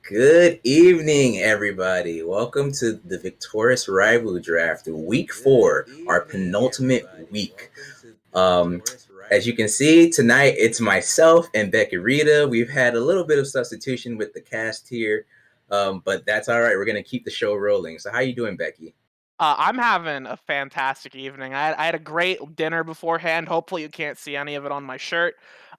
Good evening, everybody. Welcome to the Victoris Rival Draft, week 4, our penultimate week. Um, as you can see, tonight it's myself and Becky Rita. We've had a little bit of substitution with the cast here, but that's all right. We're going to keep the show rolling. So how you doing, Becky? I'm having a fantastic evening. I had a great dinner beforehand. Hopefully, you can't see any of it on my shirt.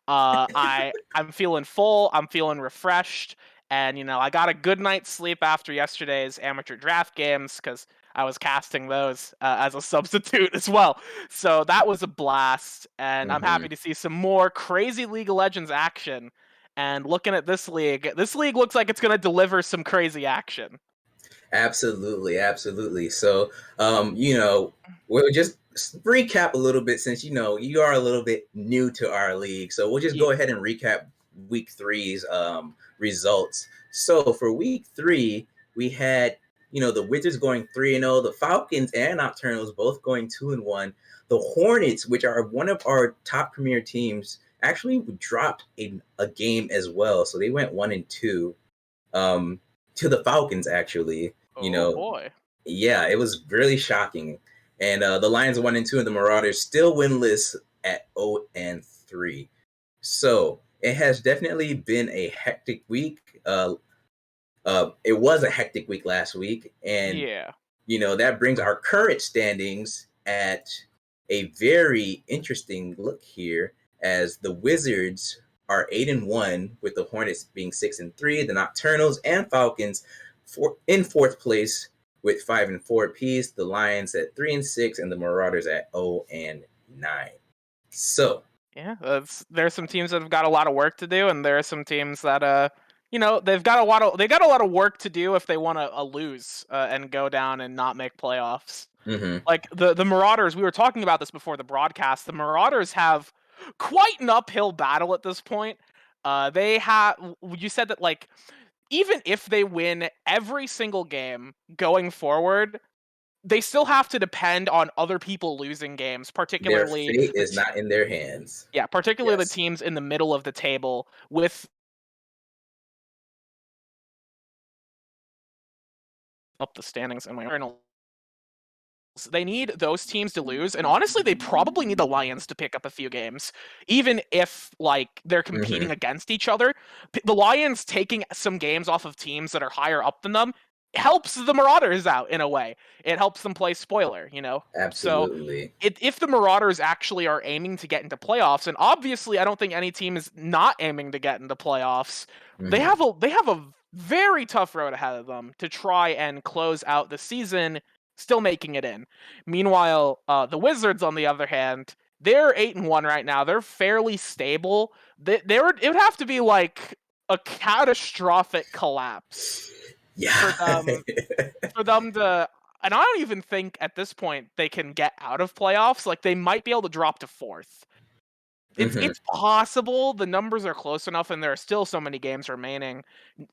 I'm feeling full. I'm feeling refreshed, and I got a good night's sleep after yesterday's amateur draft games because I was casting those as a substitute as well. So that was a blast, and I'm happy Mm-hmm. to see some more crazy League of Legends action. And looking at this league looks like it's going to deliver some crazy action. Absolutely, absolutely. So, we'll just recap a little bit since you are a little bit new to our league. So we'll just Yeah. go ahead and recap week three's results. So for week 3, we had the Wizards going 3-0, the Falcons and Nocturnals both going 2-1. The Hornets, which are one of our top premier teams, actually dropped a game as well. So they went 1-2. To the Falcons, actually. You Oh know, boy. yeah, it was really shocking. And the Lions 1-2, and the Marauders still winless at 0-3. So it has definitely been a hectic week. It was a hectic week last week, and Yeah. that brings our current standings at a very interesting look here, as the Wizards are 8-1, with the Hornets being 6-3, the Nocturnals and Falcons in fourth place with 5-4 apiece, the Lions at 3-6, and the Marauders at 0-9. So, Yeah, there's some teams that have got a lot of work to do, and there are some teams that they got a lot of work to do if they want to lose and go down and not make playoffs. mhm. Like the Marauders, we were talking about this before the broadcast. The Marauders have quite an uphill battle at this point. They have you said that like even if they win every single game going forward, they still have to depend on other people losing games, Their particularly fate is not in their hands. particularly the Yes. teams in the middle of the table with up the standings in my journal. They need those teams to lose, and honestly, they probably need the Lions to pick up a few games, even if like they're Mhm. competing against each other. The Lions taking some games off of teams that are higher up than them helps the Marauders out in a way. It helps them play spoiler. So Absolutely. if the Marauders actually are aiming to get into playoffs, and obviously I don't think any team is not aiming to get into playoffs, Mhm. they have a very tough road ahead of them to try and close out the season still making it in. Meanwhile, the Wizards, on the other hand, they're 8-1 right now. They're fairly stable. It would have to be like a catastrophic collapse for Yeah. them to. And I don't even think at this point they can get out of playoffs. Like they might be able to drop to fourth. Mhm. It's possible. The numbers are close enough, and there are still so many games remaining,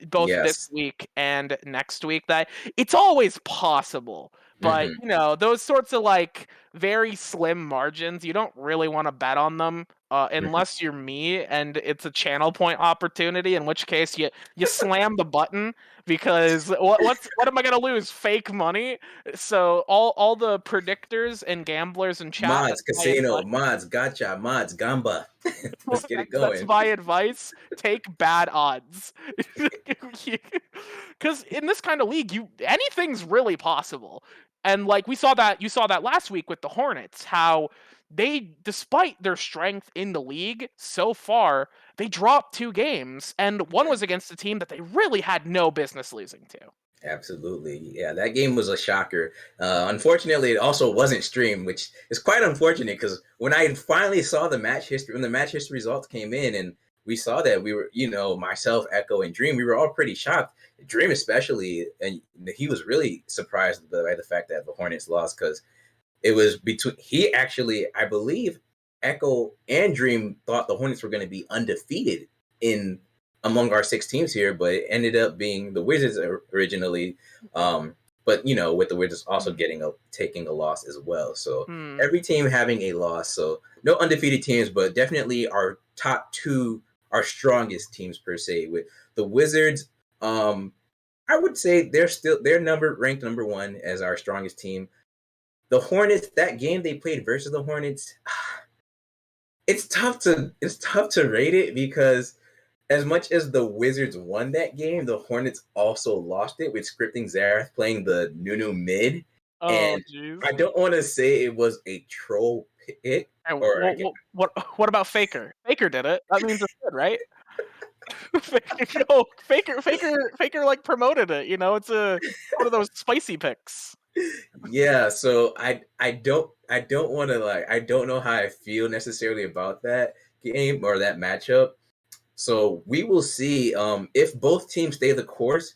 both this Yes. week and next week, that it's always possible. But Mhm. those sorts of like very slim margins, you don't really want to bet on them Mhm. unless you're me and it's a channel point opportunity. In which case, you slam the button because what am I gonna lose? Fake money. So all the predictors and gamblers in chat, Mods, that's my casino, advice. mods, gotcha, mods, gamba. Let's get it That's going. my advice. Take bad odds. Because in this kind of league, anything's really possible. And like you saw that last week with the Hornets, how despite their strength in the league so far, they dropped 2 games, and one was against a team that they really had no business losing to. Absolutely. Yeah, that game was a shocker. Unfortunately, it also wasn't streamed, which is quite unfortunate because when I finally saw the match history, when the match history results came in and we saw that, we were, myself, Echo, and Dream, we were all pretty shocked. Dream, especially, and he was really surprised by the fact that the Hornets lost because it was between, he actually, I believe, Echo and Dream thought the Hornets were going to be undefeated in among our 6 teams here, but it ended up being the Wizards originally. But with the Wizards also taking a loss as well. So Hmm. every team having a loss. So no undefeated teams, but definitely our top 2, our strongest teams per se. With the Wizards, I would say they're ranked number one as our strongest team. The Hornets, that game they played versus the Hornets, it's tough to rate it because as much as the Wizards won that game, the Hornets also lost it with scripting Zareth playing the Nunu mid. Oh, And jeez. I don't want to say it was a troll pick, And or I what about Faker? Faker did it. That means it's good, right? Faker like promoted it. You know, it's one of those spicy picks. yeah, so I don't want to like I don't know how I feel necessarily about that game or that matchup. So we will see if both teams stay the course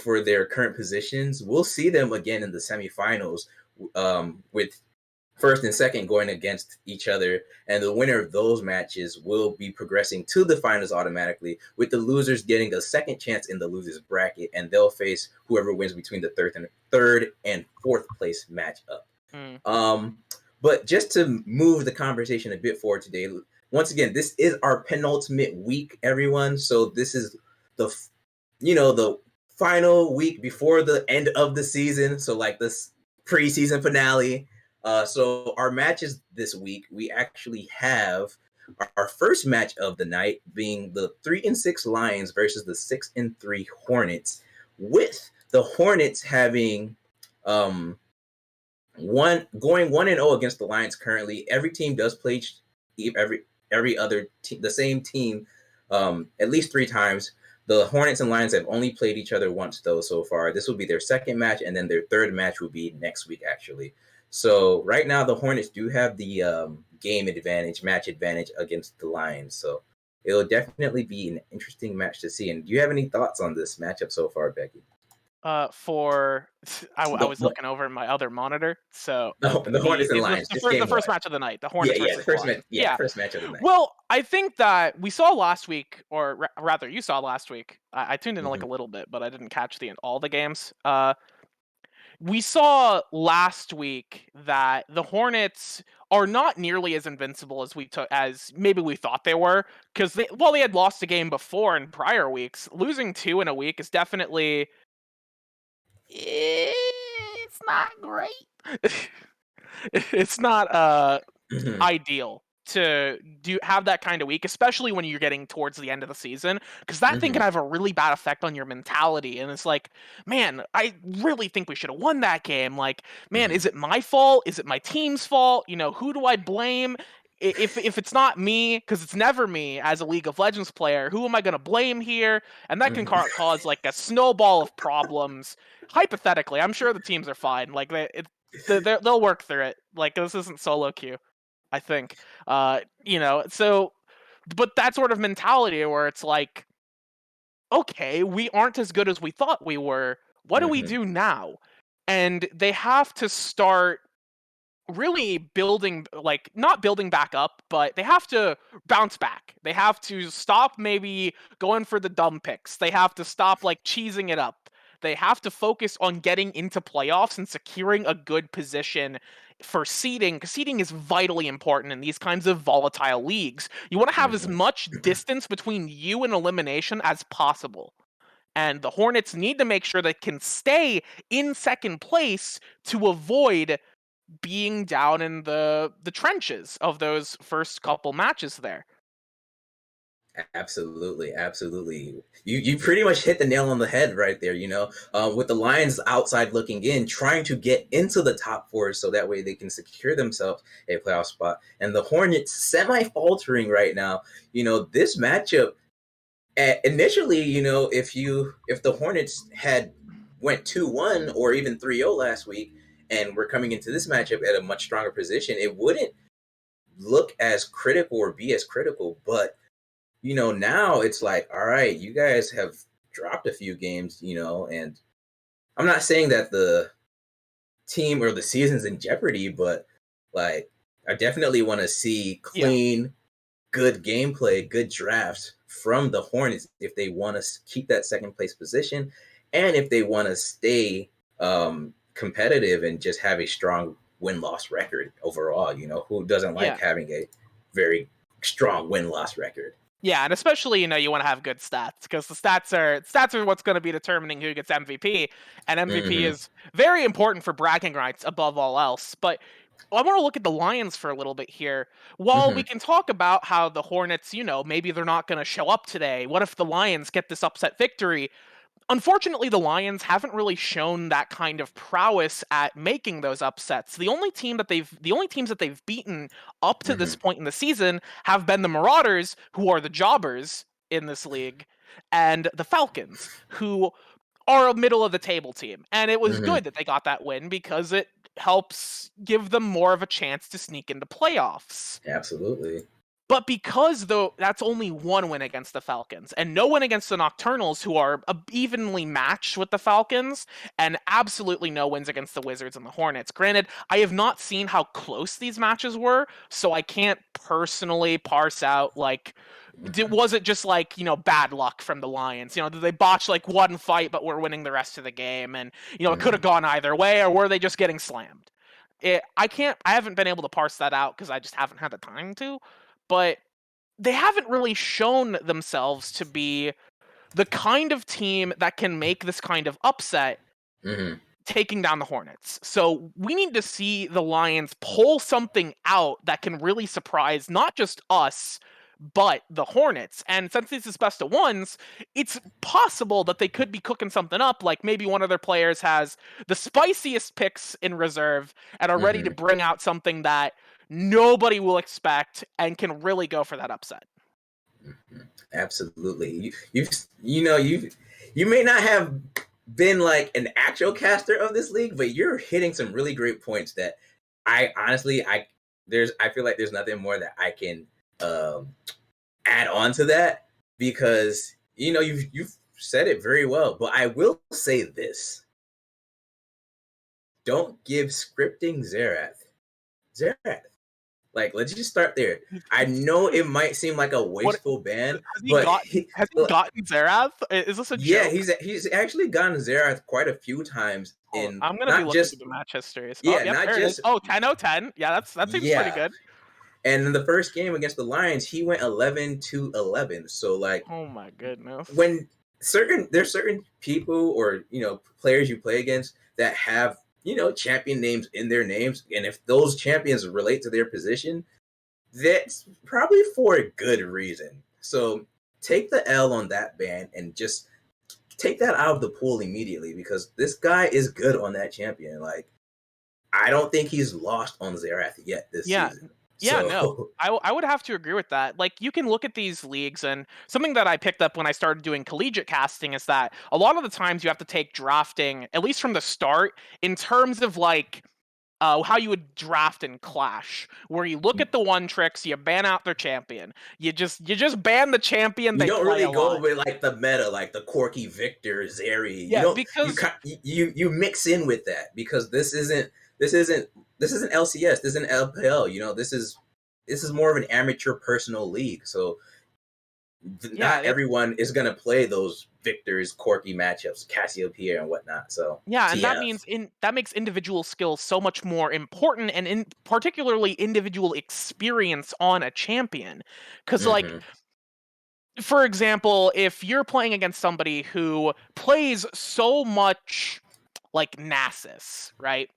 for their current positions. We'll see them again in the semifinals with first and second going against each other, and the winner of those matches will be progressing to the finals automatically, with the losers getting a second chance in the losers bracket, and they'll face whoever wins between the third and fourth place matchup. Mm. um but just to move the conversation a bit forward today, once again, this is our penultimate week, everyone. So this is the the final week before the end of the season, so like this preseason finale. So our matches this week, we actually have our first match of the night being the 3-6 Lions versus the 6-3 Hornets, with the Hornets having one going 1-0 against the Lions currently. Every team does play every other the same team at least 3 times. The Hornets and Lions have only played each other once though so far. This will be their second match, and then their third match will be next week actually. So right now the Hornets do have the match advantage against the Lions. So it'll definitely be an interesting match to see. And do you have any thoughts on this matchup so far, Becky? For I The, was the, looking over my other monitor, so the Hornets and Lions, just the game first one. match of the night, the Yeah, Hornets yeah, versus the the first match. Lions. Yeah, Yeah. first match of the night. Well, I think that we saw last week, or rather, you saw last week. I tuned in like Mm-hmm. a little bit, but I didn't catch all the games. We saw last week that the Hornets are not nearly as invincible as maybe we thought they were, because while they had lost a game before in prior weeks, losing 2 in a week is definitely it's not great. It's not Mm-hmm. ideal to have that kind of week, especially when you're getting towards the end of the season, because that thing Mm-hmm. can have a really bad effect on your mentality. And it's like, man, I really think we should have won that game. Like, man, Mm-hmm. is it my fault? Is it my team's fault? You know, who do I blame? If it's not me, because it's never me as a League of Legends player, who am I going to blame here? And that can Mm-hmm. cause like a snowball of problems. Hypothetically, I'm sure the teams are fine. Like they'll work through it. Like this isn't solo queue, I think. So but that sort of mentality where it's like, okay, we aren't as good as we thought we were. What do we Mm-hmm. do now? And they have to start really building, like not building back up, but they have to bounce back. They have to stop maybe going for the dumb picks. They have to stop like cheesing it up. They have to focus on getting into playoffs and securing a good position for seeding, because seeding is vitally important in these kinds of volatile leagues. You want to have as Mm-hmm. much distance between you and elimination as possible. And the Hornets need to make sure they can stay in second place to avoid being down in the trenches of those first couple matches there. Absolutely, absolutely. You pretty much hit the nail on the head right there. With the Lions outside looking in, trying to get into the top four so that way they can secure themselves a playoff spot, and the Hornets semi faltering right now. This matchup initially, if the Hornets had went 2-1 or even 3-0 last week, and we're coming into this matchup at a much stronger position, it wouldn't look as critical or be as critical. But now it's like, all right, you guys have dropped a few games, and I'm not saying that the team or the season's in jeopardy, but like, I definitely want to see Yeah. clean, good gameplay, good drafts from the Hornets if they want to keep that second place position, and if they want to stay competitive and just have a strong win loss record overall. Who doesn't like Yeah. having a very strong win loss record? Yeah, and especially, you want to have good stats because the stats are what's going to be determining who gets MVP, and MVP Hmm. is very important for bragging rights above all else. But I want to look at the Lions for a little bit here. While we Hmm. can talk about how the Hornets, maybe they're not going to show up today. What if the Lions get this upset victory? Unfortunately, the Lions haven't really shown that kind of prowess at making those upsets. The only teams that they've beaten up to Hmm. this point in the season have been the Marauders, who are the jobbers in this league, and the Falcons, who are a middle of the table team. And it was Hmm. good that they got that win because it helps give them more of a chance to sneak into playoffs. Absolutely. But because though that's only one win against the Falcons and no win against the Nocturnals, who are evenly matched with the Falcons, and absolutely no wins against the Wizards and the Hornets. Granted, I have not seen how close these matches were, so I can't personally parse out like was it just like bad luck from the Lions? Did they botch like one fight but were winning the rest of the game, and it could have Hmm. gone either way, or were they just getting slammed? I haven't been able to parse that out because I just haven't had the time to, but they haven't really shown themselves to be the kind of team that can make this kind of upset Hmm. taking down the Hornets. So we need to see the Lions pull something out that can really surprise not just us, but the Hornets. And since this is best of ones, it's possible that they could be cooking something up. Like maybe one of their players has the spiciest picks in reserve and are ready to Hmm. bring out something that nobody will expect and can really go for that upset. Absolutely. You may not have been like an actual caster of this league, but you're hitting some really great points that I honestly I feel like there's nothing more that I can um add on to that because you've said it very well. But I will say this: don't give scripting Zerath. Like, let's just start there. I know it might seem like a What wasteful ban, has he but gotten? Has he gotten Zerath? Is this a yeah, joke? he's actually gotten Zerath quite a few times Oh, in I'm gonna be not looking through just the match histories. Oh, yeah, yep, not there it is. just Oh, 10-0-10. Yeah, that seems pretty yeah. good. And in the first game against the Lions, he went 11-11. So like Oh my goodness. when there's certain people or players you play against that have champion names in their names, and if those champions relate to their position, that's probably for a good reason. So take the L on that ban and just take that out of the pool immediately because this guy is good on that champion. Like, I don't think he's lost on Zerath yet this Yeah, season. yeah, no. So, I would have to agree with that. Like, you can look at these leagues, and something that I picked up when I started doing collegiate casting is that a lot of the times you have to take drafting, at least from the start, in terms of like how you would draft in Clash, where you look at the one tricks, you ban out their champion, you just ban the champion you they don't play really a go lot. with like the meta, like the Corky Victor, Zeri. You Yeah, don't because you mix in with that because this isn't LCS. This isn't LPL. This is more of an amateur personal league. So yeah, not everyone is gonna play those Victor's Corky matchups, Cassiopeia and whatnot. So yeah, and that TF. means that makes individual skills so much more important, and in particularly individual experience on a champion. Because like, Mm-hmm. for example, if you're playing against somebody who plays so much like Nasus, right?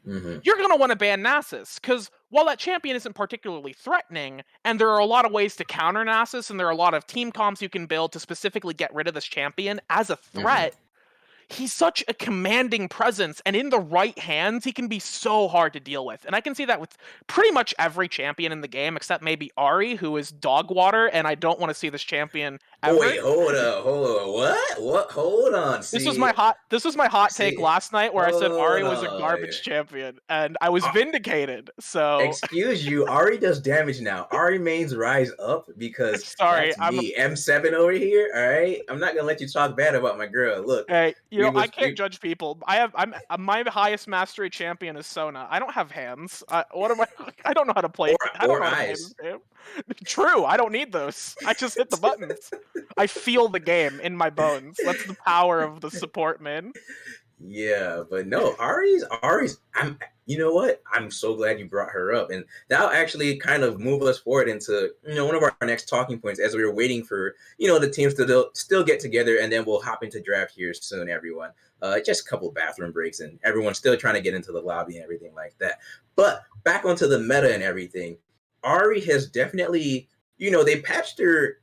Mm-hmm. You're going to want to ban Nasus because while that champion isn't particularly threatening, and there are a lot of ways to counter Nasus, and there are a lot of team comps you can build to specifically get rid of this champion as a Mm-hmm. threat, he's such a commanding presence, and in the right hands, he can be so hard to deal with. And I can see that with pretty much every champion in the game, except maybe Ari, who is dog water, and I don't want to see this champion Oh ever. wait, hold on. What? Hold on. This was my hot take See, last night where I said Ari hold was a on. garbage champion, and I was Uh, vindicated. So Excuse you. Ari does damage now. Ari mains rise up because sorry, that's me, M7 over here. All right, I'm not gonna let you talk bad about my girl. Look, hey, I can't we judge people. My highest mastery champion is Sona. I don't have hands. What am I? I don't know how to play. I don't or know how to play this eyes. game. True, I don't need those. I just hit the buttons. I feel the game in my bones. That's the power of the support man. Yeah, but no, Ari's. You know what? I'm so glad you brought her up, and that'll actually kind of move us forward into one of our next talking points as we were waiting for the teams to still get together, and then we'll hop into draft here soon, everyone. Just a couple bathroom breaks, and everyone's still trying to get into the lobby and everything like that. But back onto the meta and everything, Ari has definitely, they patched her.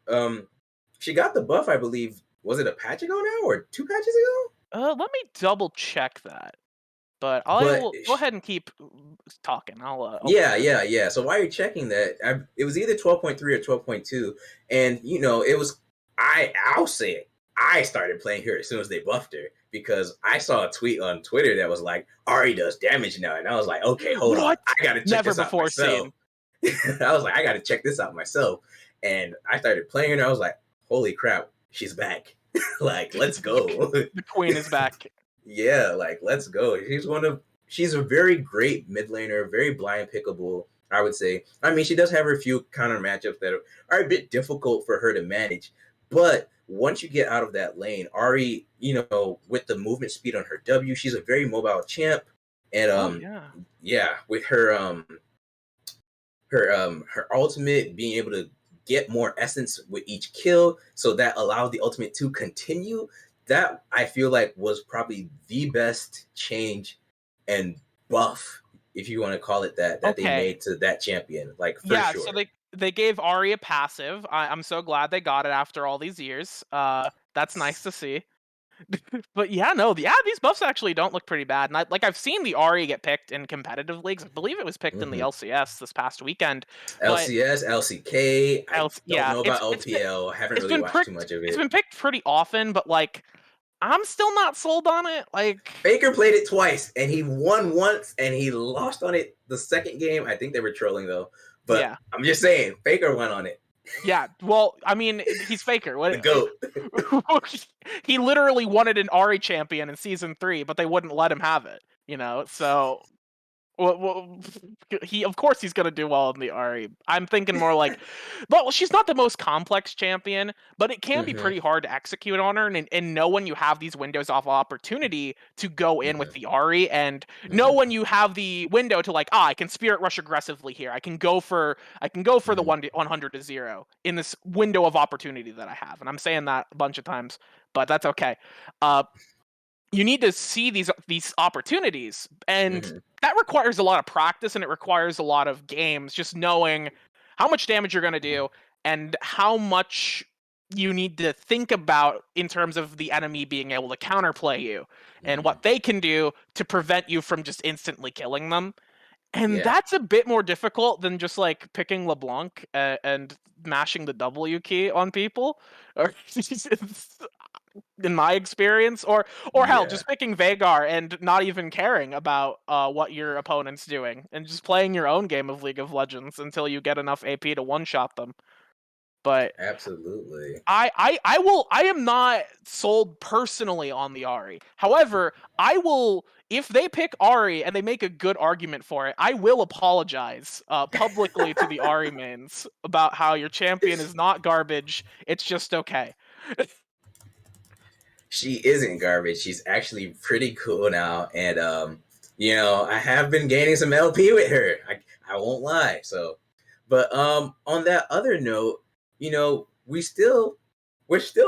She got the buff, I believe. Was it a patch ago now or 2 patches ago? Let me double check that. But I But will go ahead and keep talking. I'll yeah, figure it yeah, out. yeah. So while you're checking that, it was either 12.3 or 12.2, and it was. I'll say it. I started playing her as soon as they buffed her because I saw a tweet on Twitter that was like, "Ari does damage now," and I was like, "Okay, hold on, What? I gotta check Never this out before myself." seen. I was like, "I gotta check this out myself," and I started playing her, and I was like, "Holy crap, she's back!" Like, let's go. The queen is back. Yeah, like let's go. She's a very great mid laner, very blind pickable, I would say. I mean, she does have her few counter matchups that are a bit difficult for her to manage, but once you get out of that lane, Ari, with the movement speed on her W, she's a very mobile champ, and Oh yeah. yeah, with her ultimate being able to get more essence with each kill, so that allows the ultimate to continue. That I feel like was probably the best change and buff, if you want to call it that they Okay. made to that champion, like for Yeah, so sure. they gave Ari a passive. I'm so glad they got it after all these years. That's nice to see. But yeah, no, these buffs actually don't look pretty bad. And I've seen the Ari get picked in competitive leagues. I believe it was picked in the Mm-hmm. LCS this past weekend. But LCS, LCK. I else, don't yeah, know about LPL. I haven't really watched too much of it's it. been picked pretty often. But like, I'm still not sold on it. Like, Faker played it twice, and he won once, and he lost on it the second game. I think they were trolling though, but yeah. I'm just saying, Faker won on it. Yeah, well, I mean, he's Faker. The What? goat. He literally wanted an Ari champion in season 3, but they wouldn't let him have it. So well, he of course he's gonna do well in the Ari. I'm thinking more like, well, she's not the most complex champion, but it can be Mm-hmm, pretty hard to execute on her, and know when you have these windows of opportunity to go in with mm-hmm, the Ari, and know mm-hmm, when you have the window to like, I can Spirit Rush aggressively here. I can go for the mm-hmm, 100 to 0 in this window of opportunity that I have, and I'm saying that a bunch of times, but that's okay. Uh, you need to see these opportunities, and mm-hmm, that requires a lot of practice, and it requires a lot of games, just knowing how much damage you're going to do and how much you need to think about in terms of the enemy being able to counterplay you and mm-hmm. what they can do to prevent you from just instantly killing them. And Yeah, that's a bit more difficult than just like picking LeBlanc and mashing the W key on people, or in my experience, or hell, yeah, just picking Vagar and not even caring about what your opponent's doing and just playing your own game of League of Legends until you get enough AP to one shot them. But absolutely. I am not sold personally on the Ari. However, I will, if they pick Ari and they make a good argument for it, I will apologize publicly to the Ari mains about how your champion is not garbage. It's just okay. She isn't garbage. She's actually pretty cool now, and I have been gaining some LP with her. I won't lie. So, but on that other note, we're still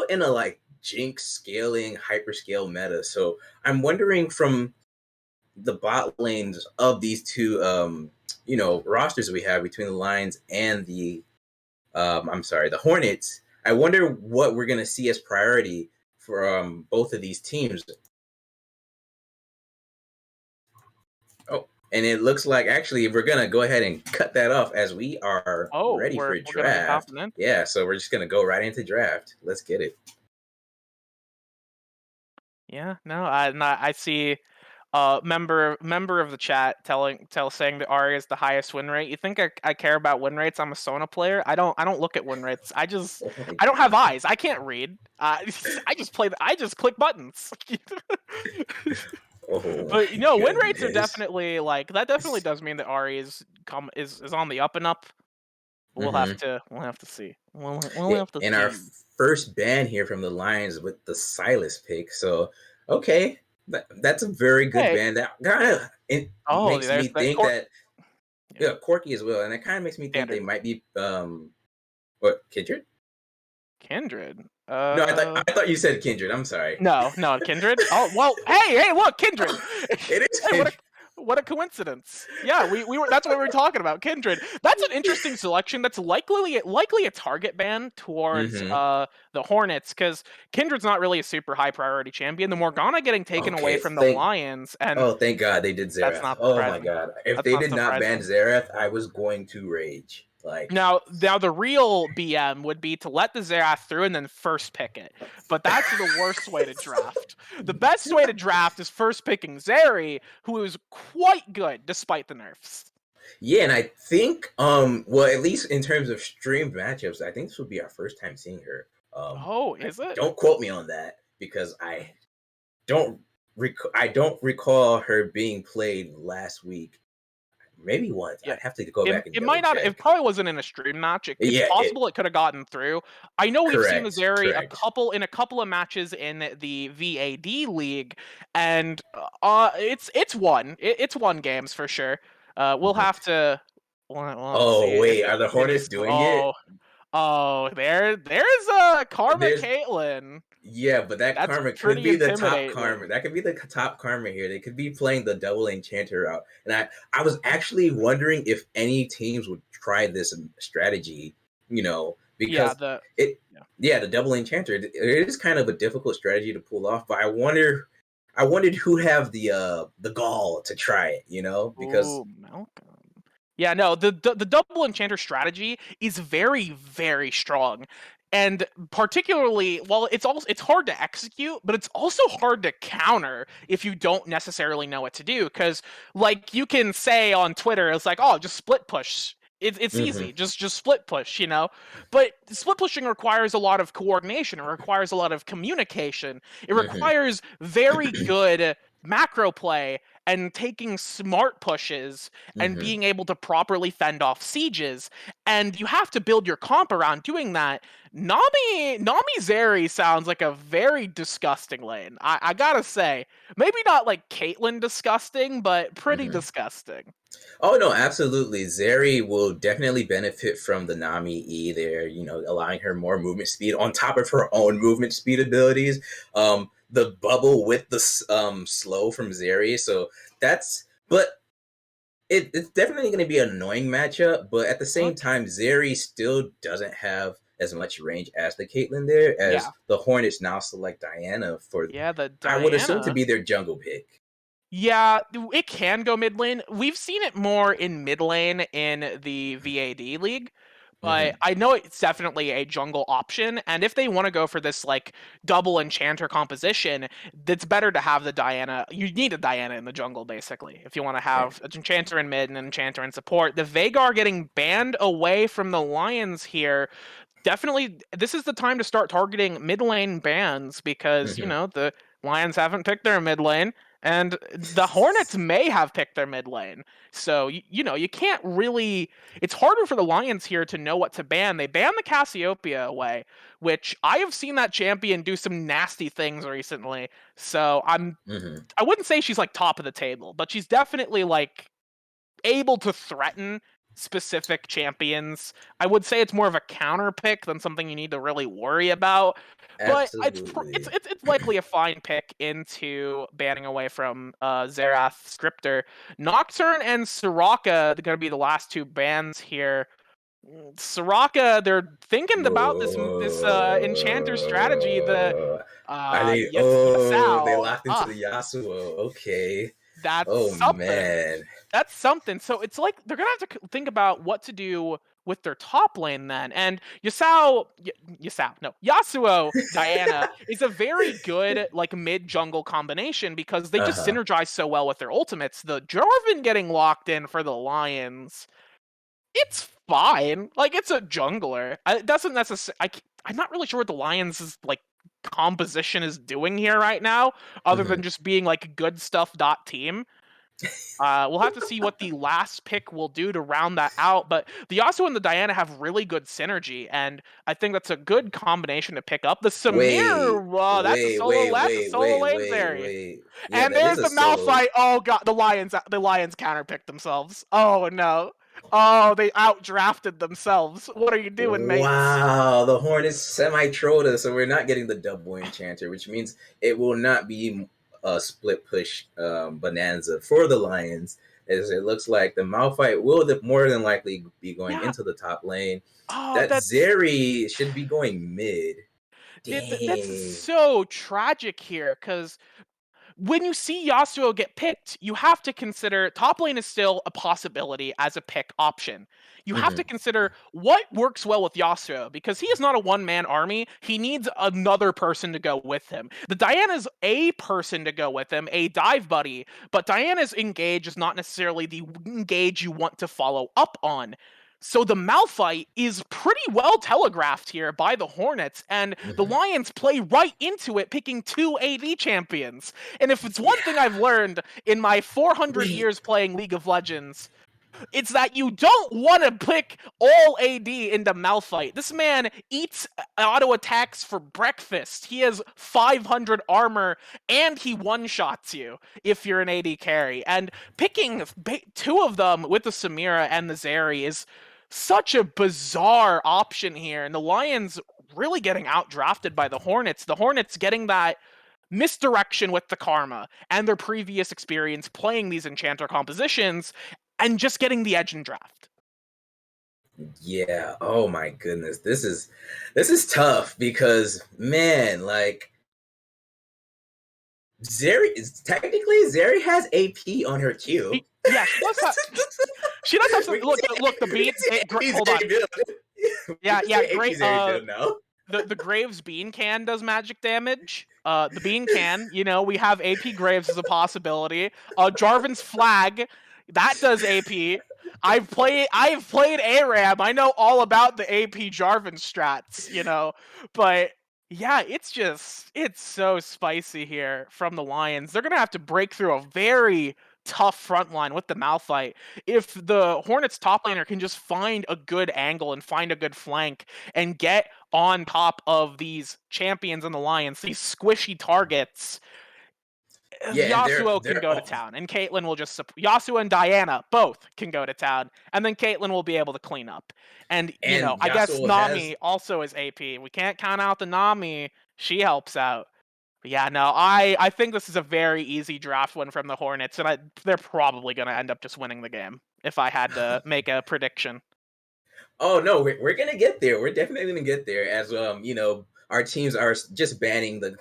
in a like jinx scaling hyperscale meta. So I'm wondering from the bot lanes of these two rosters we have between the Lions and the I'm sorry, the Hornets. I wonder what we're gonna see as priority for both of these teams. Oh, and it looks like actually we're gonna go ahead and cut that off as we are Oh, ready for we're gonna be draft. hopping in. Yeah, so we're just gonna go right into draft. Let's get it. Yeah, no, I see member of the chat saying that Arya is the highest win rate. You think I care about win rates? I'm a Sona player. I don't look at win rates. Oh my I don't have gosh. eyes. I can't read. I just click buttons. Oh But my win rates are goodness. definitely like that. Definitely does mean that Ari is on the up and up. Mm-hmm. We'll have to see. We'll Yeah, have to and our see. first ban here from the Lions with the Silas pick. So okay, That's a very good Hey, band. That kind of it oh, makes there's me that think that yeah, yeah, Corky as well, and it kind of makes me think they standard. might be what Kindred? Kindred. No, I thought you said Kindred. I'm sorry. No, no, Kindred. Oh well, hey, look, Kindred. It is Hey, Kindred. what a coincidence. Yeah, we were that's what we were talking about. Kindred. That's an interesting selection. That's likely a target ban towards Hmm. the Hornets because Kindred's not really a super high priority champion. The Morgana getting taken away Okay, from the Lions, and thank God they did that's Xerath. not Oh my surprising. God, if That's they not did not ban surprising. Xerath, I was going to rage. Like, Now the real BM would be to let the Xerath through and then first pick it. But that's the worst way to draft. The best way to draft is first picking Zeri, who is quite good despite the nerfs. yeah, and I think, well, at least in terms of streamed matchups, I think this would be our first time seeing her. Oh, is it? Don't quote me on that because don't I don't recall her being played last week. Maybe once. Yeah. I'd have to go back and It double might not. It check. probably wasn't in a stream match. It's Yeah, possible it could have gotten through. I know we've seen the Zeri correct. a couple of matches in the VAD league, and it's won. It's won games for sure. We'll Mhm. have to. Let's see Oh if wait, it are the Hornets continues. doing it? There's Karma There's Caitlyn. Yeah, but that That's karma could pretty be the top karma. intimidating. That could be the top karma here. They could be playing the double enchanter route. And I was actually wondering if any teams would try this strategy, Yeah, because the it, yeah. yeah, the double enchanter, it is kind of a difficult strategy to pull off, but I wondered who have the gall to try it, because Ooh, Malcolm. Yeah, no, the double enchanter strategy is very very strong. And particularly, well, it's hard to execute, but it's also hard to counter if you don't necessarily know what to do. Because, like, you can say on Twitter, it's like, oh, just split push. It's hmm easy, just split push. But split pushing requires a lot of coordination. It requires a lot of communication. It hmm requires very good macro play and taking smart pushes and hmm being able to properly fend off sieges. And you have to build your comp around doing that. Nami Zeri sounds like a very disgusting lane. I gotta say, maybe not like Caitlyn disgusting, but pretty hmm disgusting. Oh no, absolutely. Zeri will definitely benefit from the Nami E there, allowing her more movement speed on top of her own movement speed abilities. The bubble with the slow from Zeri, so but it's definitely going to be an annoying matchup. But at the same Okay. time, Zeri still doesn't have as much range as the Caitlyn there, Yeah. as the Hornets now select Diana for, Yeah, the I would assume, to Diana. be their jungle pick. Yeah, it can go mid lane. We've seen it more in mid lane in the VAD league, but Hmm. I know it's definitely a jungle option. And if they want to go for this like double enchanter composition, it's better to have the Diana. You need a Diana in the jungle basically if you want to have an enchanter in mid and an enchanter in support. The Veigar getting banned away from the Lions here, definitely this is the time to start targeting mid lane bans because Hmm. the Lions haven't picked their mid lane and the Hornets may have picked their mid lane. So you can't really, it's harder for the Lions here to know what to ban. They banned the Cassiopeia away, which I have seen that champion do some nasty things recently. So Hmm. I wouldn't say she's like top of the table, but she's definitely like able to threaten specific champions. I would say it's more of a counter pick than something you need to really worry about. But Absolutely. it's likely a fine pick into banning away from Xerath Scripter. Nocturne and Soraka are going to be the last two bans here. Soraka, they're thinking about this enchanter strategy. The Are they? yes, Oh, they Yasao. locked into the Yasuo. Okay. That's Oh something. man. That's something. So it's like they're gonna have to think about what to do with their top lane then. And Yasuo Diana is a very good like mid jungle combination because they Uh just huh. synergize so well with their ultimates. The Jarvan getting locked in for the Lions, it's fine. Like it's a jungler. It doesn't necessarily. I'm not really sure what the Lions' like composition is doing here right now, other than Hmm. just being like good stuff dot team. We'll have to see what the last pick will do to round that out. But the Yasuo and the Diana have really good synergy, and I think that's a good combination to pick up. The Wait, Samir, that's a wait, solo wait, that's a wait, solo wait, lane wait, Zeri. wait. Yeah, And that is there's a the solo. Malphite. Oh god, the Lions counterpicked themselves. Oh no. Oh, they outdrafted themselves. What are you doing, mates? Wow, the Hornets semi-trolled us, so we're not getting the double enchanter, which means it will not be a split push bonanza for the Lions, as it looks like the Malphite will more than likely be going Yeah. into the top lane. Oh, That Zeri should be going mid. that's Dang. so tragic here because when you see Yasuo get picked, you have to consider top lane is still a possibility as a pick option. You have to Hmm. consider what works well with Yasuo because he is not a one man army. He needs another person to go with him. The Diana's a person to go with him, a dive buddy, but Diana's engage is not necessarily the engage you want to follow up on. So the Malphite is pretty well telegraphed here by the Hornets, and the Hmm. Lions play right into it, picking two AD champions. And if it's Yeah. one thing I've learned in my 400 Wait. years playing League of Legends, it's that you don't want to pick all AD into Malphite. This man eats auto attacks for breakfast. He has 500 armor and he one shots you if you're an AD carry. And picking two of them with the Samira and the Zeri is such a bizarre option here. And the Lions really getting outdrafted by the Hornets. The Hornets getting that misdirection with the karma and their previous experience playing these enchanter compositions and just getting the edge in draft. Yeah. Oh my goodness. This is tough because man, like Zeri has AP on her Q. Yeah, she does have some. we can Look, the we beat. can say AP's Hold on. Zeri build. We Yeah, can yeah, say great. AP's Zeri build now. The Graves bean can does magic damage. The bean can, we have AP Graves as a possibility. Jarvan's flag, that does AP. I've played ARAM. I know all about the AP Jarvan strats, But yeah, it's so spicy here from the Lions. They're gonna have to break through a very tough front line with the Malphite. If the Hornets top laner can just find a good angle and find a good flank and get on top of these champions in the Lions, these squishy targets, Yeah, and Yasuo can go to town, and Caitlyn will just Yasuo and Diana both can go to town, and then Caitlyn will be able to clean up. And and I guess Yasuo has Nami also is AP. We can't count out the Nami; she helps out. But yeah, no, I think this is a very easy draft win from the Hornets, and they're probably gonna end up just winning the game if I had to make a prediction. Oh no, we're gonna get there. We're definitely gonna get there as our teams are just banning the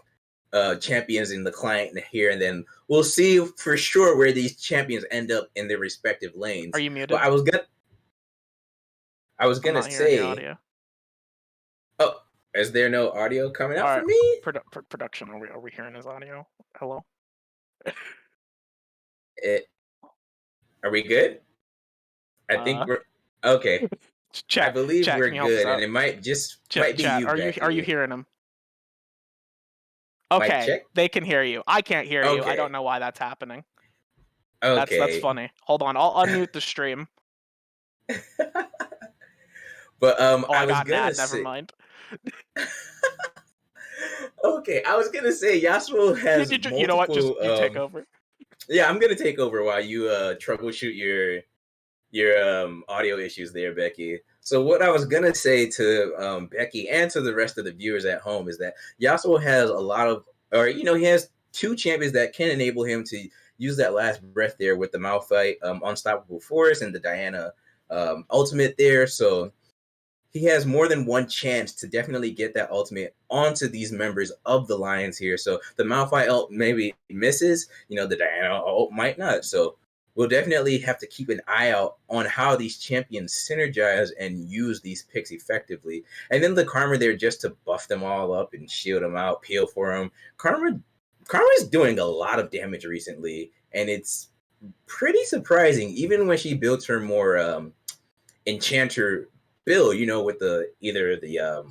champions in the client here, and then we'll see for sure where these champions end up in their respective Are lanes. you But muted? I was I'm gonna not hearing your say, audio. oh, is there no audio coming All out for right, me? production. Are we hearing his audio? Hello. It, are we good? I think Uh, we're okay. I chat, believe chat. we're Can you help us good, and out? it might be Chat. you, Are you Becky. hearing him? Mic Okay, check. they can hear you. I can't hear you. I don't Okay, know why that's happening. That's okay. funny. Hold on, I'll unmute the stream. But Oh, I I was got an gonna ad. Never say, mind. okay, I was gonna say Yasuo has You know what? Just multiple. you take over. Yeah, I'm gonna take over while you troubleshoot your audio issues there, Becky. So what I was gonna say to Becky and to the rest of the viewers at home is that Yasuo has a lot of, or he has two champions that can enable him to use that last breath there with the Malphite, Unstoppable Force, and the Diana ultimate there. So he has more than one chance to definitely get that ultimate onto these members of the Lions here. So the Malphite ult maybe misses, the Diana ult might not. So we'll definitely have to keep an eye out on how these champions synergize and use these picks effectively. And then the Karma there just to buff them all up and shield them out, peel for them. Karma is doing a lot of damage recently, and it's pretty surprising. Even when she builds her more enchanter build, with either the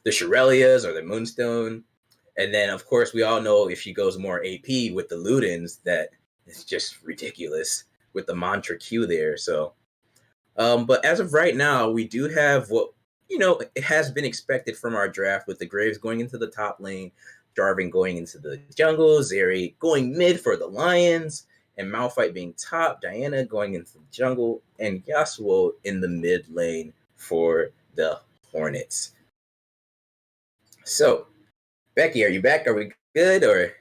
Shirelias or the Moonstone. And then of course we all know if she goes more AP with the Ludens that it's just ridiculous with the mantra Q there. So, but as of right now, we do have what it has been expected from our draft with the Graves going into the top lane, Jarvan going into the jungle, Zeri going mid for the Lions, and Malphite being top, Diana going into the jungle, and Yasuo in the mid lane for the Hornets. So, Becky, are you back? Are we good or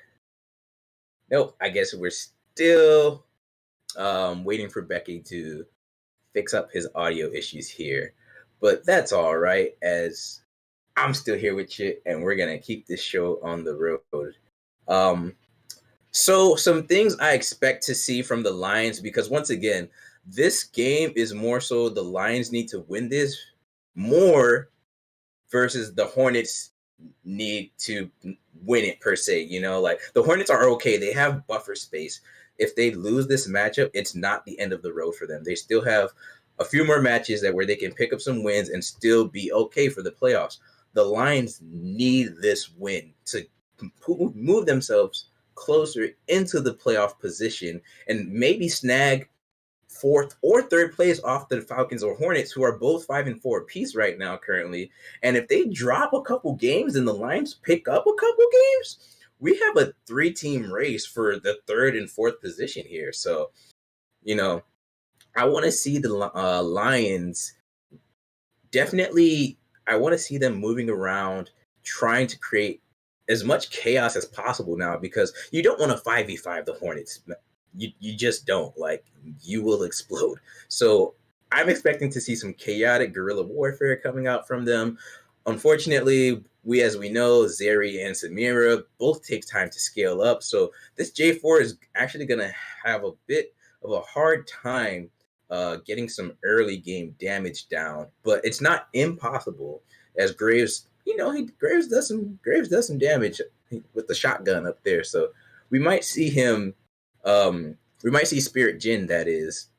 nope? I guess we're still waiting for Becky to fix up his audio issues here. But that's all right, as I'm still here with you, and we're gonna keep this show on the road. So some things I expect to see from the Lions, because once again, this game is more so the Lions need to win this more versus the Hornets need to win it per se. Like the Hornets are okay. They have buffer space. If they lose this matchup, it's not the end of the road for them. They still have a few more matches where they can pick up some wins and still be okay for the playoffs. The Lions need this win to move themselves closer into the playoff position and maybe snag fourth or third place off the Falcons or Hornets, who are both 5-4 apiece right now currently. And if they drop a couple games and the Lions pick up a couple games, we have a 3-team race for the third and fourth position here. So, I want to see the Lions definitely. I want to see them moving around, trying to create as much chaos as possible now, because you don't want to 5v5 the Hornets. You just don't. Like, you will explode. So I'm expecting to see some chaotic guerrilla warfare coming out from them. Unfortunately, as we know, Zeri and Samira both take time to scale up. So this J4 is actually going to have a bit of a hard time getting some early game damage down. But it's not impossible, as Graves, Graves does some damage with the shotgun up there. So we might see him. We might see Spirit Jin, that is,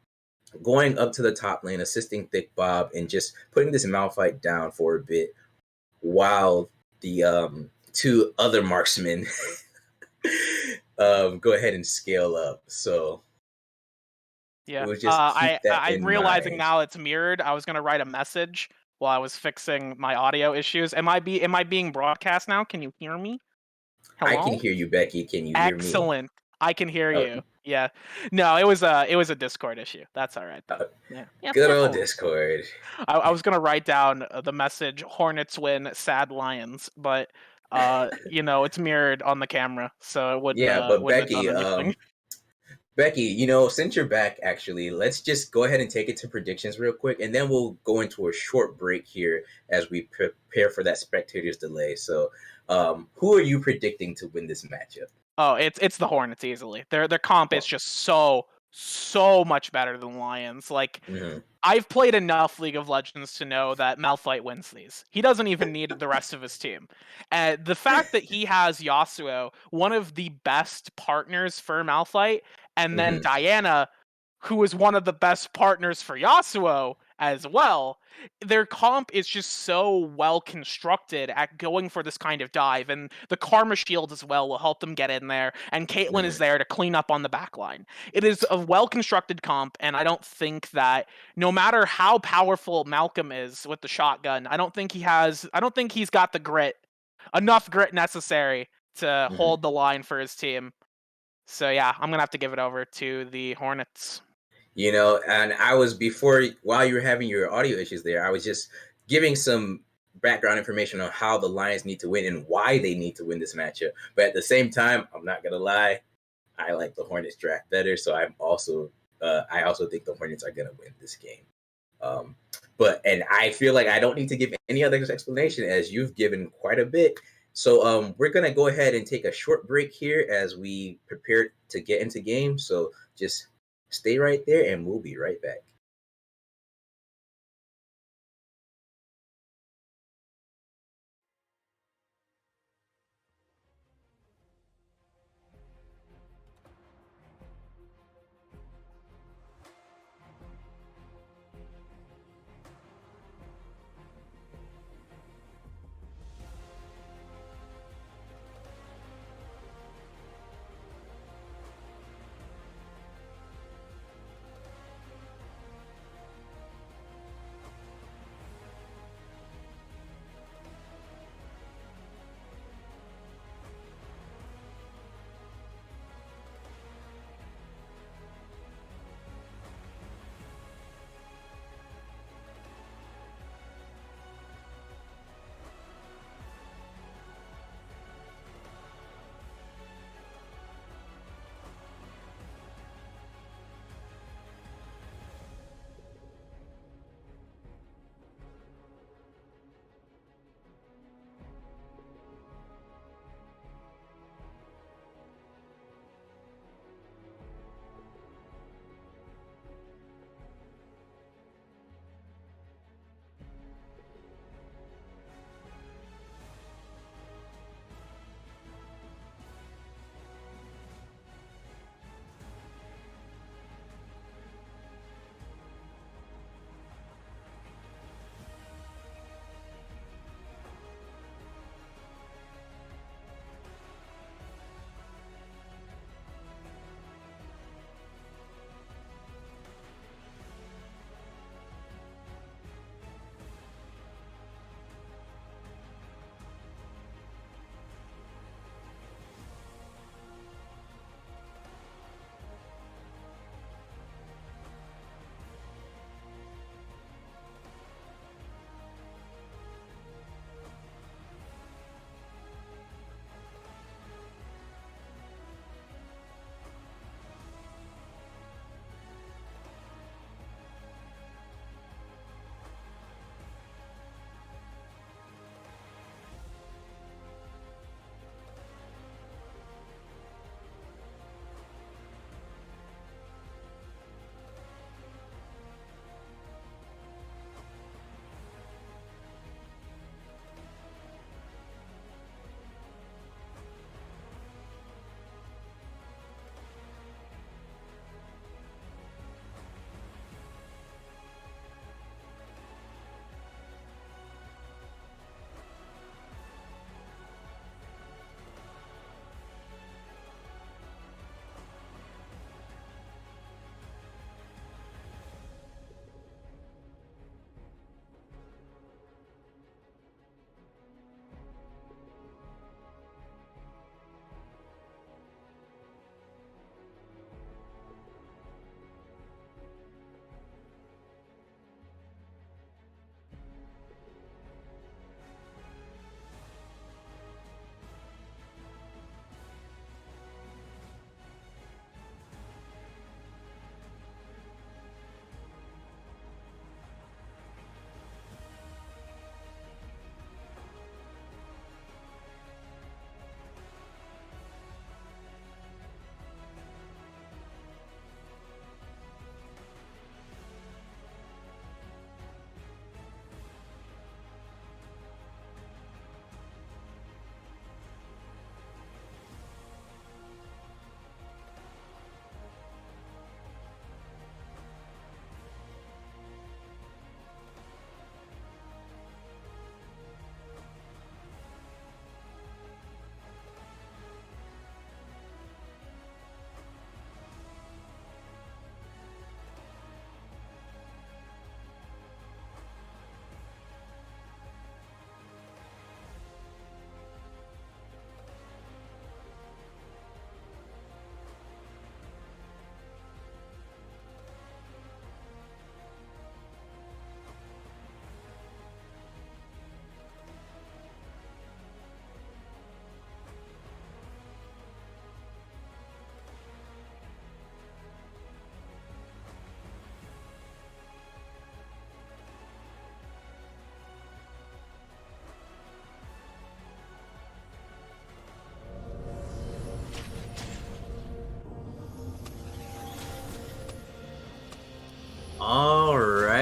going up to the top lane, assisting Thick Bob, and just putting this Malphite down for a bit, while the two other marksmen go ahead and scale up. So Yeah, we'll just keep that I'm in realizing mind. now it's mirrored. I was gonna write a message while I was fixing my audio issues. Am I being broadcast now? Can you hear me? I can Hello? hear you, Becky. Can you hear me? Excellent. I can hear Uh, you. Yeah. No, it was a Discord issue. That's all right though. uh, Yeah. Yeah. good Yeah. old No worries. Discord. I was gonna write down the message Hornets win, sad Lions, but it's mirrored on the camera, so it Yeah, but wouldn't have done Becky, anything. since you're back, actually, let's just go ahead and take it to predictions real quick, and then we'll go into a short break here as we prepare for that spectators delay. So, who are you predicting to win this matchup? Oh, it's the Hornets easily. Their comp is Oh, just so much better than Lions. Like, mm-hmm, I've played enough League of Legends to know that Malphite wins these. He doesn't even need the rest of his team. And the fact that he has Yasuo, one of the best partners for Malphite, and then mm-hmm, Diana, who is one of the best partners for Yasuo as well, their comp is just so well constructed at going for this kind of dive, and the Karma Shield as well will help them get in there, and Caitlyn mm-hmm. is there to clean up on the backline. It is a well constructed comp, and I don't think that no matter how powerful Malcolm is with the shotgun, I don't think he's got the enough grit necessary to Mm-hmm. hold the line for his team. So yeah, I'm gonna have to give it over to the Hornets. And while you were having your audio issues there, I was just giving some background information on how the Lions need to win and why they need to win this matchup. But at the same time, I'm not gonna lie, I like the Hornets draft better, so I also think the Hornets are gonna win this game. Um, and I feel like I don't need to give any other explanation, as you've given quite a bit. So we're gonna go ahead and take a short break here as we prepare to get into game. So just stay right there, and we'll be right back.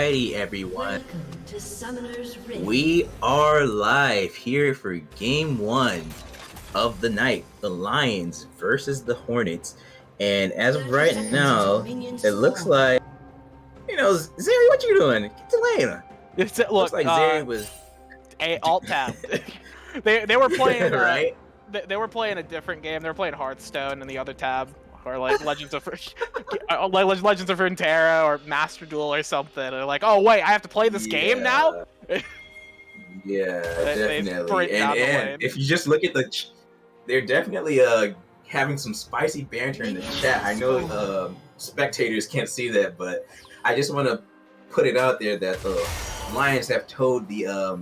Alrighty, everyone. Welcome to Summoner's Rift. We are live here for game 1 of the night. The Lions versus the Hornets. And as of right now, it looks like, Zeri, what you doing? Get to lane. Looks like Zeri was alt tab. they were playing right. They were playing a different game. They were playing Hearthstone in the other tab, or like Legends of Legends of Runeterra or Master Duel or something. They're like, oh wait, I have to play this game now. Yeah, definitely. And if you just look at they're definitely having some spicy banter in the chat. I know spectators can't see that, but I just want to put it out there that the Lions have told the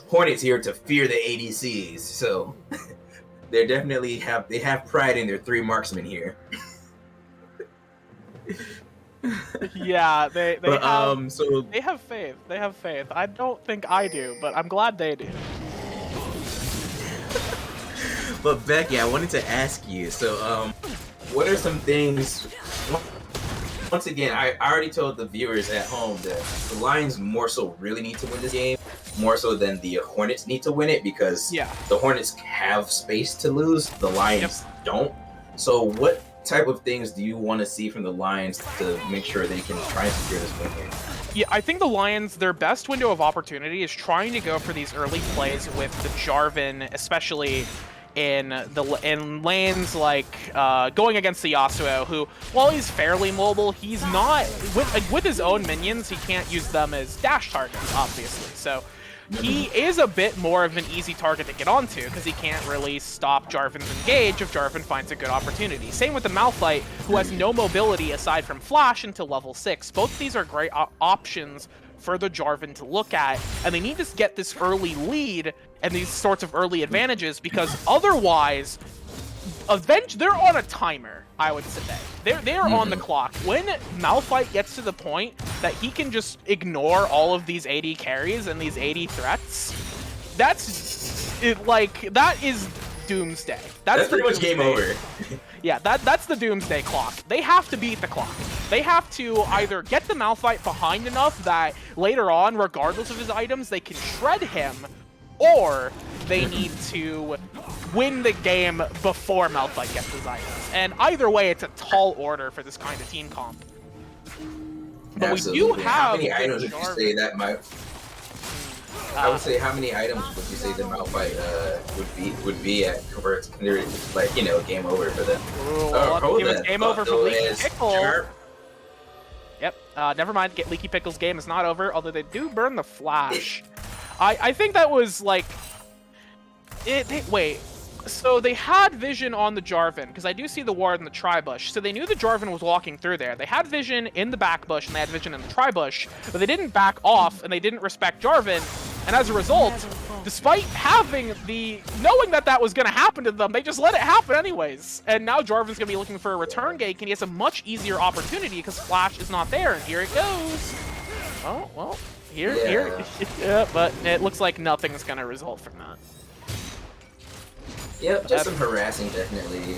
Hornets here to fear the ADCs. So they definitely have pride in their 3 marksmen here. Yeah, they have faith. They have faith. I don't think I do, but I'm glad they do. But Becky, I wanted to ask you, so what are some things? Once again, I already told the viewers at home that the Lions more so really need to win this game, more so than the Hornets need to win it, because the Hornets have space to lose, the Lions don't. So what type of things do you want to see from the Lions to make sure they can try and secure this win here? Yeah, I think the Lions, their best window of opportunity is trying to go for these early plays with the Jarvan, especially in lanes like going against the Yasuo, who, while he's fairly mobile, he's not with his own minions. He can't use them as dash targets, obviously. So he is a bit more of an easy target to get onto because he can't really stop Jarvan's engage if Jarvan finds a good opportunity. Same with the Malphite, who has no mobility aside from Flash until level 6. Both of these are great options for the Jarvan to look at, and they need to get this early lead and these sorts of early advantages, because otherwise, they're on a timer, I would say. They're on the clock. When Malphite gets to the point that he can just ignore all of these AD carries and these AD threats, that is doomsday. That's pretty much game over. Yeah, that's the doomsday clock. They have to beat the clock. They have to either get the Malphite behind enough that later on, regardless of his items, they can shred him, or they need to win the game before Malphite gets his items. And either way, it's a tall order for this kind of team comp. But Absolutely. we do have... How many items would you say that might... I would say, how many items would you say the Malphite would be at where it's considered, like, game over for them? Game over for Leaky Pickle. Yep. Never mind. Leaky Pickle's game is not over, although they do burn the Flash. I think that was like... Wait. So they had vision on the Jarvan, because I do see the ward in the tri-bush. So they knew the Jarvan was walking through there. They had vision in the back bush, and they had vision in the tri-bush, but they didn't back off, and they didn't respect Jarvan. And as a result, despite knowing that was going to happen to them, they just let it happen anyways. And now Jarvan's going to be looking for a return gank, and he has a much easier opportunity because Flash is not there, and here it goes. Oh, well, here. Yeah, but it looks like nothing's going to result from that. Yep, just some harassing, definitely,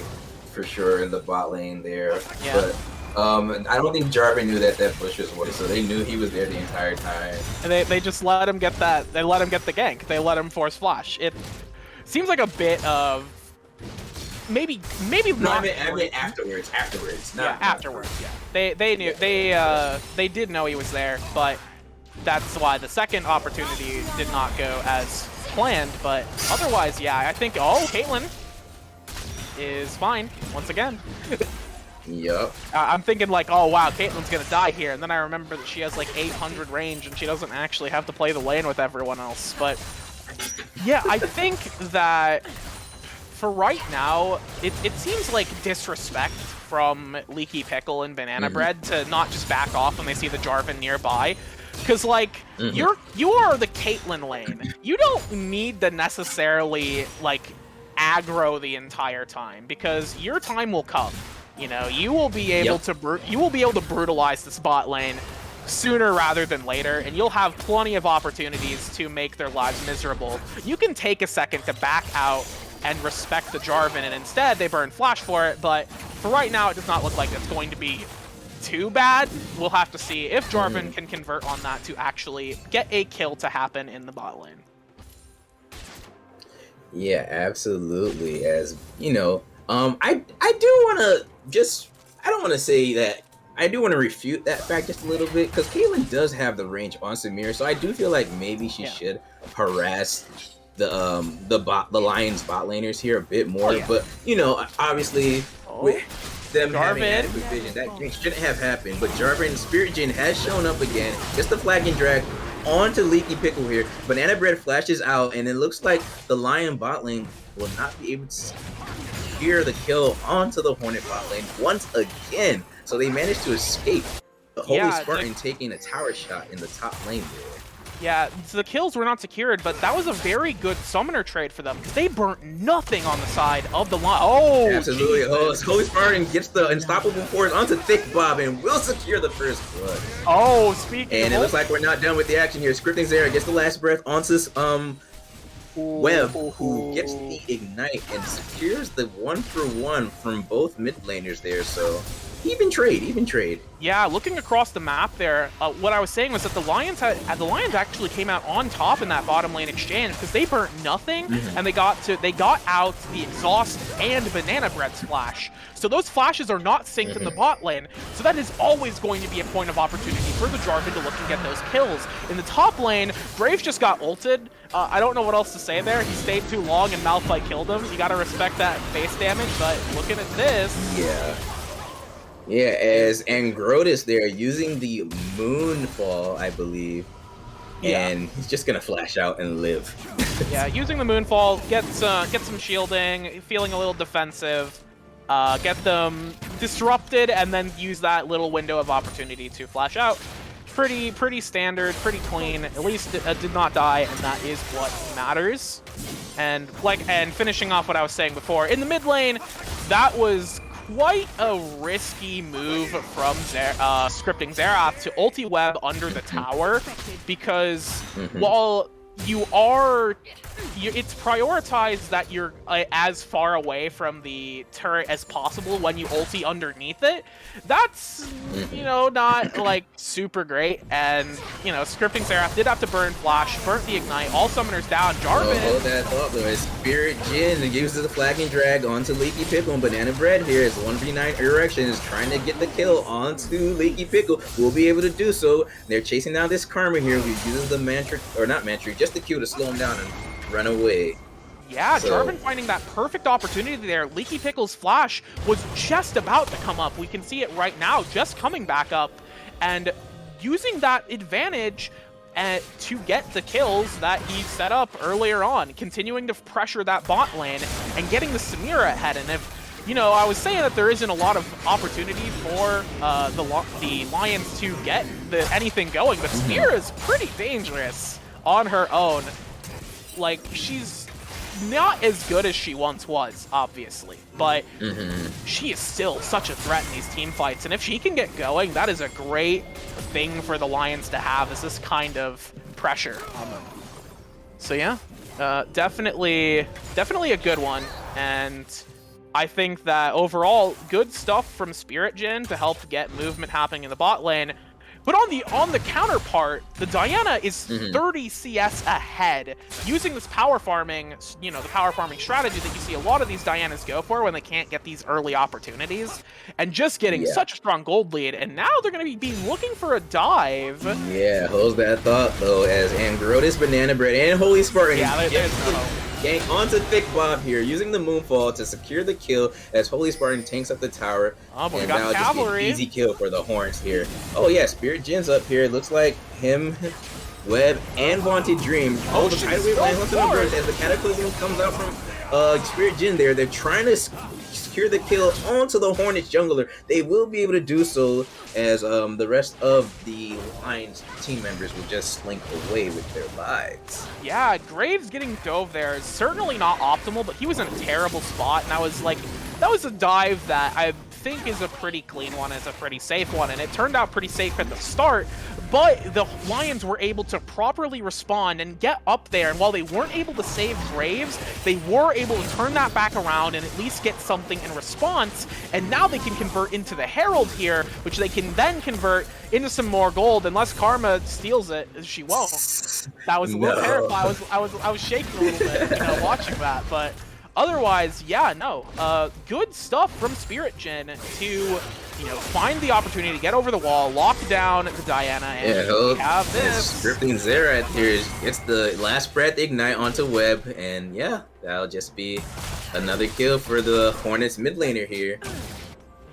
for sure, in the bot lane there. Yeah. But I don't think Jarvan knew that bush was working, so they knew he was there the entire time. And they just let him get that. They let him get the gank. They let him force Flash. It seems like a bit of maybe not. I mean afterwards. Afterwards. Yeah. They knew they did know he was there, but that's why the second opportunity did not go as planned. But otherwise, yeah, I think Caitlyn is fine once again. Yep. I'm thinking like, oh wow, Caitlyn's gonna die here, and then I remember that she has like 800 range and she doesn't actually have to play the lane with everyone else. But yeah, I think that for right now, it seems like disrespect from Leaky Pickle and Banana Bread to not just back off when they see the Jarvan nearby. Because, like, you are the Caitlyn lane. You don't need to necessarily, like, aggro the entire time, because your time will come. You will be able to brutalize the bot lane sooner rather than later, and you'll have plenty of opportunities to make their lives miserable. You can take a second to back out and respect the Jarvan, and instead they burn Flash for it, but for right now it does not look like it's going to be too bad. We'll have to see if Jarvan can convert on that to actually get a kill to happen in the bot lane. Yeah, absolutely. As you know, I do want to just, I don't want to say that, I do want to refute that fact just a little bit, because Caitlyn does have the range on Samir, so I do feel like maybe she should harass the Lions bot laners here a bit more. But you know, obviously with them having adequate vision, that shouldn't have happened. But Jarvan Spirit Jin has shown up again, just a flag and drag onto Leaky Pickle here. Banana Bread flashes out, and it looks like the Lion bot lane will not be able to secure the kill onto the Hornet bot lane once again. So they managed to escape. The Holy Spartan taking a tower shot in the top lane there. Yeah, so the kills were not secured, but that was a very good summoner trade for them. They burnt nothing on the side of the line. Oh, absolutely. Oh, Holy Spartan gets the unstoppable force onto Thick Bob and will secure the first blood. Oh, speaking and it looks like we're not done with the action here. Scripting Zera gets the last breath onto Webb, who gets the ignite and secures the 1-for-1 from both mid laners there. So even trade. Yeah, looking across the map there, what I was saying was that the Lions actually came out on top in that bottom lane exchange because they burnt nothing, and they got out the exhaust and Banana Bread splash. So those flashes are not synced in the bot lane. So that is always going to be a point of opportunity for the Jarvan to look and get those kills. In the top lane, Brave just got ulted. I don't know what else to say there. He stayed too long and Malphite killed him. You gotta respect that base damage, but looking at this. Yeah, as Angrotis there using the Moonfall, I believe, and he's just gonna flash out and live. Yeah, using the Moonfall, get some shielding, feeling a little defensive, get them disrupted, and then use that little window of opportunity to flash out. Pretty standard, pretty clean. At least it did not die, and that is what matters. And finishing off what I was saying before, in the mid lane, that was quite a risky move from Scripting Xerath to ulti Web under the tower, because while it's prioritized that you're as far away from the turret as possible when you ulti underneath it. That's, you know, not like super great. And, you know, Scripting Xerath did have to burn flash, burnt the ignite, all summoners down. Jarvan. Hold that thought though. As Spirit Jin uses the flag and drag onto Leaky Pickle, and Banana Bread here is 1v9 erection is trying to get the kill onto Leaky Pickle. Will be able to do so. They're chasing down this Karma here who uses the mantra, or not mantra, just the Q to slow him down and run away. Yeah, Jarvan finding that perfect opportunity there. Leaky Pickle's flash was just about to come up. We can see it right now, just coming back up. And using that advantage to get the kills that he set up earlier on, continuing to pressure that bot lane and getting the Samira ahead. And if, you know, I was saying that there isn't a lot of opportunity for the Lions to get anything going, but Samira is pretty dangerous on her own. Like, she's not as good as she once was, obviously, but she is still such a threat in these team fights, and if she can get going, that is a great thing for the Lions to have, is this kind of pressure on them. So yeah, definitely a good one, and I think that overall, good stuff from Spirit Jin to help get movement happening in the bot lane. But on the counterpart, the Diana is 30 CS ahead, using this power farming, you know, the power farming strategy that you see a lot of these Dianas go for when they can't get these early opportunities, and just getting such a strong gold lead. And now they're going to be looking for a dive. Yeah, holds that thought though, as Angrotis, Banana Bread, and Holy Spartan gank onto Thick Bob here, using the Moonfall to secure the kill as Holy Spartan tanks up the tower. Oh, but and we got now cavalry. Just an easy kill for the Horns here. Oh yeah, Spirit Jin's up here. It looks like him, Webb, and Vaunted Dream. Oh, the tidal wave lands onto the bridge as the Cataclysm comes out from Spirit Jin there. They're trying to secure the kill onto the Hornets jungler. They will be able to do so, as the rest of the Lions team members will just slink away with their lives. Yeah, Graves getting dove there is certainly not optimal, but he was in a terrible spot, and I was like, that was a dive that I think is a pretty clean one, is a pretty safe one, and it turned out pretty safe at the start, but the Lions were able to properly respond and get up there, and while they weren't able to save Graves, they were able to turn that back around and at least get something in response, and now they can convert into the Herald here, which they can then convert into some more gold, unless Karma steals it. She won't. That was a little terrifying. I was shaking a little bit, you know, watching that, but otherwise, yeah, no, good stuff from Spirit Jin to, you know, find the opportunity to get over the wall, lock down the Diana, and we have this. Scripting Xerath here gets the last breath ignite onto Web, and yeah, that'll just be another kill for the Hornets mid laner here.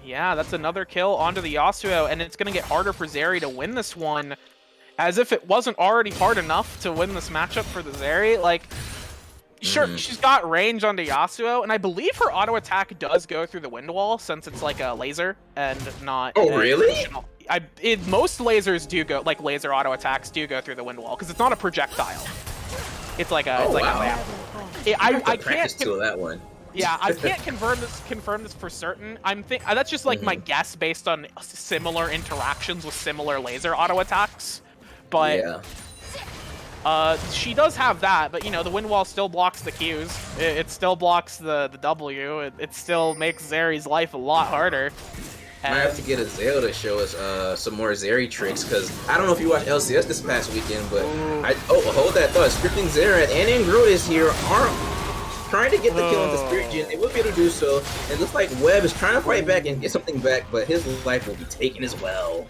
Yeah, that's another kill onto the Yasuo, and it's going to get harder for Zeri to win this one, as if it wasn't already hard enough to win this matchup for the Zeri. Like, sure, she's got range onto Yasuo, and I believe her auto attack does go through the wind wall, since it's like a laser and not. Oh, really? Most lasers do go, like laser auto attacks do go through the wind wall because it's not a projectile. It's like a. It's like a. I can't do that one. Yeah, I can't confirm this for certain. That's just like my guess based on similar interactions with similar laser auto attacks, but. Yeah. She does have that, but you know, the wind wall still blocks the Qs. It still blocks the W. It still makes Zeri's life a lot harder. Might have to get a Zale to show us some more Zeri tricks, because I don't know if you watched LCS this past weekend, but hold that thought. Scripting Xerath and Ingrotus here are trying to get the kill on the Spirit Jin. They will be able to do so. It looks like Webb is trying to fight back and get something back, but his life will be taken as well.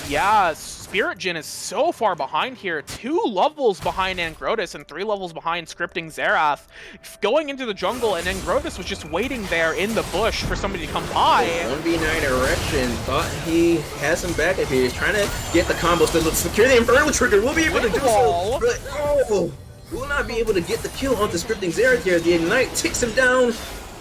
Yeah, Spirit Jin is so far behind here. 2 levels behind Angrotus and 3 levels behind Scripting Xerath. Going into the jungle, and Angrotus was just waiting there in the bush for somebody to come by. 1v9 erection. Thought he has some backup here. He's trying to get the combo still. Secure the Infernal Trigger. We'll be able to do so. But will not be able to get the kill onto Scripting Xerath here. The Ignite takes him down.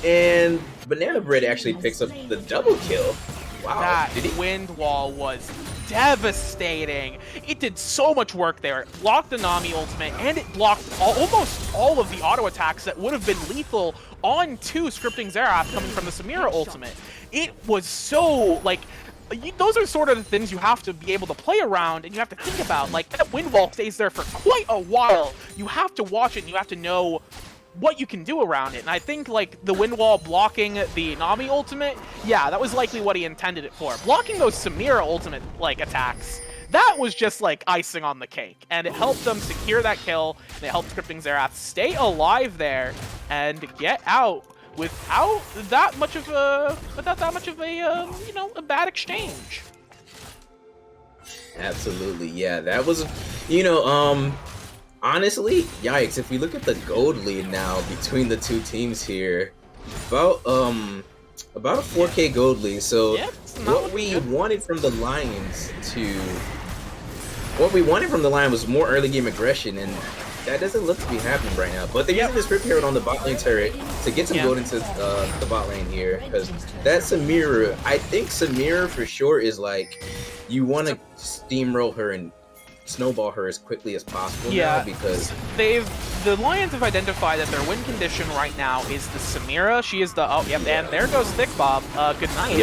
And Banana Bread actually picks up the double kill. Wow. That wind wall was devastating. It did so much work there. It blocked the Nami ultimate, and it blocked almost all of the auto attacks that would have been lethal onto Scripting Xerath coming from the Samira ultimate. It was so, like, those are sort of the things you have to be able to play around, and you have to think about. Like, that wind wall stays there for quite a while. You have to watch it, and you have to know what you can do around it. And I think, like, the wind wall blocking the Nami ultimate, yeah, that was likely what he intended it for. Blocking those Samira ultimate, like, attacks, that was just, like, icing on the cake. And it helped them secure that kill, and it helped Scripting Xerath stay alive there and get out without that much of a, you know, a bad exchange. Absolutely, yeah, that was, you know, honestly, yikes, if we look at the gold lead now between the two teams here, about a 4K gold lead. So what we wanted from the Lions was more early game aggression, and that doesn't look to be happening right now. But they're using this Rip Herald on the bot lane turret to get some gold into the bot lane here, because that Samira, I think Samira for sure is like, you want to steamroll her and snowball her as quickly as possible now, because the Lions have identified that their win condition right now is the Samira. She is the and there goes Thick Bob. Good night.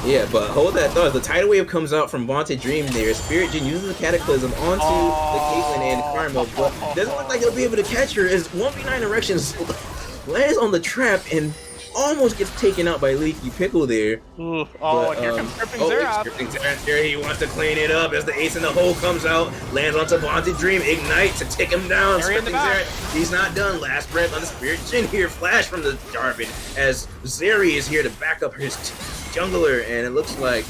Yeah, but hold that thought. The tidal wave comes out from Vaunted Dream there. Spirit Jin uses the Cataclysm onto the Caitlyn and Karma, but doesn't look like he'll be able to catch her as 1v9 erections lands on the trap and almost gets taken out by Leaky Pickle there. And here comes Scripting Xerath. Scripting Xerath there, he wants to clean it up as the Ace in the Hole comes out, lands onto Vaunted Dream, Ignite to take him down. Scripting Xerath, he's not done. Last breath on the Spirit Jin here, flash from the Jarvan as Zeri is here to back up his jungler, and it looks like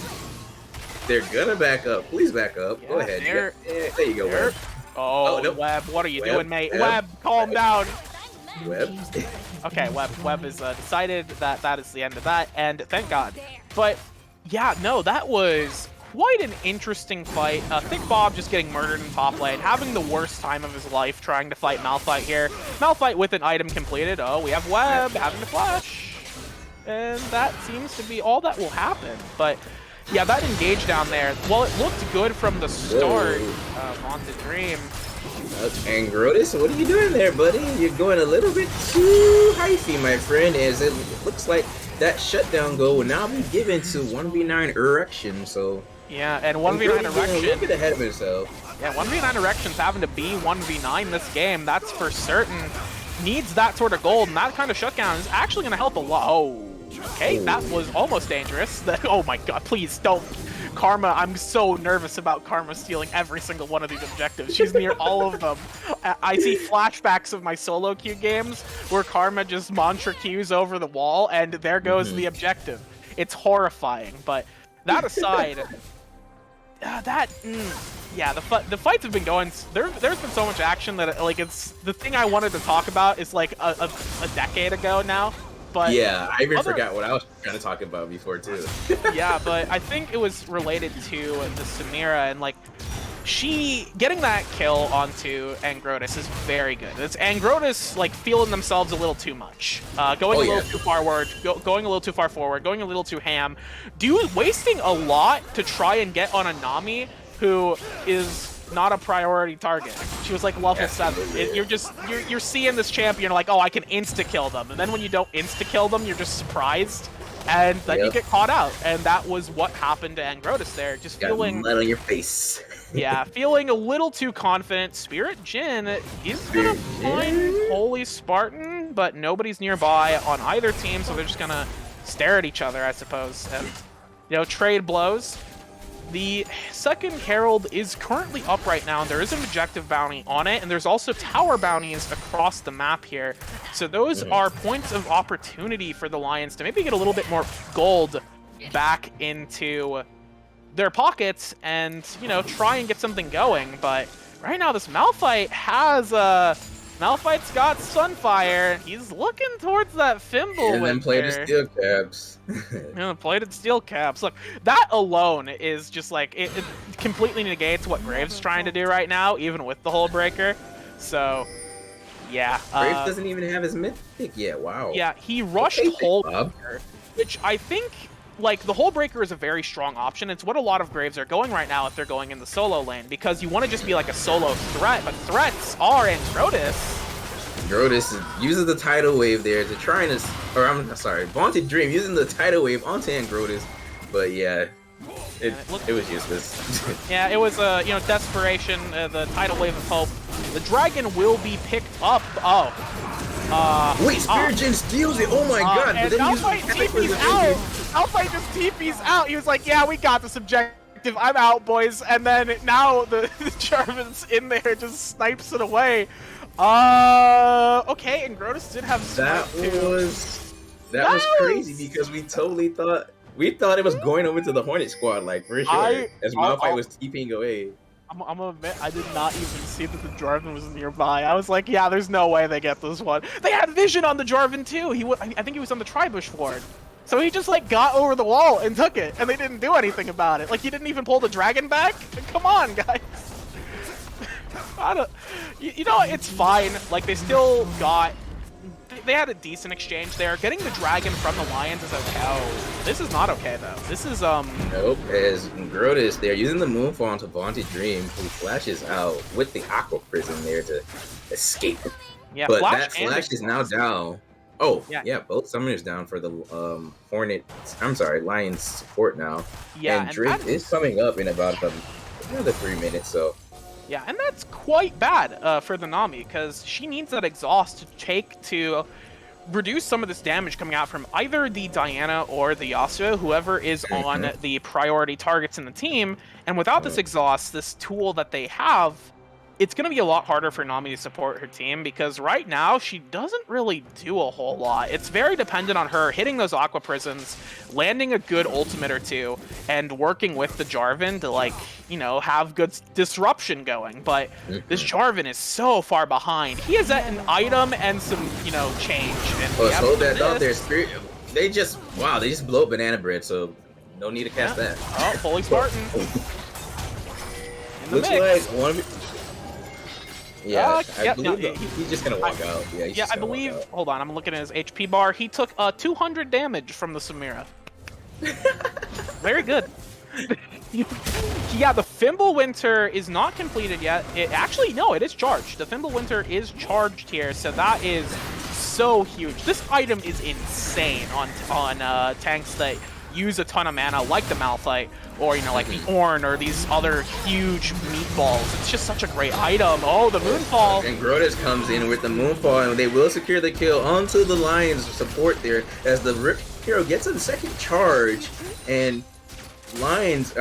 they're gonna back up. Please back up. Go ahead. There you go, Webb. No. Webb, what are you doing, mate? Webb, calm down. Webb. Okay, Webb is decided that is the end of that, and thank God. But yeah, no, that was quite an interesting fight. Thick Bob just getting murdered in top lane, having the worst time of his life trying to fight Malphite here. Malphite with an item completed. Oh, we have Webb having to flash, and that seems to be all that will happen. But yeah, that engage down there, well, it looked good from the start. Vaunted Dream. Angrotus, what are you doing there, buddy? You're going a little bit too hyphy, my friend, as it looks like that shutdown goal will now be given to 1v9 Erection. So yeah, and 1v9 Erection. A little bit ahead of himself. Yeah, 1v9 Erection's having to be 1v9 this game. That's for certain. Needs that sort of gold, and that kind of shutdown is actually going to help a lot. Oh, okay, that was almost dangerous. Oh my god, please don't. Karma, I'm so nervous about Karma stealing every single one of these objectives. She's near all of them. I see flashbacks of my solo queue games where Karma just mantra queues over the wall, and there goes the objective. It's horrifying, but that aside, yeah, the fights have been going. There's been so much action that like it's the thing I wanted to talk about is like a decade ago now. But yeah, I even forgot what I was trying to talk about before too. Yeah, but I think it was related to the Samira, and like she getting that kill onto Angrotis is very good. It's Angrotis like feeling themselves a little too much, going a little too forward, going a little too far forward, going a little too ham, wasting a lot to try and get on a Nami who is not a priority target. She was like level 7. You're seeing this champion, like, oh, I can insta kill them, and then when you don't insta kill them, you're just surprised, and then you get caught out. And that was what happened to Angrotis there. Just feeling mud on your face. Yeah, feeling a little too confident. Spirit Jin is gonna find Holy Spartan, but nobody's nearby on either team, so they're just gonna stare at each other, I suppose, and trade blows. The second Herald is currently up right now, and there is an objective bounty on it, and there's also tower bounties across the map here. So those are points of opportunity for the Lions to maybe get a little bit more gold back into their pockets and, try and get something going. But right now, this Malphite has Malphite's got Sunfire. He's looking towards that Fimble. And then played his steel caps. Played its steel caps. Look, that alone is just like, it completely negates what Graves is trying to do right now, even with the Hull Breaker. So, yeah. Graves doesn't even have his mythic yet. Wow. Yeah, he rushed Hull Breaker, which I think, like, the Hull Breaker is a very strong option. It's what a lot of Graves are going right now if they're going in the solo lane, because you want to just be like a solo threat, but threats are Angrotis. Angrotis uses the tidal wave there to try and, Vaunted Dream using the tidal wave onto Angrotis, but yeah, it was useless. Yeah, it was desperation, the tidal wave of hope. The dragon will be picked up. Wait, Spirit Jin steals it. Oh my god! And Malphite TP's out. Malphite just TP's out. He was like, "Yeah, we got this objective. I'm out, boys." And then now the Jarvan's in there, just snipes it away. Okay, and Grotus did have that was crazy because we totally thought it was going over to the Hornet squad, like for sure. As Malphite was TPing away. I'm gonna admit, I did not even see that the Jarvan was nearby. I was like, yeah, there's no way they get this one. They had vision on the Jarvan too. I think he was on the Tribush ward. So he just like got over the wall and took it, and they didn't do anything about it. Like, he didn't even pull the dragon back? Come on, guys. It's fine. Like, they still got... They had a decent exchange there. Getting the dragon from the Lions is okay. Oh, this is not okay, though. This is, Nope, as Grotus, they're using the Moonfall onto Vaunted Dream, who flashes out with the Aqua Prison there to escape. Yeah, but that Flash is now down. Oh, yeah, both summoners down for the Lions support now. Yeah, and Drake is coming up in about another 3 minutes, so... Yeah, and that's quite bad for the Nami, because she needs that exhaust to reduce some of this damage coming out from either the Diana or the Yasuo, whoever is on the priority targets in the team. And without this exhaust, this tool that they have, it's going to be a lot harder for Nami to support her team, because right now she doesn't really do a whole lot. It's very dependent on her hitting those Aqua Prisons, landing a good ultimate or two, and working with the Jarvan to, like, have good disruption going. But this Jarvan is so far behind. He is at an item and some, change. And hold that thought there, Spirit. They just blow up Banana Bread, so no need to cast that. Oh, Holy Spartan. Looks like one of it. Yeah, I believe he's just gonna walk out. Yeah, I believe. Hold on, I'm looking at his HP bar. He took 200 damage from the Samira. Very good. Yeah, the Fimbulwinter is not completed yet. It is charged. The Fimbulwinter is charged here, so that is so huge. This item is insane on tanks that use a ton of mana, like the Malphite, or, you know, like the Ornn, or these other huge meatballs. It's just such a great item. Oh, the Moonfall. And Grotus comes in with the Moonfall, and they will secure the kill onto the Lions support there, as the Rip Hero gets a second charge, and Hornets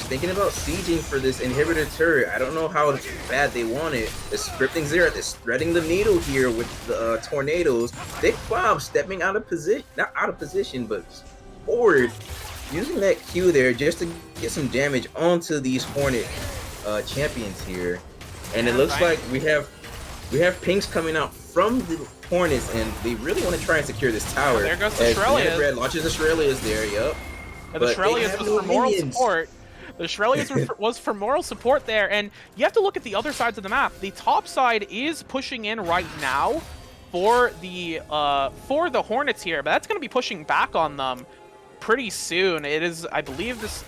thinking about sieging for this inhibitor turret. I don't know how bad they want it. The scripting Xerath is threading the needle here with the tornadoes. Thick Bob stepping out of position, not out of position, but forward, using that Q there just to get some damage onto these Hornet champions here. And it looks like we have pings coming out from the Hornets, and they really want to try and secure this tower. There goes the Shrelia. Red launches the Shrelia there, yup. And the Shrelia was for moral support. The Shrelia was for moral support there, and you have to look at the other sides of the map. The top side is pushing in right now for the Hornets here, but that's going to be pushing back on them pretty soon. It is, I believe this...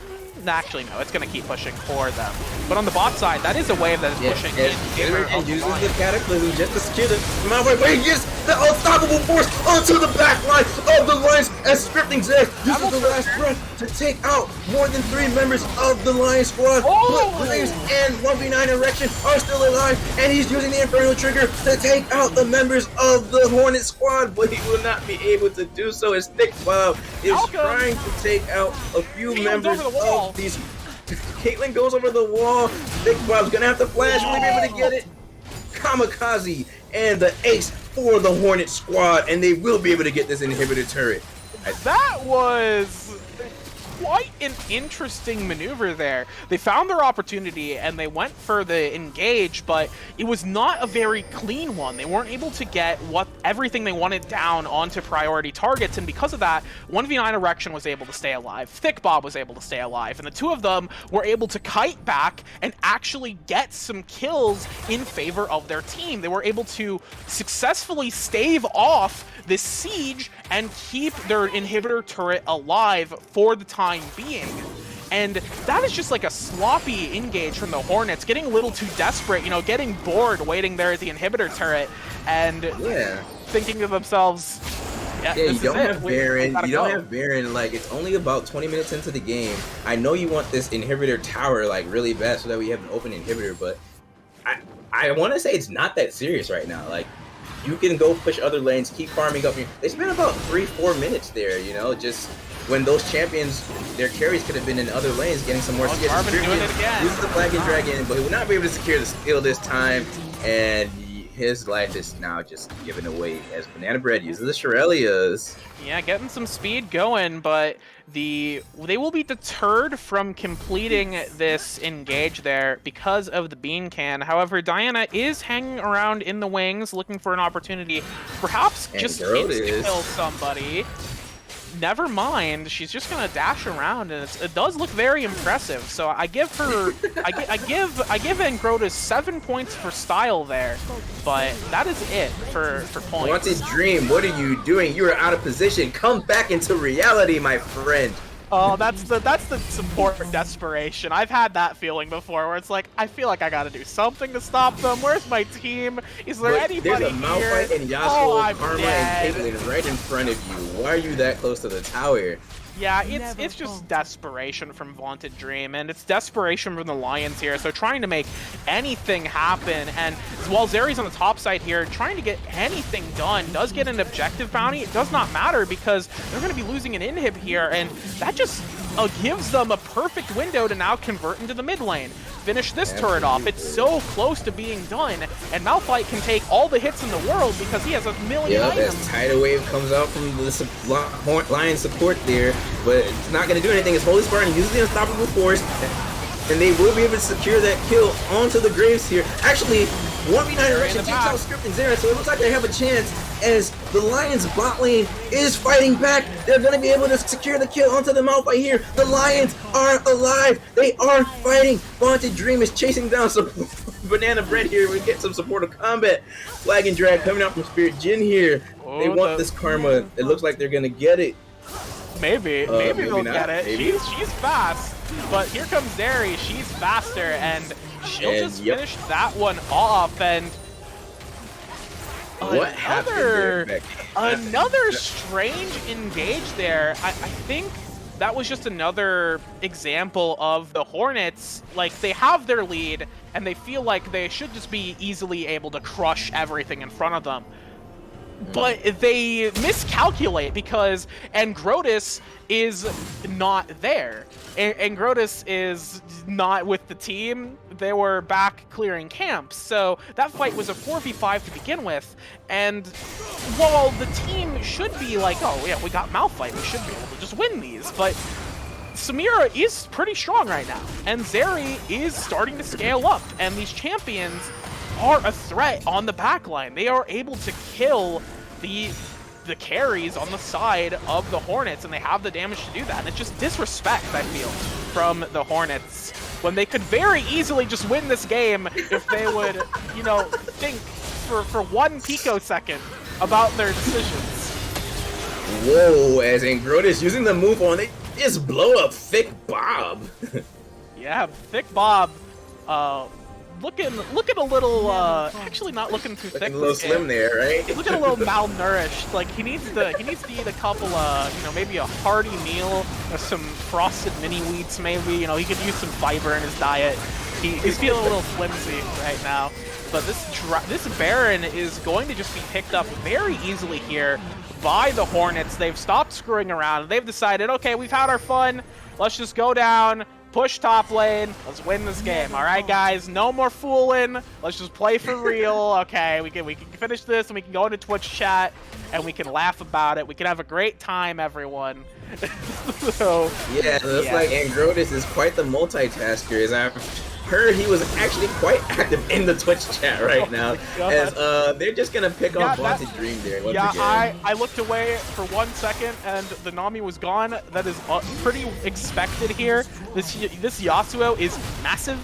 Actually, no, it's going to keep pushing for them. But on the bot side, that is a wave that is pushing in favor of the uses Lions. the Cataclysm just to secure the Malphite, but he gets the unstoppable force onto the back line of the Lions as Scripting Zed uses the last breath to take out more than 3 members of the Lion squad. Oh! But Graves and 1v9 Erection are still alive, and he's using the Inferno Trigger to take out the members of the Hornet squad, but he will not be able to do so as Thick Bob is trying to take out a few members of these. Caitlyn goes over the wall. Thick Bob's gonna have to flash. Will he be able to get it? Kamikaze and the ace for the Hornet squad, and they will be able to get this inhibitor turret. That was quite an interesting maneuver there. They found their opportunity and they went for the engage, but it was not a very clean one. They weren't able to get everything they wanted down onto priority targets, and because of that, 1v9 Erection was able to stay alive, Thick Bob was able to stay alive, and the two of them were able to kite back and actually get some kills in favor of their team. They were able to successfully stave off this siege and keep their inhibitor turret alive for the time being. And that is just like a sloppy engage from the Hornets, getting a little too desperate, you know, getting bored waiting there at the inhibitor turret and thinking to themselves, you don't have Baron. You don't have Baron. Like, it's only about 20 minutes into the game. I know you want this inhibitor tower like really bad so that we have an open inhibitor, but I want to say it's not that serious right now. Like, you can go push other lanes, keep farming up here. They spent about 3-4 minutes there, you know, just when those champions, their carries could have been in other lanes, getting some more skills. Doing it again. Uses the Flag and Dragon, but he will not be able to secure the steal this time, and his life is now just given away as Banana Bread uses the Shirelias. Yeah, getting some speed going, but they will be deterred from completing this engage there because of the bean can. However, Diana is hanging around in the wings looking for an opportunity, perhaps And just Grotus kill somebody. Never mind, she's just gonna dash around, and it does look very impressive. So I give her, I give Grotus 7 points for style there, but that is it for points. Wanted Dream, what are you doing? You are out of position. Come back into reality, my friend. Oh, that's the support for desperation. I've had that feeling before, where it's like, I feel like I gotta do something to stop them. Where's my team? Is there anybody There's a Malphite and Yasuo, Karma, and Caitlyn right in front of you. Why are you that close to the tower? Yeah, it's just desperation from Vaunted Dream, and it's desperation from the Lions here, so trying to make anything happen, and while Zeri's on the top side here, trying to get anything done, does get an objective bounty. It does not matter because they're going to be losing an inhib here, and that just gives them a perfect window to now convert into the mid lane. Finish this turret off. It's so close to being done, and Malphite can take all the hits in the world because he has a million items. As Tidal Wave comes out from the Lion support there, but it's not going to do anything. It's Holy Spartan uses the Unstoppable Force, and they will be able to secure that kill onto the Graves here. Actually, 1v9 Erection takes out Script and Xerath, so it looks like they have a chance as the Lions bot lane is fighting back. They're going to be able to secure the kill onto the Malphite here. The Lions are alive. They are fighting. Vaunted Dream is chasing down some Banana Bread here. We get some supportive combat. Flag and Drag coming out from Spirit Jin here. They want this karma. It looks like they're going to get it. Maybe they'll get it. Maybe. She's fast, but here comes Zeri. She's faster, and she'll just finish that one off. And What happened there, Becky? Another strange engage there. I think that was just another example of the Hornets. Like, they have their lead, and they feel like they should just be easily able to crush everything in front of them. But they miscalculate because Angrotus is not there. Angrotus is not with the team. They were back clearing camps. So that fight was a 4v5 to begin with. And while the team should be like, oh yeah, we got Malphite, we should be able to just win these. But Samira is pretty strong right now. And Zeri is starting to scale up. And these champions are a threat on the backline. They are able to kill the carries on the side of the Hornets, and they have the damage to do that. And it's just disrespect, I feel, from the Hornets, when they could very easily just win this game if they would, you know, think for 1 picosecond about their decisions. Whoa, as Angrotus using the move on it, just blow up Thick Bob. Yeah, Thick Bob, looking a little, actually not looking too thick. Looking a little slim there, right? Looking a little malnourished. Like, he needs to eat a couple of, you know, maybe a hearty meal or some frosted mini wheats, maybe. You know, he could use some fiber in his diet. He's feeling a little flimsy right now. But this Baron is going to just be picked up very easily here by the Hornets. They've stopped screwing around. They've decided, okay, we've had our fun. Let's just go down, push top lane. Let's win this game. All right, guys, no more fooling. Let's just play for real. Okay, we can finish this, and we can go into Twitch chat, and we can laugh about it. We can have a great time, everyone. So, yeah, it looks like Angrotus is quite the multitasker. As I've heard, he was actually quite active in the Twitch chat right now. As they're just gonna pick off Vaunted Dream there. Once again. I looked away for 1 second, and the Nami was gone. That is pretty expected here. This Yasuo is massive.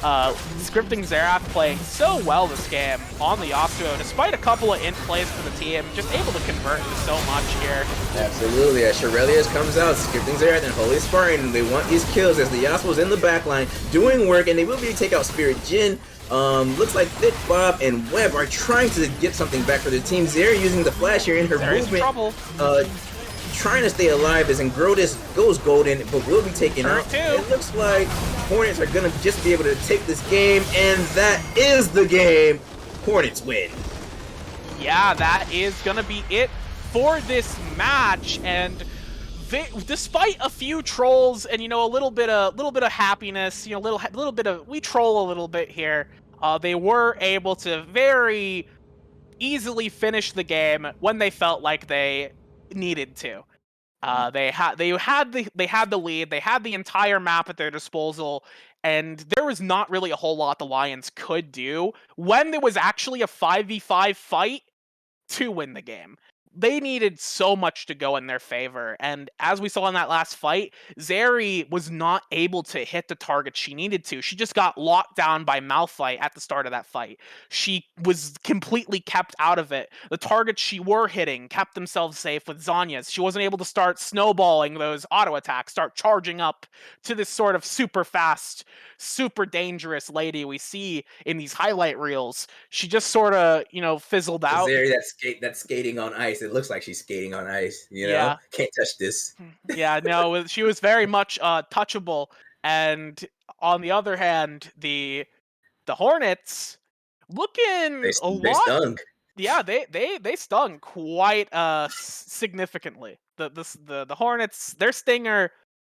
Scripting Xerath playing so well this game on the Yasuo, despite a couple of int plays for the team, just able to convert into so much here. Absolutely, as Shirelius comes out, Scripting Xerath and Holy Spartan, they want these kills as the Yasuo's in the backline doing work, and they will be able to take out Spirit Jin. Looks like Thick Bob and Webb are trying to get something back for the team. Zeri using the flash here in her movement. Trying to stay alive as Angrotus goes golden, but will be taken out. It looks like Hornets are going to just be able to take this game, and that is the game. Hornets win. Yeah, that is going to be it for this match, and despite a few trolls and, you know, a little bit of happiness, you know, little bit of, we troll a little bit here, they were able to very easily finish the game when they felt like they needed to. They had the lead, they had the entire map at their disposal, and there was not really a whole lot the Lions could do when there was actually a 5v5 fight to win the game. They needed so much to go in their favor, and as we saw in that last fight, Zeri was not able to hit the target she needed to. She just got locked down by Malphite at the start of that fight. She was completely kept out of it. The targets she were hitting kept themselves safe with Zhonya's. She wasn't able to start snowballing those auto attacks, start charging up to this sort of super fast, super dangerous lady we see in these highlight reels. She just sort of, you know, fizzled out. Zeri, that's skating on ice. It looks like she's skating on ice, you know? Yeah. Can't touch this. Yeah, no, she was very much touchable. And on the other hand, the Hornets looking They lot. stung. Yeah, they stung quite significantly. The Hornets, their stinger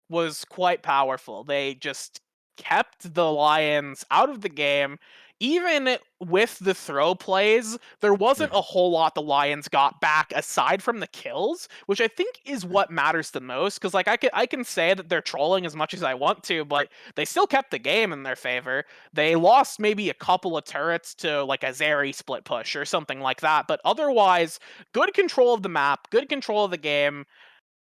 was quite powerful. They just kept the Lions out of the game. Even with the throw plays, there wasn't a whole lot the Lions got back aside from the kills, which I think is what matters the most. Because like I can say that they're trolling as much as I want to, but they still kept the game in their favor. They lost maybe a couple of turrets to like a Zeri split push or something like that, but otherwise, good control of the map, good control of the game.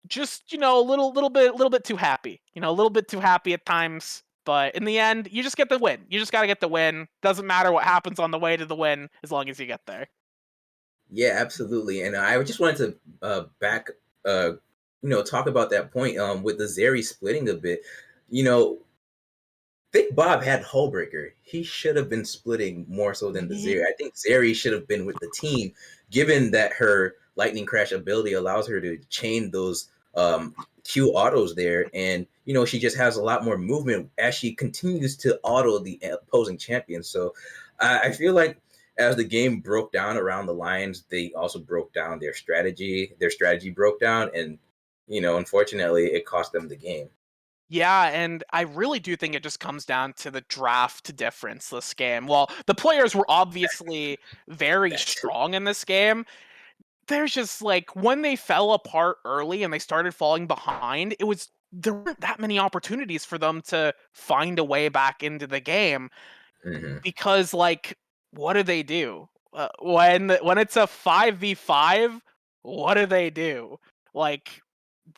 Just, you know, a little bit too happy. You know, a little bit too happy at times. But in the end, you just get the win. You just got to get the win. Doesn't matter what happens on the way to the win, as long as you get there. Yeah, absolutely. And I just wanted to talk about that point with the Zeri splitting a bit. You know, Thick Bob had Hullbreaker. He should have been splitting more so than the Zeri. I think Zeri should have been with the team, given that her Lightning Crash ability allows her to chain those Q autos there, and she just has a lot more movement as she continues to auto the opposing champion. So I feel like as the game broke down around the lines, they also broke down their strategy. Their strategy broke down, and unfortunately, it cost them the game. Yeah, and I really do think it just comes down to the draft difference this game. Well, the players were obviously very That too. strong in this game. There's just like when they fell apart early and they started falling behind, there weren't that many opportunities for them to find a way back into the game Hmm. because like what do they do? When it's a 5v5, what do they do? Like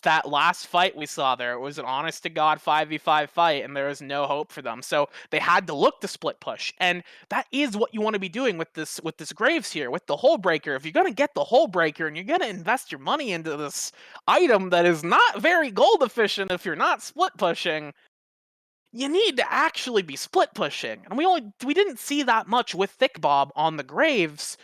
that last fight we saw there, it was an honest to God 5v5 fight, and there was no hope for them. So they had to look to split push. And that is what you want to be doing with this Graves here, with the Hull Breaker. If you're gonna get the Hull Breaker and you're gonna invest your money into this item that is not very gold efficient if you're not split pushing, you need to actually be split pushing. And we didn't see that much with Thick Bob on the Graves.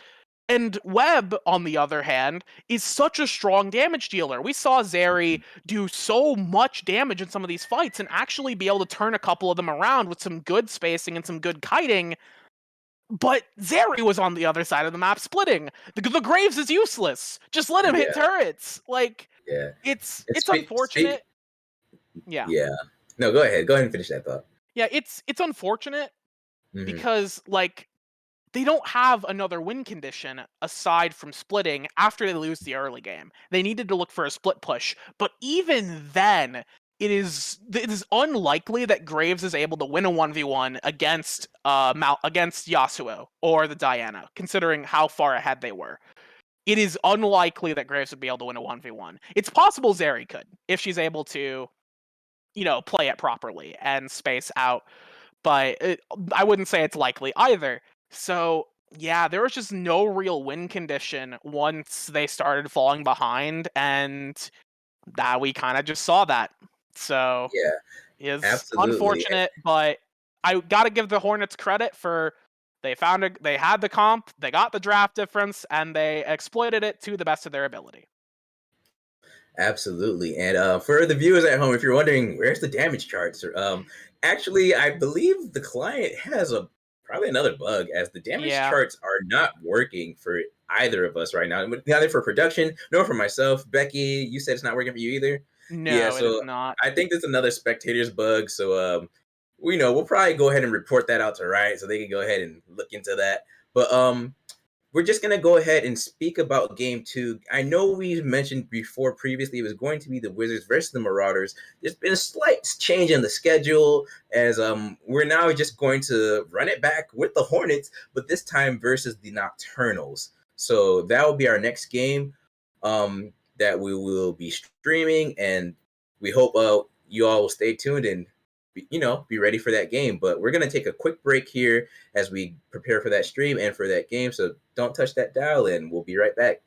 And Webb, on the other hand, is such a strong damage dealer. We saw Zeri do so much damage in some of these fights and actually be able to turn a couple of them around with some good spacing and some good kiting. But Zeri was on the other side of the map splitting. The Graves is useless. Just let him hit Yeah, turrets. Like, yeah. And it's speak. unfortunate. Yeah. Yeah. No, go ahead. Go ahead and finish that thought. Yeah, it's unfortunate Hmm. because like they don't have another win condition aside from splitting after they lose the early game. They needed to look for a split push, but even then, it is unlikely that Graves is able to win a 1v1 against Yasuo or the Diana, considering how far ahead they were. It is unlikely that Graves would be able to win a 1v1. It's possible Zeri could if she's able to, play it properly and space out, but I wouldn't say it's likely either. So, yeah, there was just no real win condition once they started falling behind, and that we kind of just saw that. So, Yeah, it's absolutely. unfortunate, but I got to give the Hornets credit for they had the comp, they got the draft difference, and they exploited it to the best of their ability. Absolutely. And for the viewers at home, if you're wondering where's the damage charts, actually, I believe the client has a probably another bug, as the damage Yeah, charts are not working for either of us right now. Neither for production nor for myself. Becky, you said it's not working for you either. Yeah, no, it is so not. I think that's another spectator's bug. So we know we'll probably go ahead and report that out to Riot so they can go ahead and look into that. But we're just going to go ahead and speak about game two. I know we mentioned before previously it was going to be the Wizards versus the Marauders. There's been a slight change in the schedule, as we're now just going to run it back with the Hornets, but this time versus the Nocturnals. So that will be our next game that we will be streaming, and we hope you all will stay tuned and be ready for that game. But we're going to take a quick break here as we prepare for that stream and for that game. So don't touch that dial, and we'll be right back.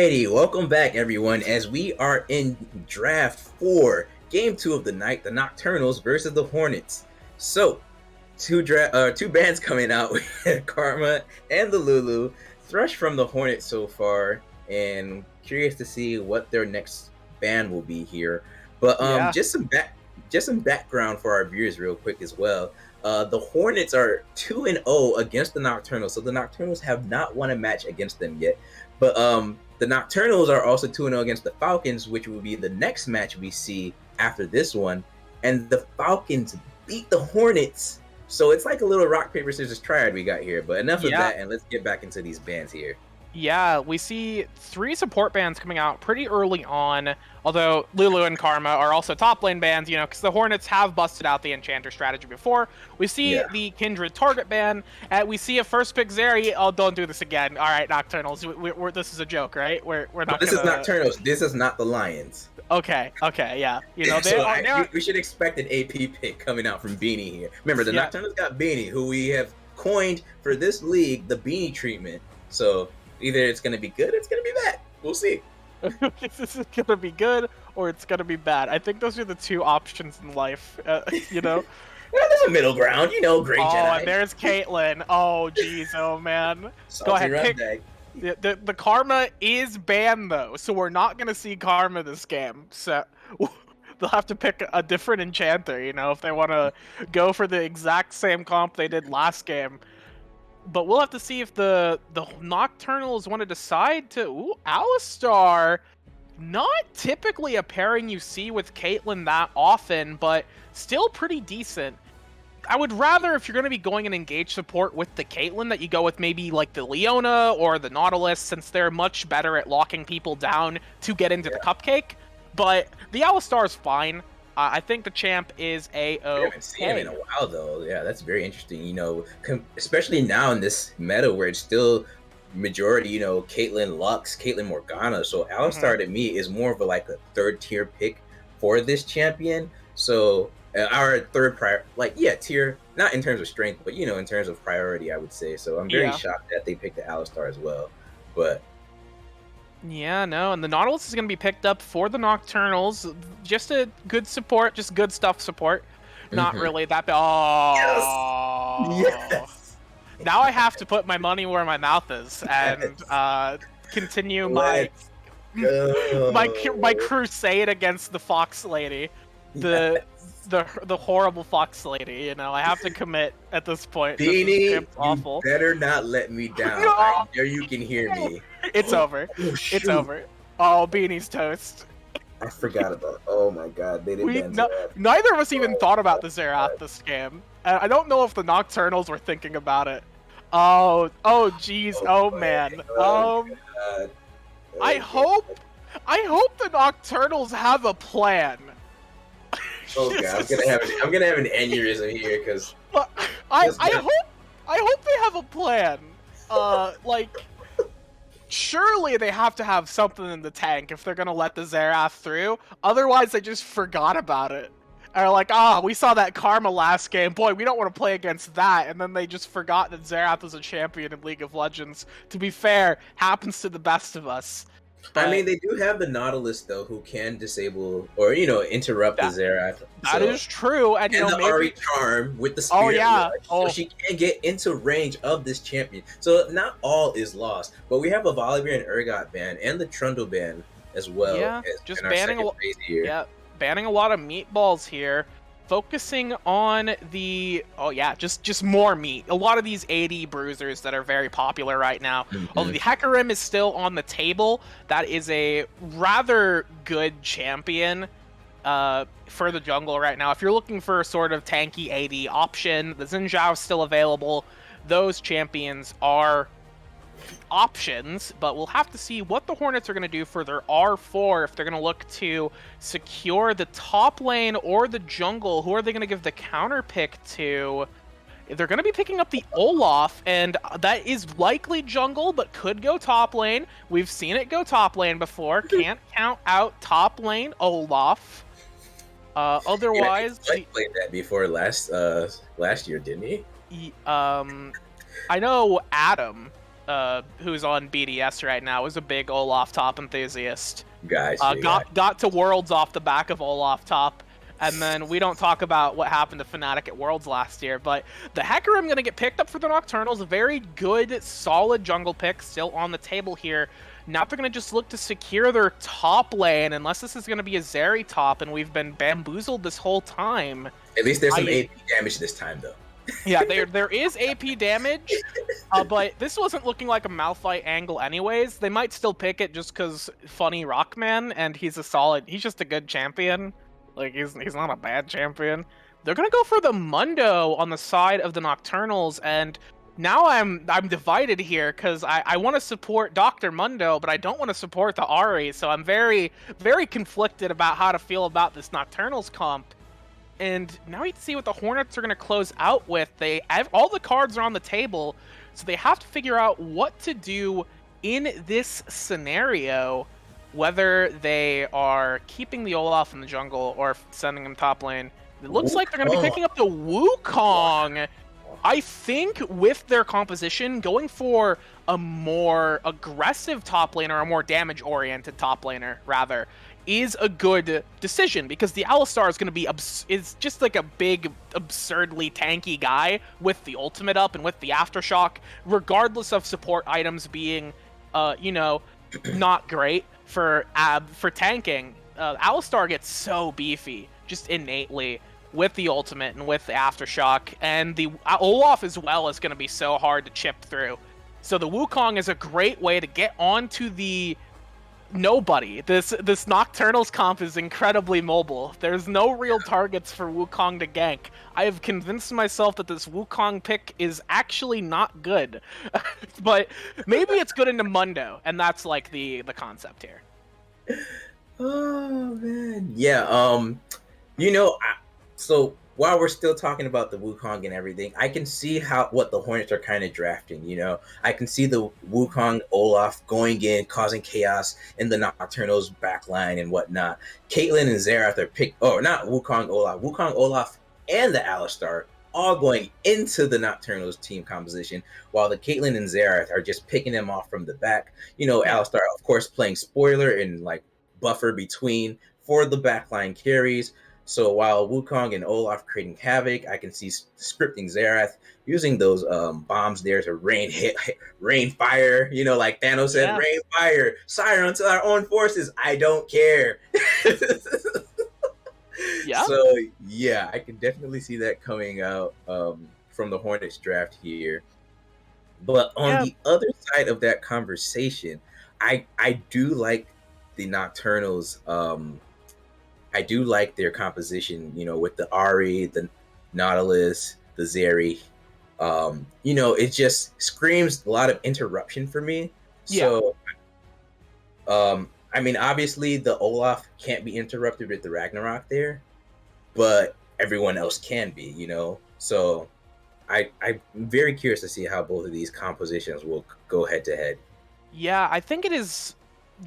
Alrighty, welcome back everyone as we are in draft 4, game 2 of the night, the Nocturnals versus the Hornets. So, two bands coming out with Karma and the Lulu. Thrush from the Hornets so far, and curious to see what their next band will be here. But just some background for our viewers real quick as well. The Hornets are 2-0 against the Nocturnals, so the Nocturnals have not won a match against them yet. But the Nocturnals are also 2-0 against the Falcons, which will be the next match we see after this one. And the Falcons beat the Hornets. So it's like a little rock, paper, scissors triad we got here. But enough of that, and let's get back into these bands here. Yeah, we see 3 support bands coming out pretty early on, although Lulu and Karma are also top lane bands, you know, because the Hornets have busted out the Enchanter strategy before. We see the Kindred target ban, and we see a first pick Zeri. Oh, don't do this again. All right, Nocturnals, this is a joke, right? We're not This is Nocturnals. This is not the Lions. Okay, yeah. You know, we should expect an AP pick coming out from Beanie here. Remember, the Nocturnals got Beanie, who we have coined for this league the Beanie treatment. So either it's going to be good or it's going to be bad. We'll see. This is going to be good or it's going to be bad. I think those are the 2 options in life, you know? Well, there's a middle ground, you know, great Jedi. Oh, and there's Caitlyn. Oh, jeez, oh, man. Go ahead, pick. The Karma is banned, though, so we're not going to see Karma this game. So they'll have to pick a different Enchanter, you know, if they want to go for the exact same comp they did last game. But we'll have to see if the Nocturnals want to decide to... Ooh, Alistar. Not typically a pairing you see with Caitlyn that often, but still pretty decent. I would rather, if you're going to be going and engage support with the Caitlyn, that you go with maybe like the Leona or the Nautilus, since they're much better at locking people down to get into the cupcake. But the Alistar is fine. I think the champ is A-OK. We haven't seen him in a while, though. Yeah, that's very interesting. You know, especially now in this meta where it's still majority, you know, Caitlyn Lux, Caitlyn Morgana. So Alistar to me is more of a like a 3rd tier pick for this champion. So our 3rd tier, not in terms of strength, but you know, in terms of priority, I would say. So I'm very shocked that they picked the Alistar as well. But yeah, no, and the Nautilus is going to be picked up for the Nocturnals. Just a good support, just good stuff support. Not really that bad. Oh, yes. Now I have to put my money where my mouth is and continue my crusade against the Fox Lady, the horrible Fox Lady. You know, I have to commit at this point. Beanie, this is awful. You better not let me down. I dare you can hear me. It's over. It's over. Oh, Beanie's toast. I forgot about it. Oh my god, they didn't. Neither of us even thought about the Xerath this game. I don't know if the Nocturnals were thinking about it. Oh, jeez. Oh, man. I hope the Nocturnals have a plan. Oh god, I'm gonna have an aneurysm here because I hope they have a plan. Surely they have to have something in the tank if they're gonna let the Xerath through. Otherwise, they just forgot about it. Or like, we saw that Karma last game. Boy, we don't want to play against that. And then they just forgot that Xerath was a champion in League of Legends. To be fair, happens to the best of us. But I mean, they do have the Nautilus, though, who can disable or, you know, interrupt the Xerath. That is true. And, the maybe... Ari Charm with the Spirit Rush, so she can get into range of this champion. So not all is lost. But we have a Volibear and Urgot ban and the Trundle ban as well. Yeah, just banning banning a lot of meatballs here. Focusing on the... just more meat. A lot of these AD bruisers that are very popular right now. Although the Hecarim is still on the table, that is a rather good champion for the jungle right now. If you're looking for a sort of tanky AD option, the Xin Zhao is still available. Those champions are options, but we'll have to see what the Hornets are going to do for their R4, if they're going to look to secure the top lane or the jungle. Who are they going to give the counter pick to? They're going to be picking up the Olaf, and that is likely jungle, but could go top lane. We've seen it go top lane before. Can't count out top lane Olaf. Otherwise... He played that before last year, didn't he? I know Adam who's on BDS right now, is a big Olaf top enthusiast. Gotcha. Got to Worlds off the back of Olaf top, and then we don't talk about what happened to Fnatic at Worlds last year, but the Hecarim going to get picked up for the Nocturnals. A very good, solid jungle pick still on the table here. Now they're going to just look to secure their top lane, unless this is going to be a Zeri top, and we've been bamboozled this whole time. At least there's some AP damage this time, though. Yeah, there is AP damage, but this wasn't looking like a Malphite angle anyways. They might still pick it just because funny Rockman, and he's just a good champion. Like, he's not a bad champion. They're gonna go for the Mundo on the side of the Nocturnals, and now I'm divided here because I want to support Dr. Mundo, but I don't want to support the Ahri, so I'm very, very conflicted about how to feel about this Nocturnals comp. And now you see what the Hornets are going to close out with. All the cards are on the table, so they have to figure out what to do in this scenario, whether they are keeping the Olaf in the jungle or sending him top lane. It looks like they're going to be picking up the Wukong. I think with their composition, going for a more aggressive top laner, a more damage-oriented top laner, rather, is a good decision, because the Alistar is going to be is just like a big, absurdly tanky guy with the ultimate up and with the aftershock, regardless of support items being, not great for tanking. Alistar gets so beefy just innately with the ultimate and with the aftershock, and the Olaf as well is going to be so hard to chip through. So the Wukong is a great way to get onto the nobody. This Nocturnals comp is incredibly mobile. There's no real targets for Wukong to gank. I have convinced myself that this Wukong pick is actually not good. But maybe it's good into Mundo, and that's like the concept here. Oh man. Yeah, so while we're still talking about the Wukong and everything, I can see what the Hornets are kind of drafting. I can see the Wukong Olaf going in, causing chaos in the Nocturnals backline and whatnot. Caitlyn and Xerath are not Wukong Olaf and the Alistar all going into the Nocturnals team composition, while the Caitlyn and Xerath are just picking them off from the back. Alistar, of course, playing spoiler and like buffer between for the backline carries. So while Wukong and Olaf creating havoc, I can see scripting Xerath using those bombs there to rain fire, like Thanos said, rain fire, sire unto our own forces. I don't care. Yeah. So yeah, I can definitely see that coming out from the Hornets draft here. But on the other side of that conversation, I do like the Nocturnals. I do like their composition, with the Ahri, the Nautilus, the Zeri. It just screams a lot of interruption for me. Yeah. So, obviously the Olaf can't be interrupted with the Ragnarok there, but everyone else can be, So I'm very curious to see how both of these compositions will go head to head. Yeah, I think it is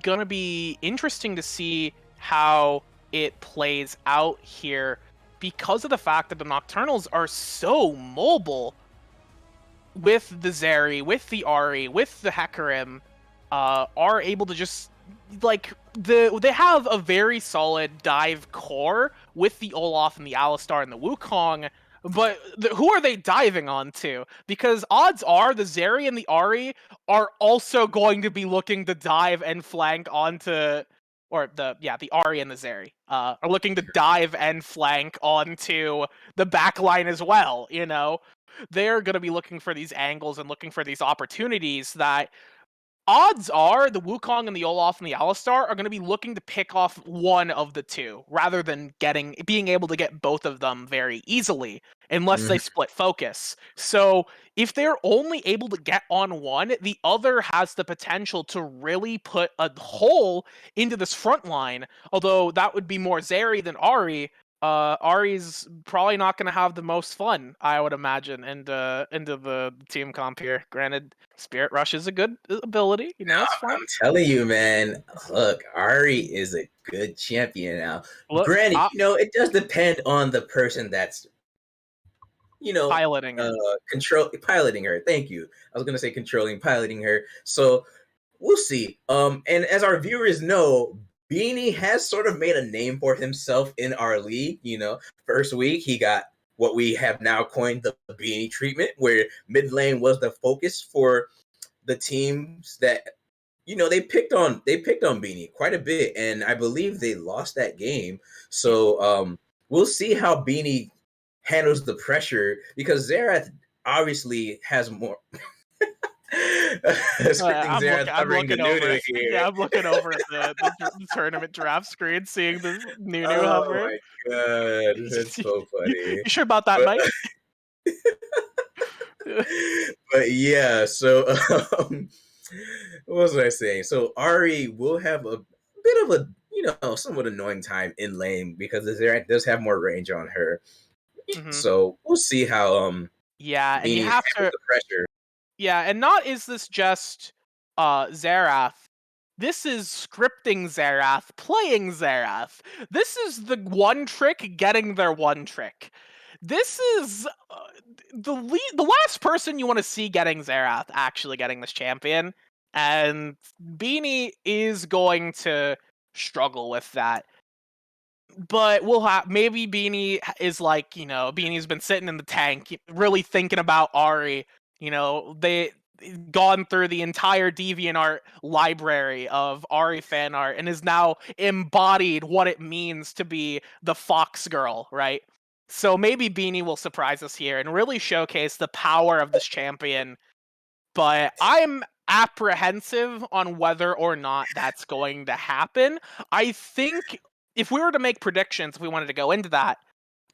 going to be interesting to see how it plays out here, because of the fact that the Nocturnals are so mobile with the Zeri, with the Ahri, with the Hecarim, are able to just, like, they have a very solid dive core with the Olaf and the Alistar and the Wukong, but who are they diving onto? Because odds are the Zeri and the Ahri are also going to be looking to dive and flank onto, or the Ahri and the Zeri are looking to dive and flank onto the backline as well, They're going to be looking for these angles and looking for these opportunities that odds are the Wukong and the Olaf and the Alistar are going to be looking to pick off one of the two, rather than being able to get both of them very easily, unless they split focus. So if they're only able to get on one, the other has the potential to really put a hole into this front line, although that would be more Zeri than Ahri. Ari's probably not going to have the most fun, I would imagine, into the team comp here. Granted, Spirit Rush is a good ability, it's fine. I'm telling you, man. Look, Ahri is a good champion now. Look, Granted, it does depend on the person that's you know, Piloting her. piloting her. Thank you. I was gonna say controlling, piloting her. So we'll see. And as our viewers know, Beanie has sort of made a name for himself in our league. You know, first week he got what we have now coined the Beanie treatment, where mid lane was the focus for the teams that they picked on Beanie quite a bit, and I believe they lost that game. So we'll see how Beanie handles the pressure, because Xerath obviously has more. Scripting Xerath I'm covering the looking over. Nunu here. Yeah, I'm looking over at the tournament draft screen, seeing the Nunu Oh hover. my god, that's so funny. You sure about that, But, Mike? but yeah, so what was I saying? So Ari will have a bit of a somewhat annoying time in lane, because Xerath does have more range on her. Mhm. So we'll see how Yeah, and you Beanie have handles to. the pressure. Yeah, and not is this just Xerath. This is scripting Xerath, playing Xerath. This is the one trick getting their one trick. This is the last person you want to see getting Xerath actually getting this champion, and Beanie is going to struggle with that. But we'll have maybe Beanie is like, Beanie's been sitting in the tank, really thinking about Ari. They gone through the entire DeviantArt library of Ari fan art and is now embodied what it means to be the Fox girl, right? So maybe Beanie will surprise us here and really showcase the power of this champion. But I'm apprehensive on whether or not that's going to happen. I think if we were to make predictions, if we wanted to go into that,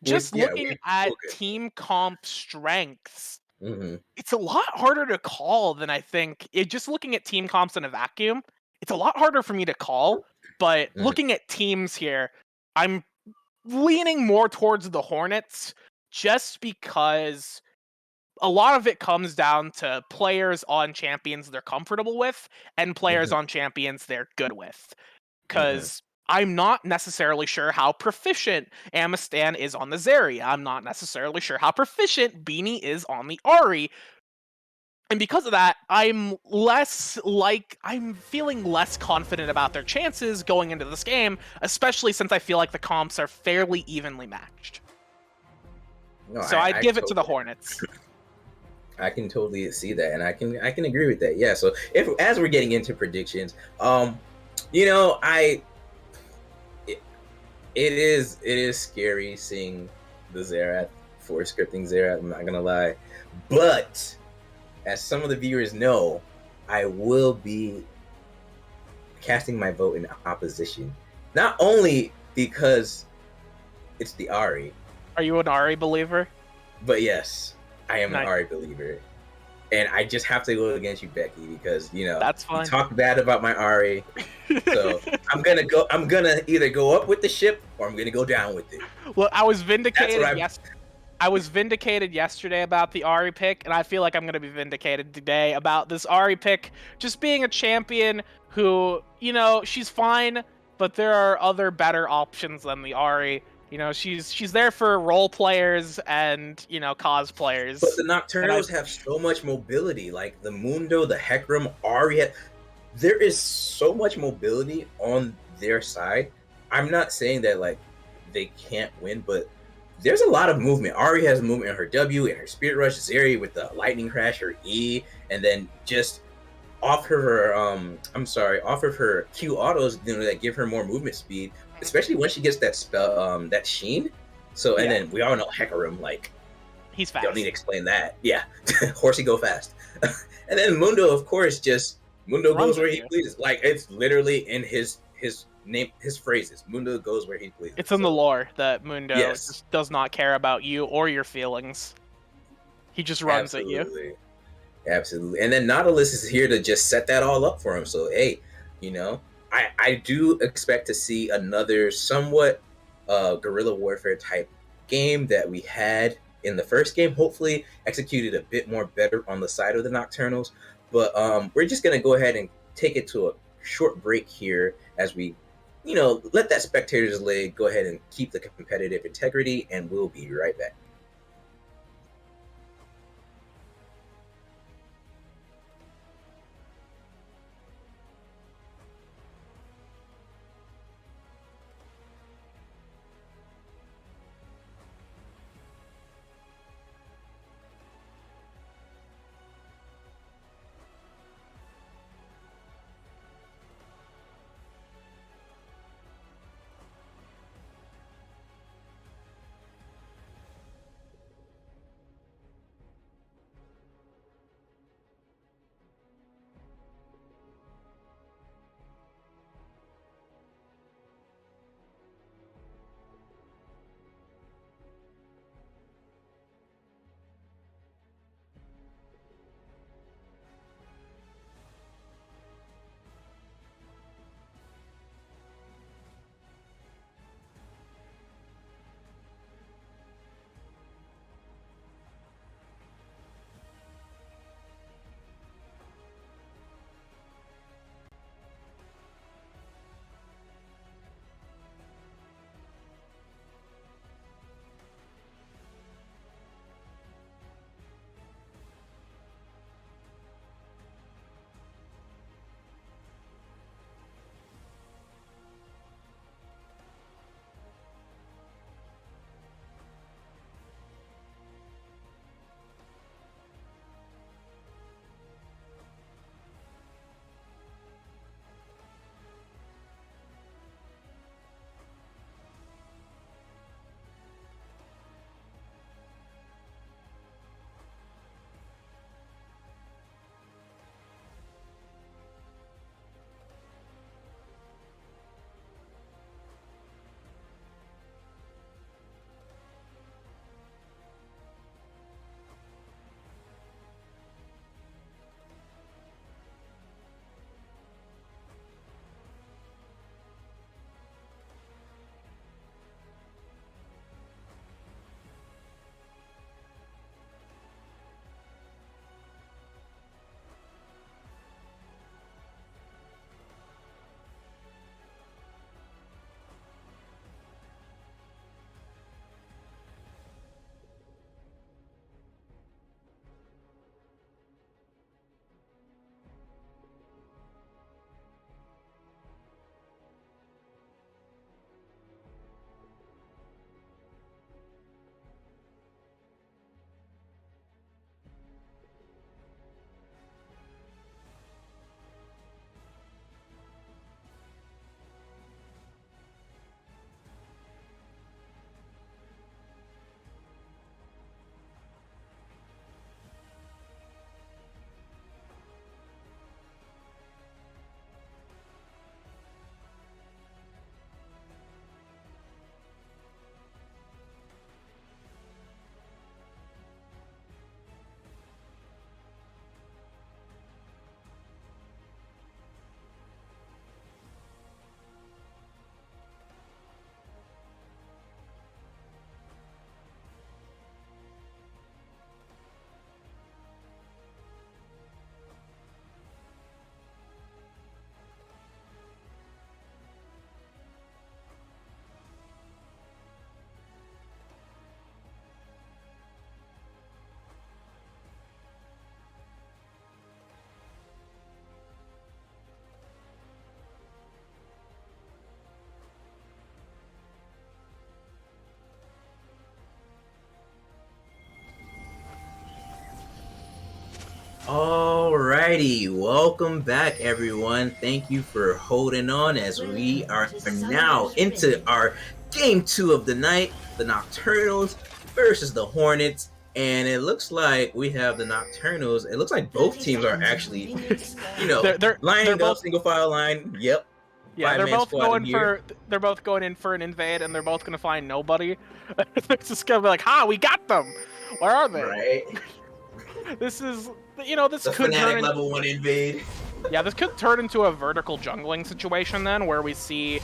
just looking at team comp strengths, it's a lot harder to call than I think. Just looking at team comps in a vacuum, it's a lot harder for me to call. But looking at teams here, I'm leaning more towards the Hornets, just because a lot of it comes down to players on champions they're comfortable with and players on champions they're good with. Because I'm not necessarily sure how proficient Amistan is on the Zarya. I'm not necessarily sure how proficient Beanie is on the Ahri. And because of that, I'm feeling less confident about their chances going into this game, especially since I feel like the comps are fairly evenly matched. No, so I'd give it to the Hornets. I can totally see that, and I can agree with that. Yeah. So as we're getting into predictions, it is scary seeing the Xerath for scripting Xerath. I'm not gonna lie, but as some of the viewers know, I will be casting my vote in opposition. Not only because it's the Ahri. Are you an Ahri believer? But yes, I am an Ahri believer. And I just have to go against you, Becky, because that's fine. You talk bad about my Ahri. So I'm gonna either go up with the ship or I'm gonna go down with it. Well, I was vindicated I was vindicated yesterday about the Ahri pick, and I feel like I'm going to be vindicated today about this Ahri pick just being a champion who, she's fine, but there are other better options than the Ahri. She's there for role players and, cosplayers. But the Nocturnals have so much mobility, like the Mundo, the Hecarim, Ahri. There is so much mobility on their side. I'm not saying that, like, they can't win, but there's a lot of movement. Ahri has movement in her W and her Spirit Rush. Zeri with the Lightning Crash, her E, and then just off of her Q autos, that give her more movement speed, especially when she gets that spell, that Sheen. So, and then we all know Hecarim, like, he's fast. Don't need to explain that. Yeah, horsey go fast. And then Mundo, of course, Mundo goes where he pleases. Like, it's literally in his name, his phrases. Mundo goes where he pleases. It's in the lore that Mundo just does not care about you or your feelings. He just runs at you. Absolutely. And then Nautilus is here to just set that all up for him. So, hey, I do expect to see another somewhat guerrilla warfare type game that we had in the first game. Hopefully executed a bit more better on the side of the Nocturnals. But we're just going to go ahead and take it to a short break here as we let that spectator's leg go ahead and keep the competitive integrity, and we'll be right back. Alrighty, welcome back everyone. Thank you for holding on as we are now into our game 2 of the night, the Nocturnals versus the Hornets. And it looks like we have the Nocturnals. It looks like both teams are actually, they're lining both, up, single file line. Yep. Yeah, they're both going in for an invade, and they're both gonna find nobody. It's just gonna be like, we got them. Where are they? Right. This is, this The could Fnatic turn level 1 invade. Yeah, this could turn into a vertical jungling situation then, where we see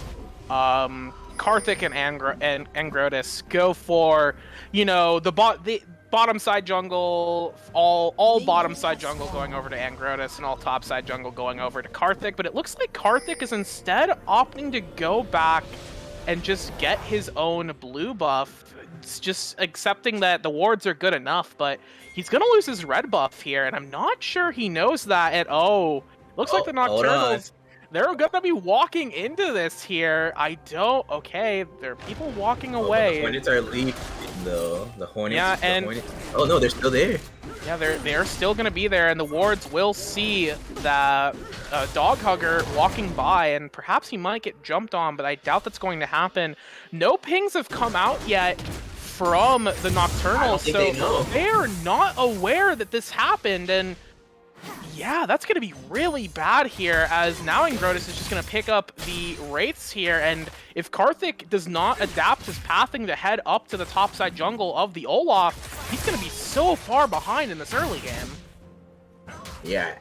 Karthik and Angrotis go for, the bottom side jungle, all bottom side jungle going over to Angrotis, and all top side jungle going over to Karthik. But it looks like Karthik is instead opting to go back and just get his own blue buff. It's just accepting that the wards are good enough, but he's gonna lose his red buff here, and I'm not sure he knows that at all. Looks like the Nocturnals, they're gonna be walking into this here. Okay, there are people walking away. The Hornets are leaving though. The Hornets. Yeah, oh no, they're still there. Yeah, they're still gonna be there, and the wards will see that dog hugger walking by, and perhaps he might get jumped on, but I doubt that's going to happen. No pings have come out yet from the Nocturnals, so they are not aware that this happened, and yeah, that's going to be really bad here, as now Angrotis is just going to pick up the Wraiths here, and if Karthik does not adapt his pathing to head up to the topside jungle of the Olaf, he's going to be so far behind in this early game. Yeah,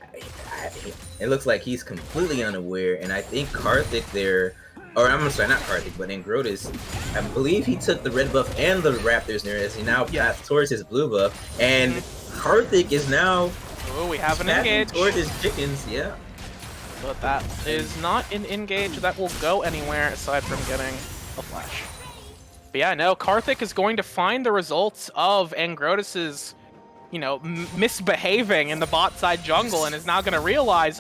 it looks like he's completely unaware, and I think Karthik there, or I'm sorry, not Karthik, but Angrotis, I believe he took the red buff and the Raptors there as he now passed towards his blue buff, and Karthik is now we have an engage towards his chickens, yeah. But that is not an engage that will go anywhere aside from getting a flash. But yeah, no, Karthik is going to find the results of Angrotis's, misbehaving in the bot side jungle, and is now going to realize,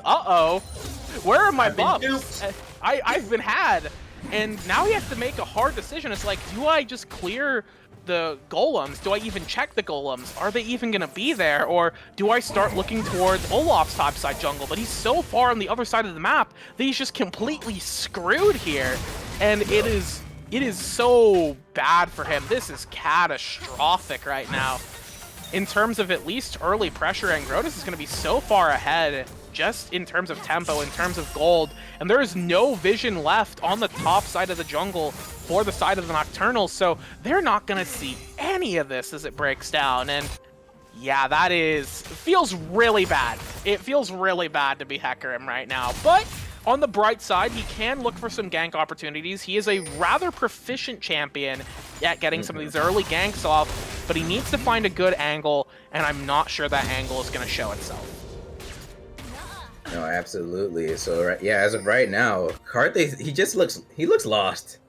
where are my buffs? I've been had. And now he has to make a hard decision. It's like, do I just clear the golems? Do I even check the golems? Are they even gonna be there? Or do I start looking towards Olaf's topside jungle? But he's so far on the other side of the map that he's just completely screwed here. And it is so bad for him. This is catastrophic right now. In terms of at least early pressure, Angrotis is gonna be so far ahead, just in terms of tempo, in terms of gold, and there is no vision left on the top side of the jungle for the side of the Nocturnals, so they're not gonna see any of this as it breaks down, and yeah, feels really bad. It feels really bad to be Hecarim right now, but on the bright side, he can look for some gank opportunities. He is a rather proficient champion at getting some of these early ganks off, but he needs to find a good angle, and I'm not sure that angle is gonna show itself. No, absolutely. So as of right now, Karthik, he looks lost.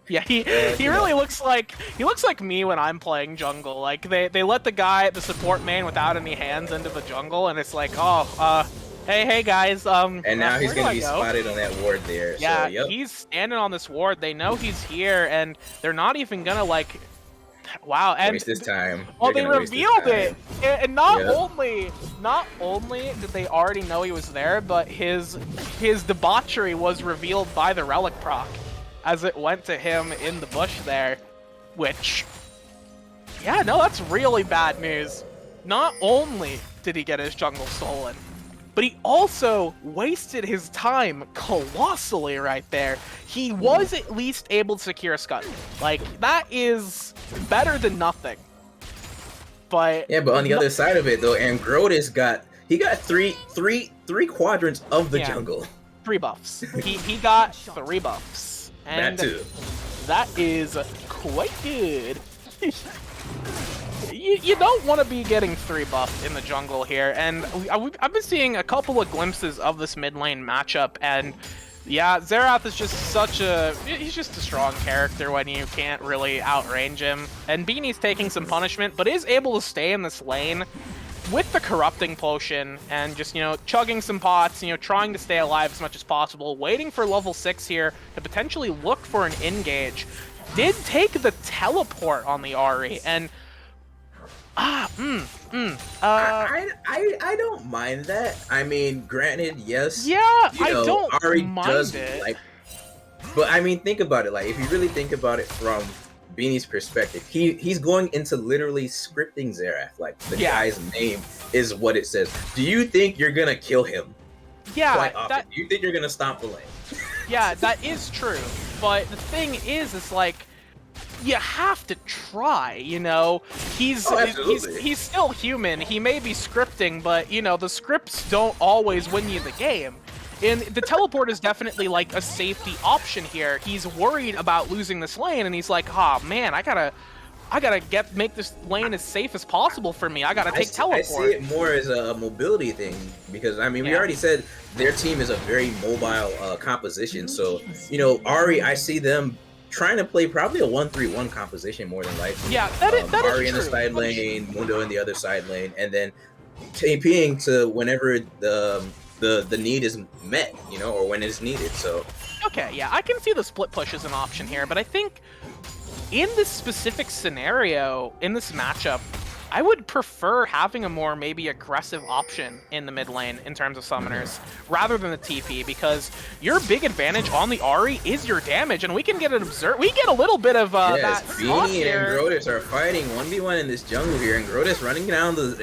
Yeah, he really looks like me when I'm playing jungle. Like they let the support main without any hands into the jungle, and it's like, hey guys, and now he's gonna be spotted on that ward there. Yeah, so, yep. He's standing on this ward. They know he's here, and they're not even gonna and waste this time. Well, they revealed it, and not only did they already know he was there, but his debauchery was revealed by the relic proc as it went to him in the bush there, which, that's really bad news. Not only did he get his jungle stolen, but he also wasted his time colossally right there. He was at least able to secure a scuttle. Like, that is better than nothing. But yeah, but on the other side of it though, Angrotis got three quadrants of the jungle. 3 buffs. He got 3 buffs. And that too. That is quite good. You don't want to be getting 3 buffs in the jungle here, and I've been seeing a couple of glimpses of this mid lane matchup, and yeah, Xerath is just he's just a strong character when you can't really outrange him, and Beanie's taking some punishment, but is able to stay in this lane with the corrupting potion, and just, chugging some pots, trying to stay alive as much as possible, waiting for level 6 here to potentially look for an engage. Did take the teleport on the Ahri, and I don't mind that. I mean, granted, yes. Yeah, I don't Ari mind does it. like, but I mean, think about it. Like, if you really think about it from Beanie's perspective, he's going into literally scripting Xerath. Like, the guy's name is what it says. Do you think you're gonna kill him? Yeah, Quite often. Do you think you're gonna stomp the lane? Yeah, that is true. But the thing is like, you have to try, you know? He's still human. He may be scripting, but, you know, the scripts don't always win you the game. And the teleport is definitely, like, a safety option here. He's worried about losing this lane, and he's like, oh, man, I gotta make this lane as safe as possible for me. I gotta take teleport. I see it more as a mobility thing, because I mean, we already said their team is a very mobile composition. So, you know, Ari, I see them trying to play probably a 1-3-1 composition more than likely. Yeah, that is Ari in the side lane, Mundo in the other side lane, and then TPing to whenever the need is met, you know, or when it's needed. So okay, yeah, I can see the split push as an option here, but I think in this specific scenario, in this matchup, I would prefer having a more maybe aggressive option in the mid lane in terms of summoners rather than the TP, because your big advantage on the Ahri is your damage, and we can get an we get a little bit of that Beanie and Grotus are fighting 1v1 in this jungle here, and Grotus running down the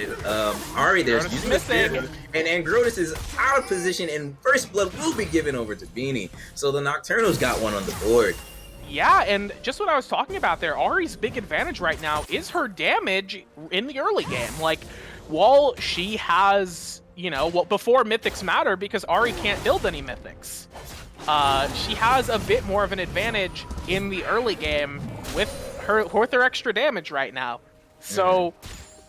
Ahri there, using the spear, and Grotus is out of position, and first blood will be given over to Beanie. So the Nocturnal's got one on the board. Yeah, and just what I was talking about there, Ahri's big advantage right now is her damage in the early game. Like, while she has, you know, well, before Mythics matter, because Ahri can't build any Mythics, she has a bit more of an advantage in the early game with her extra damage right now. So,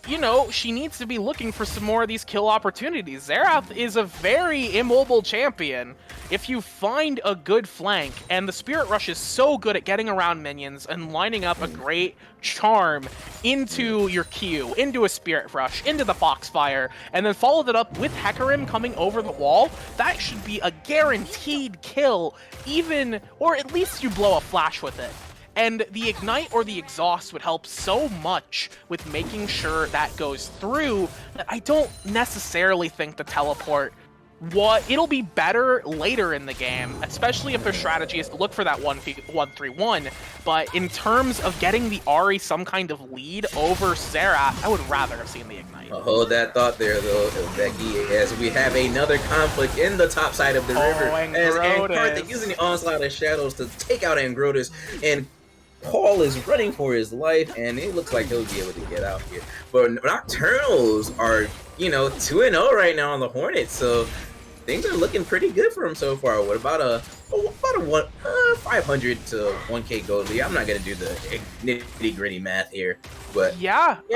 you know, she needs to be looking for some more of these kill opportunities. Xerath is a very immobile champion. If you find a good flank, and the Spirit Rush is so good at getting around minions and lining up a great charm into your Q, into a Spirit Rush, into the Foxfire, and then followed it up with Hecarim coming over the wall, that should be a guaranteed kill, even, or at least you blow a flash with it. And the Ignite or the Exhaust would help so much with making sure that goes through that I don't necessarily think the teleport, it'll be better later in the game, especially if their strategy is to look for that 1-3-1. But in terms of getting the Ahri some kind of lead over Xerath, I would rather have seen the Ignite. Hold that thought there, though, Becky, as we have another conflict in the top side of the river. As Karthik using the Onslaught of Shadows to take out Angrotus, and Paul is running for his life, and it looks like he'll be able to get out here. But Nocturnals are, you know, 2-0 right now on the Hornets, so things are looking pretty good for him so far. What about a 500 to 1K gold lead? I'm not gonna do the nitty gritty math here, but that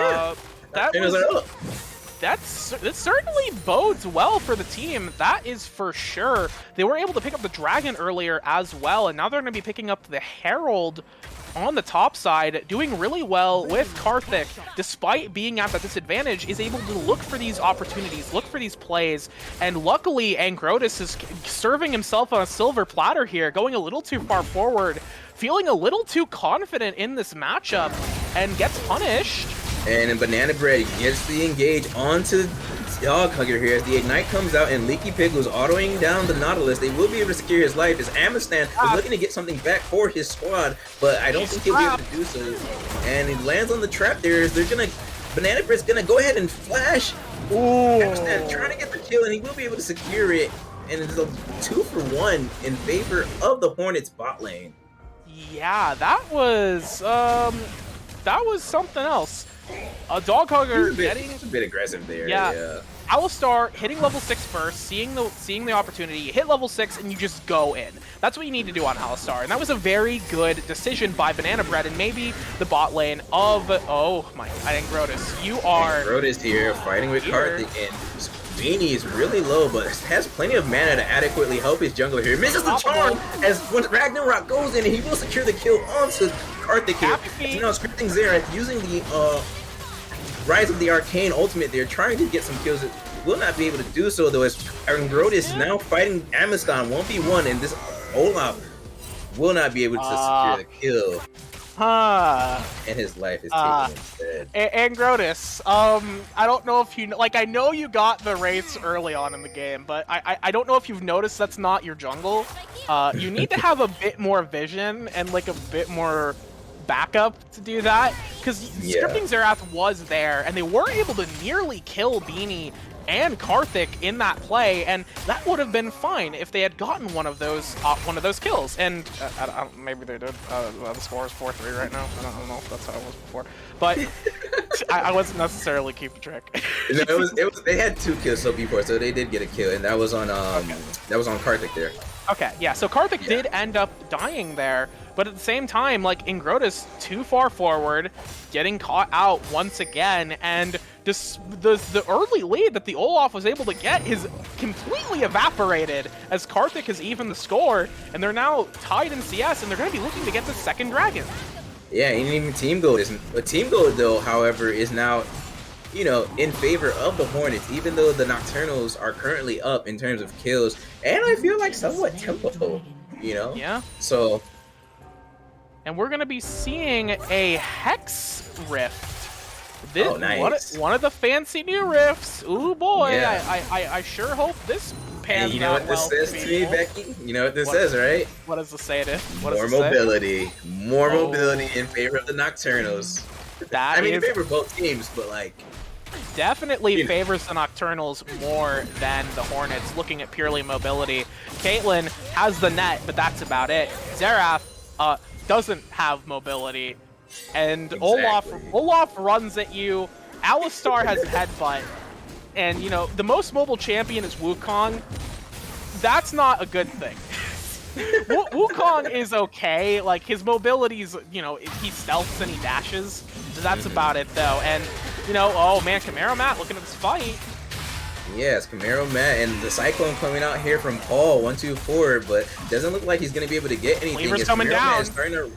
certainly bodes well for the team. That is for sure. They were able to pick up the Dragon earlier as well, and now they're going to be picking up the Herald on the top side, doing really well with Karthik, despite being at that disadvantage, is able to look for these opportunities, look for these plays, and luckily Angrotus is serving himself on a silver platter here, going a little too far forward, feeling a little too confident in this matchup, and gets punished. And Banana Bread gets the engage onto Dog Hugger here as the Ignite comes out, and Leaky Pig was autoing down the Nautilus. They will be able to secure his life as Amistan is looking to get something back for his squad, but I don't think he'll be able to do so. And he lands on the trap there. Banana Bread's gonna go ahead and flash. Amistan trying to get the kill, and he will be able to secure it. And it's a 2-for-1 in favor of the Hornets bot lane. Yeah, that was something else. A Dog Hugger getting a bit aggressive there. Yeah. Alistar hitting level 6 first, seeing the opportunity, you hit level 6 and you just go in. That's what you need to do on Alistar, and that was a very good decision by Banana Bread, and maybe the bot lane of Angrotus. You are Angrotus here fighting with Karthik, and Beanie is really low, but has plenty of mana to adequately help his jungler here. Misses the charm as when Ragnarok goes in, and he will secure the kill onto Karthik here. He's now scripting Xerath using the Rise of the Arcane ultimate there, trying to get some kills. It will not be able to do so, though, as Angrotus is now fighting Amistan 1v1, and this Olaf will not be able to secure the kill. Huh. And his life is taken instead. Angrotis, I don't know if you like. I know you got the wraiths early on in the game, but I don't know if you've noticed that's not your jungle. You need to have a bit more vision and like a bit more backup to do that, because Scripting Xerath was there, and they were able to nearly kill Beanie and Karthik in that play, and that would have been fine if they had gotten one of those kills. And maybe they did. The score is 4-3 right now. I don't know if that's how it was before, but I wasn't necessarily keeping track. No, it was they had 2 kills so before, so they did get a kill, and that was on Karthik there. Okay, yeah. So Karthik did end up dying there, but at the same time, like, Ingrotus too far forward, getting caught out once again, and the early lead that the Olaf was able to get is completely evaporated as Karthik has evened the score, and they're now tied in CS, and they're going to be looking to get the second dragon. Yeah, and even Team Gold isn't. But Team Gold, though, however, is now, you know, in favor of the Hornets, even though the Nocturnals are currently up in terms of kills, and I feel like somewhat tempo, you know? Yeah. So. And we're going to be seeing a Hex Rift. This, oh, nice. One of the fancy new rifts. Ooh, boy. Yeah. I sure hope this pans And you know what this says to me, Becky? You know what this says, right? What does it say to? More mobility. More mobility in favor of the Nocturnals. I mean, in favor of both teams, but like... Definitely favors the Nocturnals more than the Hornets, looking at purely mobility. Caitlyn has the net, but that's about it. Xerath doesn't have mobility. And Olaf runs at you. Alistar has headbutt. And, you know, the most mobile champion is Wukong. That's not a good thing. Wukong is okay. Like, his mobility's, you know, he stealths and he dashes. So that's about it, though. And, you know, oh man, Camaro Matt looking at this fight. Yes, Camaro Matt and the Cyclone coming out here from Paul, 1-2-4, but doesn't look like he's going to be able to get anything. Cleaver's coming down. Matt is starting to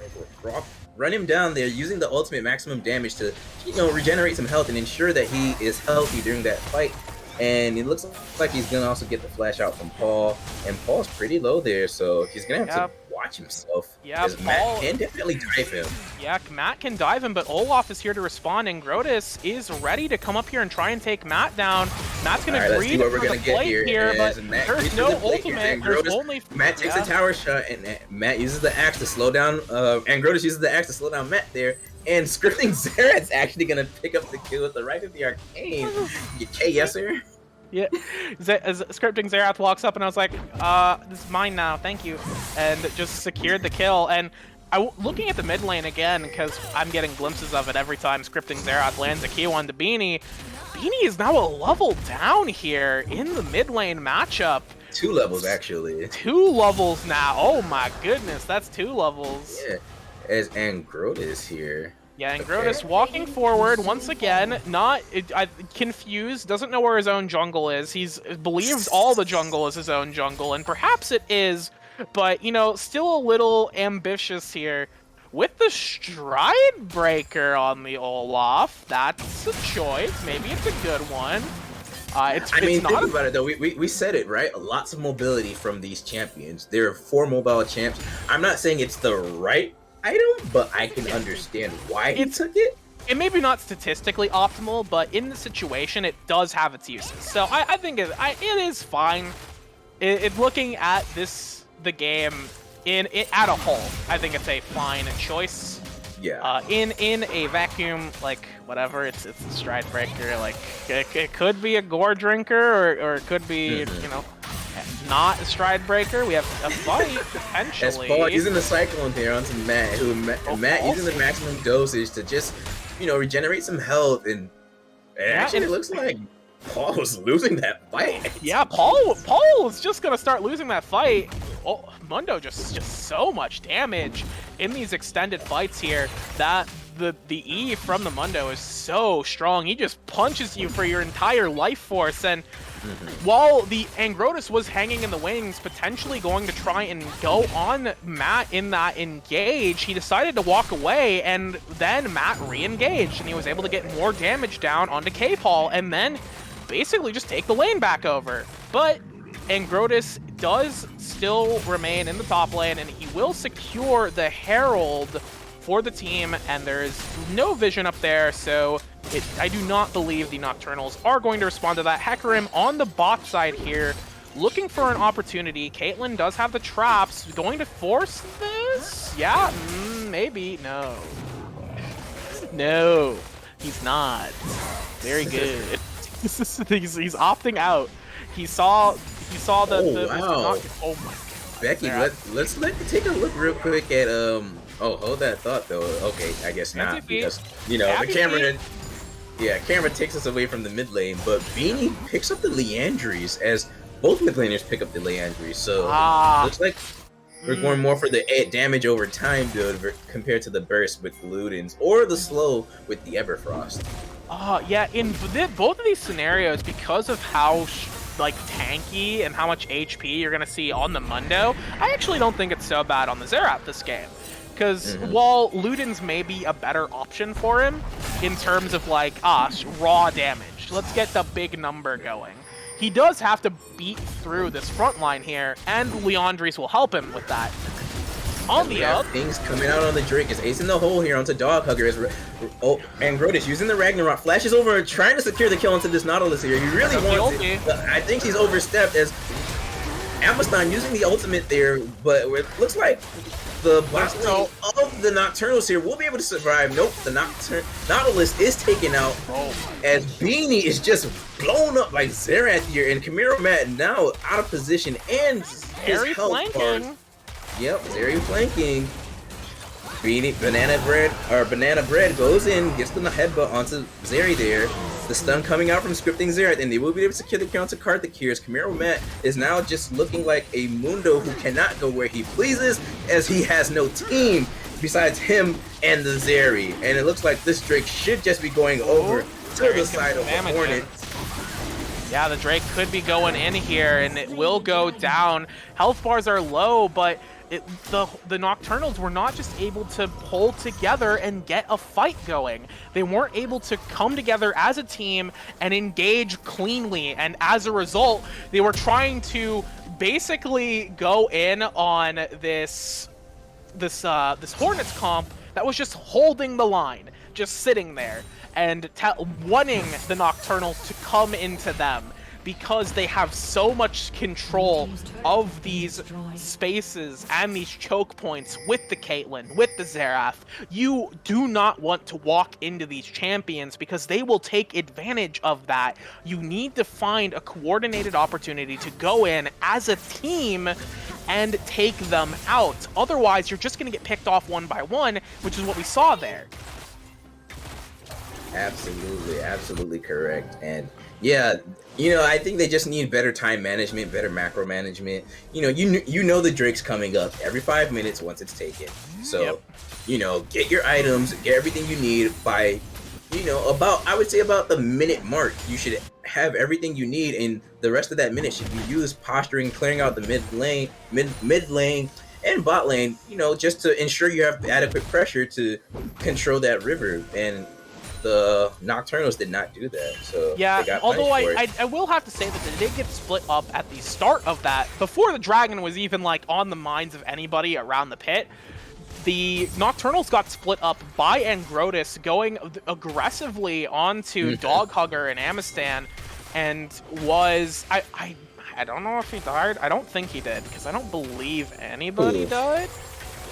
run him down there, using the ultimate maximum damage to, you know, regenerate some health and ensure that he is healthy during that fight. And it looks like he's going to also get the flash out from Paul. And Paul's pretty low there, so he's going to have to watch himself. Yeah, Matt can definitely dive him. Yeah, Matt can dive him, but Olaf is here to respond, and Grotus is ready to come up here and try and take Matt down. Matt's going to greed for the plate here, but there's no ultimate. There's only... Matt takes a tower shot, and Matt uses the axe to slow down, and Grotus uses the axe to slow down Matt there. And Scripting Xerath's actually going to pick up the kill with the right of the arcane. Okay, yes, sir? Yeah, as Scripting Xerath walks up, and I was like, this is mine now, thank you. And just secured the kill. And looking at the mid lane again, because I'm getting glimpses of it every time Scripting Xerath lands a Q on the Beanie. Beanie is now a level down here in the mid lane matchup. 2 levels, actually. 2 levels now. Oh my goodness, that's 2 levels. Yeah. As Angrotis here. Yeah, Angrotis walking forward once again, confused, doesn't know where his own jungle is. He believes all the jungle is his own jungle, and perhaps it is, but, you know, still a little ambitious here. With the Stride Breaker on the Olaf, that's a choice. Maybe it's a good one. Think about it though. We said it, right? Lots of mobility from these champions. There are 4 mobile champs. I'm not saying it's the right item, but I can understand why he took it. It may be not statistically optimal, but in the situation, it does have its uses. So I think it is fine. Looking at the game at a whole, I think it's a fine choice. Yeah. In a vacuum, like, whatever, it's a Stride Breaker. Like, it could be a Gore Drinker, or it could be, you know, not a Stride Breaker. We have a fight, potentially. As Paul using the Cyclone there onto Matt, Matt using the maximum dosage to just, you know, regenerate some health, and it looks like Paul was losing that fight. Yeah, Paul was just gonna start losing that fight. Oh, Mundo just so much damage in these extended fights here. That the E from the Mundo is so strong. He just punches you for your entire life force. And while the Angrotis was hanging in the wings, potentially going to try and go on Matt in that engage, he decided to walk away, and then Matt re-engaged, and he was able to get more damage down onto K-Paul, and then basically just take the lane back over. But Angrotis does still remain in the top lane, and he will secure the Herald for the team, and there's no vision up there, so I do not believe the Nocturnals are going to respond to that. Hecarim on the bot side here, looking for an opportunity. Caitlyn does have the traps. Going to force this? Yeah, maybe. No. No, he's not. Very good. he's opting out. He saw the wow. Oh my god. Becky, let's take a look real quick at oh, hold that thought though. Okay, I guess not, NCT. because the camera takes us away from the mid lane, but Beanie picks up the Leandries as both mid laners pick up the Leandries. So looks like we're going more for the damage over time build compared to the burst with Ludens or the slow with the Everfrost. Yeah, in both of these scenarios, because of how like tanky and how much HP you're gonna see on the Mundo, I actually don't think it's so bad on the Xerath this game. Because while Ludens may be a better option for him in terms of like raw damage, let's get the big number going. He does have to beat through this front line here, and Leandries will help him with that. On the up, things coming out on the Drake is ace in the hole here onto Dog Hugger. And Grodis using the Ragnarok, flashes over, trying to secure the kill onto this Nautilus here. He really wants it, but I think he's overstepped as Amazon using the ultimate there, but it looks like the bot lane of the Nocturnals here will be able to survive. Nope, the Nautilus is taken out as Beanie is just blown up by Xerath here, and Camaro Matt now out of position and his health bars. Yep, Zeri flanking. Beanie, Banana Bread goes in, gets the headbutt onto Zeri there. The stun coming out from scripting Xerath, and they will be able to secure the count to Karthik here, as Camaro Matt is now just looking like a Mundo who cannot go where he pleases, as he has no team besides him and the Zeri. And it looks like this Drake should just be going over to the side of the Hornet. Yeah, the Drake could be going in here, and it will go down. Health bars are low, but the Nocturnals were not just able to pull together and get a fight going. They weren't able to come together as a team and engage cleanly, and as a result, they were trying to basically go in on this Hornets comp that was just holding the line, just sitting there, and wanting the Nocturnals to come into them, because they have so much control of these spaces and these choke points with the Caitlyn, with the Xerath. You do not want to walk into these champions because they will take advantage of that. You need to find a coordinated opportunity to go in as a team and take them out. Otherwise, you're just going to get picked off one by one, which is what we saw there. Absolutely correct. And yeah, I think they just need better time management, better macro management. You know the Drake's coming up every 5 minutes once it's taken. So, get your items, get everything you need by, I would say about the minute mark. You should have everything you need, and the rest of that minute should be used posturing, clearing out the mid lane and bot lane, just to ensure you have adequate pressure to control that river. And the Nocturnals did not do that, so yeah. They got although I will have to say that they did get split up at the start of that, before the Dragon was even like on the minds of anybody around the pit. The Nocturnals got split up by Angrotis going aggressively onto Dog Hugger and Amistan, and was I don't know if he died. I don't think he did, because I don't believe anybody died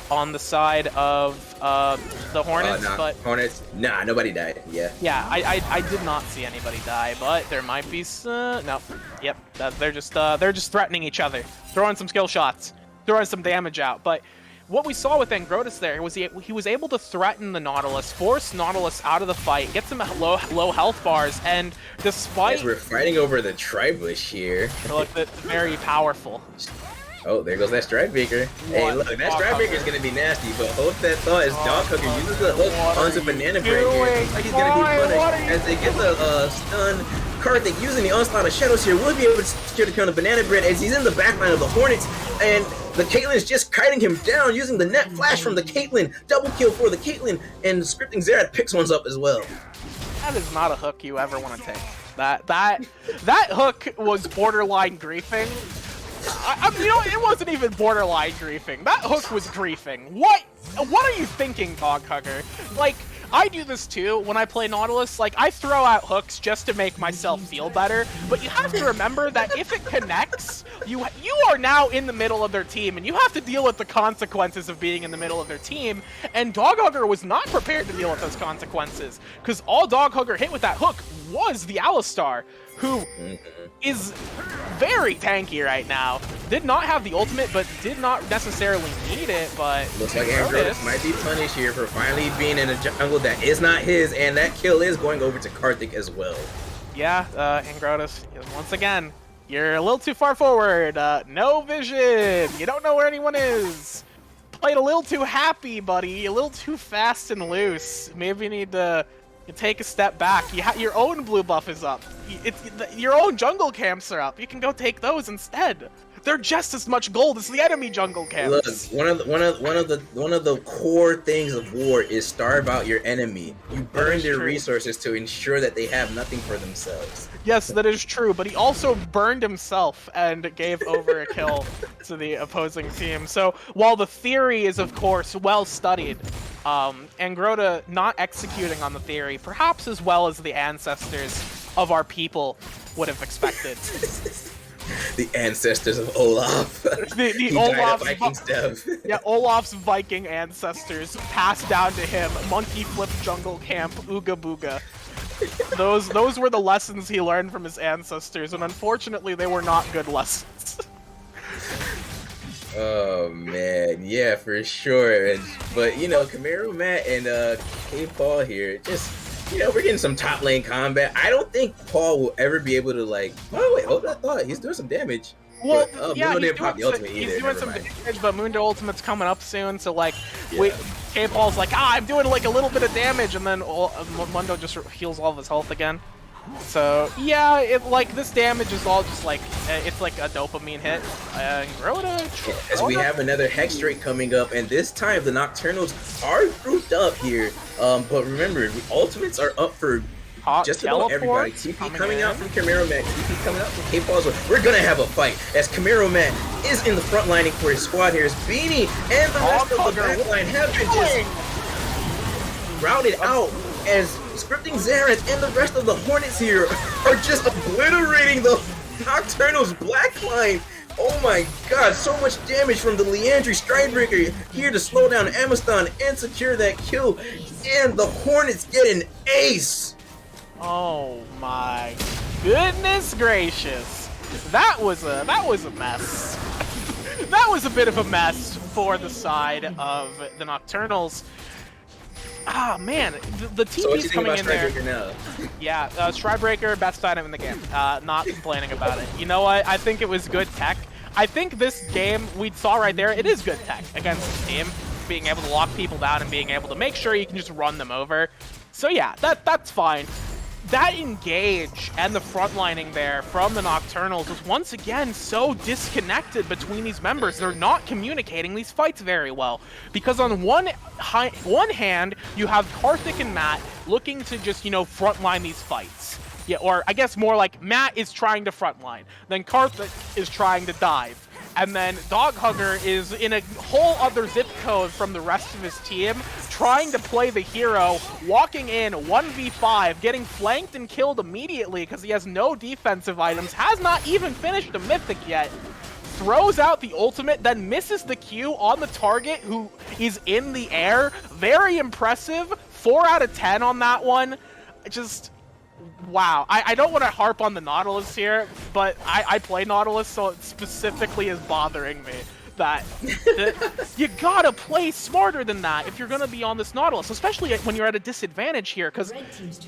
on the side of the Hornets, but Hornets, nobody died. Yeah, I did not see anybody die, but there might be some. No, yep, they're just threatening each other, throwing some skill shots, throwing some damage out. But what we saw with Angrotis there was he was able to threaten the Nautilus, force Nautilus out of the fight, get some low health bars, and despite as we're fighting over the Tribush here, look, very powerful. Oh, there goes that Stride Breaker. Hey, look, that Stride Breaker is going to be nasty, but hold that thought as Dog Hugger uses the hook onto Banana Bread here. He's going to be punished as they get the stun. Karthik using the Onslaught of Shadows here will be able to secure the kill on Banana Bread as he's in the backline of the Hornets, and the Caitlyn is just kiting him down using the net flash from the Caitlyn. Double kill for the Caitlyn, and scripting Xerath picks ones up as well. That is not a hook you ever want to take. That hook was borderline griefing. You know, it wasn't even borderline griefing. That hook was griefing. What are you thinking, Dog Hugger? Like, I do this too when I play Nautilus. Like, I throw out hooks just to make myself feel better, but you have to remember that if it connects, you are now in the middle of their team, and you have to deal with the consequences of being in the middle of their team, and Dog Hugger was not prepared to deal with those consequences, because all Dog Hugger hit with that hook was the Alistar, who is very tanky right now. Did not have the ultimate, but did not necessarily need it, but looks like Andros might be punished here for finally being in a jungle that is not his, and that kill is going over to Karthik as well. Yeah, Angrotus, once again, you're a little too far forward. No vision. You don't know where anyone is. Played a little too happy, buddy. A little too fast and loose. Maybe you need to take a step back. Your own blue buff is up. Your own jungle camps are up. You can go take those instead. They're just as much gold as the enemy jungle camps. Look, one of the core things of war is starve out your enemy. You burn their resources to ensure that they have nothing for themselves. Yes, that is true, but he also burned himself and gave over a kill to the opposing team. So while the theory is, of course, well studied, Angrota not executing on the theory, perhaps as well as the ancestors of our people would have expected. The ancestors of Olaf. The Olaf's Vikings dev. Yeah, Olaf's Viking ancestors passed down to him. Monkey flip jungle camp, ooga booga. Those were the lessons he learned from his ancestors, and unfortunately they were not good lessons. Oh man, yeah, for sure. But you know, Camaro Matt and K-Paul here, just, you know, we're getting some top lane combat. I don't think Paul will ever be able to, like, oh wait, hold that thought, he's doing some damage. Well, but, yeah, Mundo didn't pop the ultimate either. He's doing some damage, but Mundo ultimate's coming up soon, so like, K-Paul's like, I'm doing like a little bit of damage, and then Mundo just heals all of his health again. So yeah, like this damage is all just like, it's like a dopamine hit. As we have another Hex Drake coming up, and this time the Nocturnals are grouped up here. But remember, the ultimates are up for just about everybody. TP coming out from Camaro Matt, TP coming out from K-Paul's. We're gonna have a fight as Camaro Matt is in the front lining for his squad here. As Beanie and the rest of the back line have been just routed out, as Scripting Xerath and the rest of the Hornets here are just obliterating the Nocturnal's black line. Oh my god, so much damage from the Leandry Stridebreaker here to slow down Amaston and secure that kill. And the Hornets get an ace. Oh my goodness gracious. That was a mess. That was a bit of a mess for the side of the Nocturnals. Ah, man, the TP's coming in there. Now? Yeah, Stridebreaker, best item in the game. Not complaining about it. You know what? I think it was good tech. I think this game, we saw right there, it is good tech against this team. Being able to lock people down and being able to make sure you can just run them over. So yeah, that's fine. That engage and the frontlining there from the Nocturnals was once again so disconnected between these members. They're not communicating these fights very well. Because on one hand, you have Karthik and Matt looking to just, you know, frontline these fights. Yeah, or I guess more like Matt is trying to frontline. Then Karthik is trying to dive. And then Dog Hugger is in a whole other zip code from the rest of his team, trying to play the hero, walking in 1v5, getting flanked and killed immediately because he has no defensive items, has not even finished a mythic yet, throws out the ultimate, then misses the Q on the target who is in the air. Very impressive. 4 out of 10 on that one. Just... wow. I don't want to harp on the Nautilus here, but I play Nautilus, so it specifically is bothering me that you gotta play smarter than that if you're gonna be on this Nautilus, especially when you're at a disadvantage here, because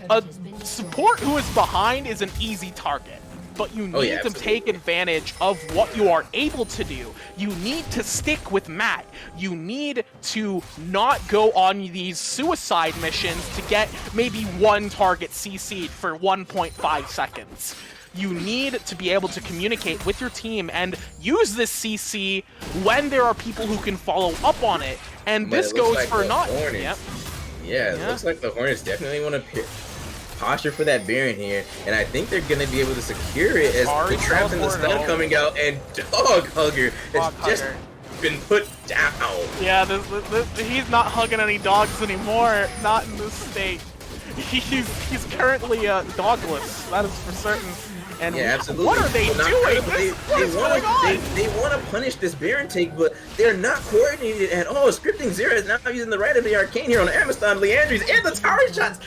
a support who is behind is an easy target. But you need to take advantage of what you are able to do. You need to stick with Matt. You need to not go on these suicide missions to get maybe one target CC'd for 1.5 seconds. You need to be able to communicate with your team and use this CC when there are people who can follow up on it. And this goes for not... Yeah, it looks like the Hornets definitely want to posture for that Baron here, and I think they're gonna be able to secure it as the traps and the stun coming out, and Dog Hugger has just been put down. Yeah, he's not hugging any dogs anymore. Not in this state. He's currently dogless. That is for certain. And yeah, absolutely. What are they doing? They want to punish this Baron take, but they're not coordinated at all. Scripting Zero is now using the right of the arcane here on Amiston, Leandries, and the tower shots.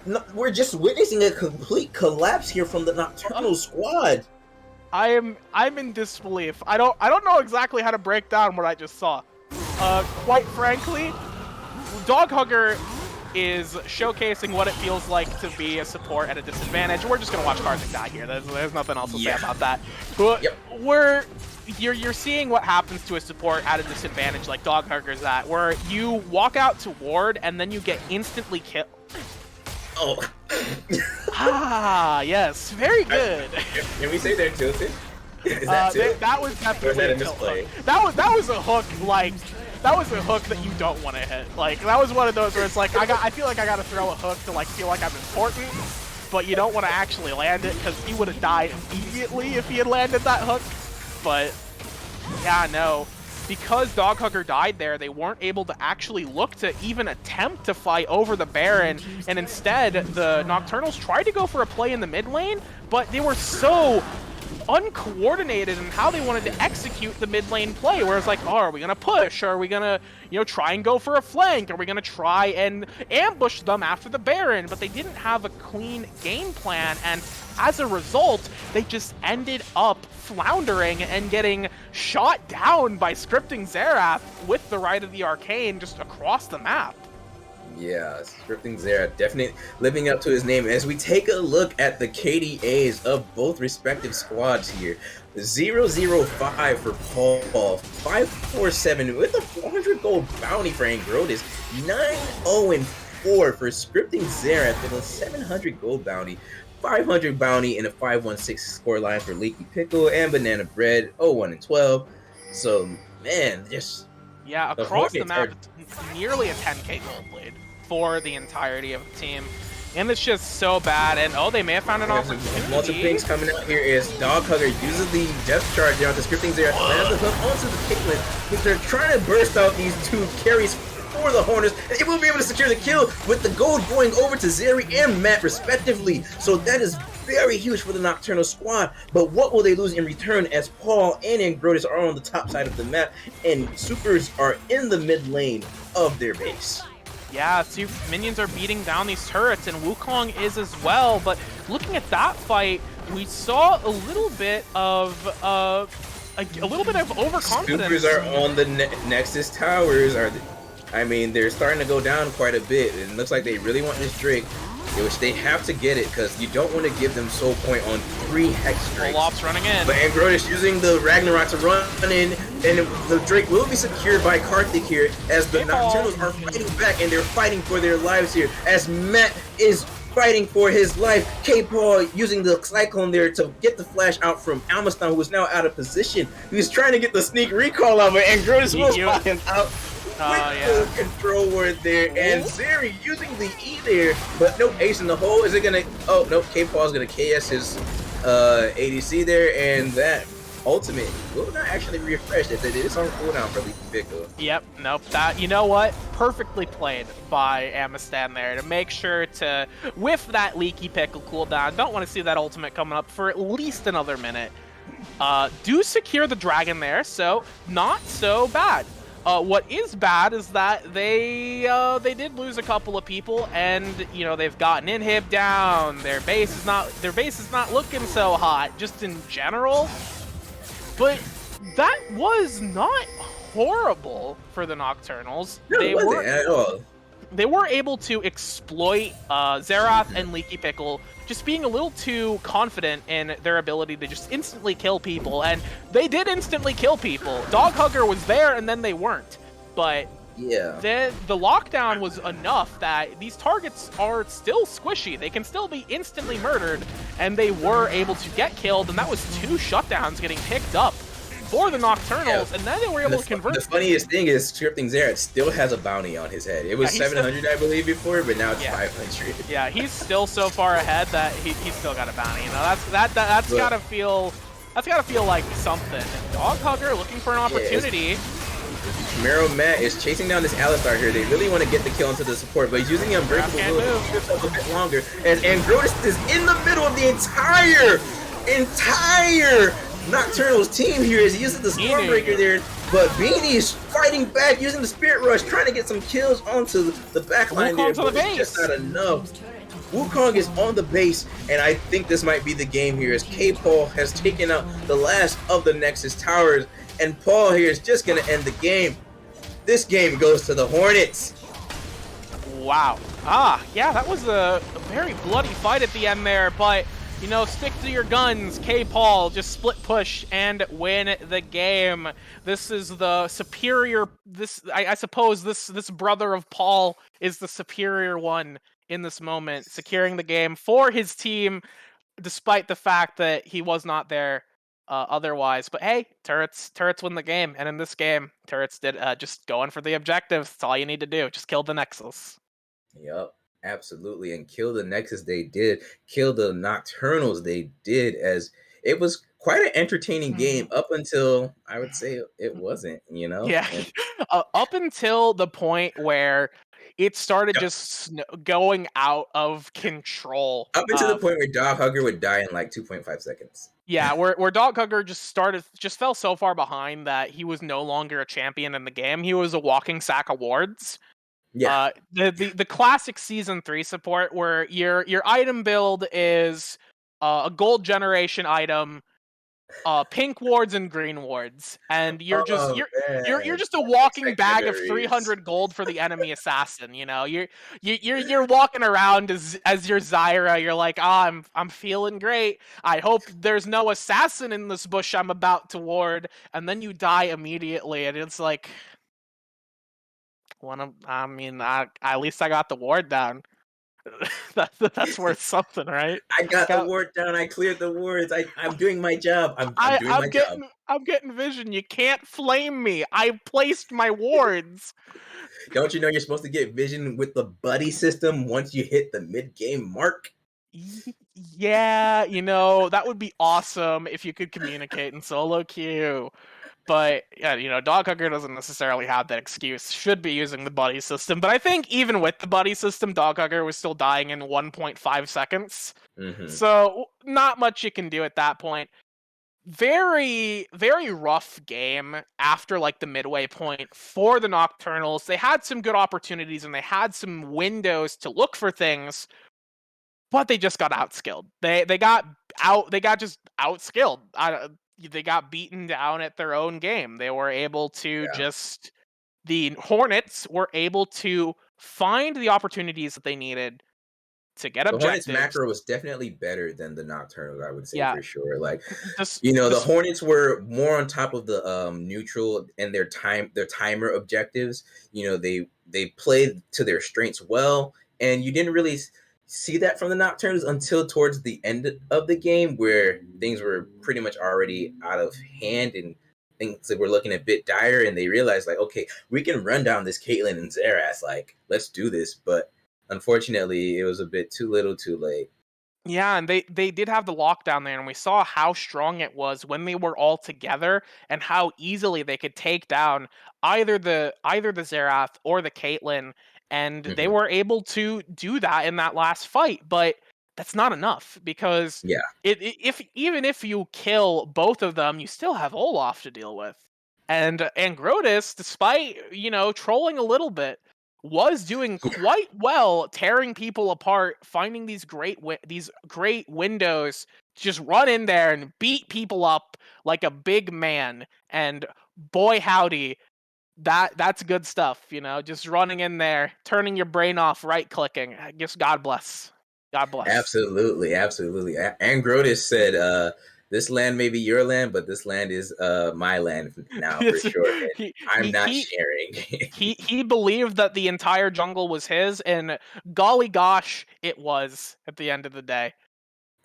No, we're just witnessing a complete collapse here from the Nocturnal squad. I'm in disbelief. I don't know exactly how to break down what I just saw. Quite frankly, Dog Hugger is showcasing what it feels like to be a support at a disadvantage. We're just gonna watch Karthik die here. There's nothing else to say about that. But you're seeing what happens to a support at a disadvantage like Dog Hugger's at, where you walk out to ward and then you get instantly killed. Oh. Yes, very good. Can we say they're tilted? Is that that was definitely a misplay. That was a hook, like, that was a hook that you don't want to hit. Like, that was one of those where it's like, I feel like I gotta throw a hook to, like, feel like I'm important, but you don't want to actually land it, because he would have died immediately if he had landed that hook. But, yeah, no. Because Dog Hugger died there, they weren't able to actually look to even attempt to fight over the Baron, and instead, the Nocturnals tried to go for a play in the mid lane, but they were so uncoordinated in how they wanted to execute the mid lane play, where it's like, oh, are we gonna push? Or are we gonna, try and go for a flank? Are we gonna try and ambush them after the Baron? But they didn't have a clean game plan, and as a result, they just ended up floundering and getting shot down by Scripting Xerath with the right of the arcane just across the map. Yeah, Scripting Xerath definitely living up to his name. As we take a look at the KDAs of both respective squads here, 005 for Paul, 547 with a 400 gold bounty for Angrotis, 9-0-4 for Scripting Xerath with a 700 gold bounty, 500 bounty, and a 516 score line for Leaky Pickle and Banana Bread, 01-12. So, man, just... Yeah, across the map, it's nearly a 10k gold lead for the entirety of the team. And it's just so bad, and they may have found an opportunity. Multiple things coming out here is Dog Hugger uses the Death Charge down to Scripting Xerath, lands the hook onto the Caitlyn. They're trying to burst out these two carries for the Hornets, and they will be able to secure the kill with the gold going over to Zeri and Matt respectively. So that is very huge for the Nocturnal squad, but what will they lose in return as Paul and Angrotis are on the top side of the map and Supers are in the mid lane of their base? Yeah, minions are beating down these turrets, and Wukong is as well, but looking at that fight, we saw a little bit of overconfidence. Supers are on the Nexus towers. They're starting to go down quite a bit, and it looks like they really want this Drake, which they have to get it, because you don't want to give them soul point on 3 Hex Drakes. Olaf's running in. But Angrotis using the Ragnarok to run in, and the Drake will be secured by Karthik here, as the Nocturnals are fighting back, and they're fighting for their lives here, as Matt is fighting for his life. K-Paul using the Cyclone there to get the flash out from Amiston, who is now out of position. He was trying to get the sneak recall out, but Angrotis will spot him out. The control word there, and Zeri using the E there, but no ace in the hole. Is it gonna? Oh no, K-Paul's gonna KS his ADC there, and that ultimate will not actually refresh it. It is on cooldown for Leaky Pickle. Yep, nope. That, you know what? Perfectly played by Amistan there to make sure to whiff that Leaky Pickle cooldown. Don't want to see that ultimate coming up for at least another minute. Do secure the dragon there, so not so bad. What is bad is that they did lose a couple of people, and they've gotten inhib down. Their base is not looking so hot, just in general. But that was not horrible for the Nocturnals. No, it wasn't at all. They were able to exploit Xerath and Leaky Pickle just being a little too confident in their ability to just instantly kill people, and they did instantly kill people. Dog Hugger was there, and then they weren't. But yeah, the lockdown was enough that these targets are still squishy. They can still be instantly murdered, and they were able to get killed, and that was 2 shutdowns getting picked up. for the Nocturnals, and then they were able to convert. The funniest thing is Scripting Xerath still has a bounty on his head. It was 700, I believe, before, but now it's 500. Yeah, he's still so far ahead that he's still got a bounty. You know, that's gotta feel like something. Dog Hugger looking for an opportunity. Mero Matt is chasing down this Alistar here. They really want to get the kill into the support, but he's using the Unbreakable Will to keep a bit longer. And Grotus is in the middle of the entire Nocturnal's team here as he uses the Stormbreaker there. But Beanie is fighting back, using the Spirit Rush, trying to get some kills onto the backline there. But it's just not enough. Wukong is on the base, and I think this might be the game here as K-Paul has taken out the last of the Nexus towers, and Paul here is just going to end the game. This game goes to the Hornets. Wow. Yeah, that was a very bloody fight at the end there, but, you know, stick to your guns. K-Paul just split push and win the game. This is the superior, I suppose this brother of Paul is the superior one in this moment, securing the game for his team, despite the fact that he was not there otherwise. But hey, turrets win the game, and in this game, turrets did just going for the objectives. That's all you need to do. Just kill the Nexus. Yep, absolutely, and kill the Nexus they did. Kill the Nocturnals they did, as it was quite an entertaining game up until, I would say, it wasn't, you know? Yeah, up until the point where it started just going out of control. Up until the point where Dog Hugger would die in like 2.5 seconds. Yeah, where Dog Hugger just fell so far behind that he was no longer a champion in the game. He was a walking sack of wards. Yeah. The classic season 3 support where your item build is a gold generation item, pink wards and green wards, and you're just a walking bag of 300 gold for the enemy assassin. You know, you're walking around as your Zyra. You're like, I'm feeling great. I hope there's no assassin in this bush I'm about to ward, and then you die immediately, and it's like, at least I got the ward down. That's worth something, right? I got the ward down. I cleared the wards. I'm doing my job. I'm doing my job. I'm getting vision. You can't flame me. I placed my wards. Don't you know you're supposed to get vision with the buddy system once you hit the mid-game mark? Yeah, you know, that would be awesome if you could communicate in solo queue. But, yeah, you know, Dog Hugger doesn't necessarily have that excuse. Should be using the buddy system. But I think even with the buddy system, Dog Hugger was still dying in 1.5 seconds. Mm-hmm. So, not much you can do at that point. Very, very rough game after, like, the midway point for the Nocturnals. They had some good opportunities and they had some windows to look for things, but they just got outskilled. They got just outskilled. They got beaten down at their own game. They were able to the Hornets were able to find the opportunities that they needed to get objectives. The Hornets macro was definitely better than the Nocturnals, I would say, for sure. Like, the Hornets were more on top of the neutral and their timer objectives. You know, they played to their strengths well, and you didn't really see that from the Nocturnals until towards the end of the game, where things were pretty much already out of hand and things that were looking a bit dire, and they realized, like, okay, we can run down this Caitlyn and Xerath, like, let's do this. But unfortunately, it was a bit too little too late. Yeah, and they did have the lockdown there, and we saw how strong it was when they were all together and how easily they could take down either the Xerath or the Caitlyn. And they were able to do that in that last fight, but that's not enough because even if you kill both of them, you still have Olaf to deal with. And Grotus, despite, you know, trolling a little bit, was doing quite well, tearing people apart, finding these great windows to just run in there and beat people up like a big man. And boy howdy, that's good stuff, you know, just running in there, turning your brain off, right-clicking. Just God bless. God bless. Absolutely. And Grotus said, this land may be your land, but this land is my land now for sure. I'm not sharing. he believed that the entire jungle was his, and golly gosh, it was at the end of the day.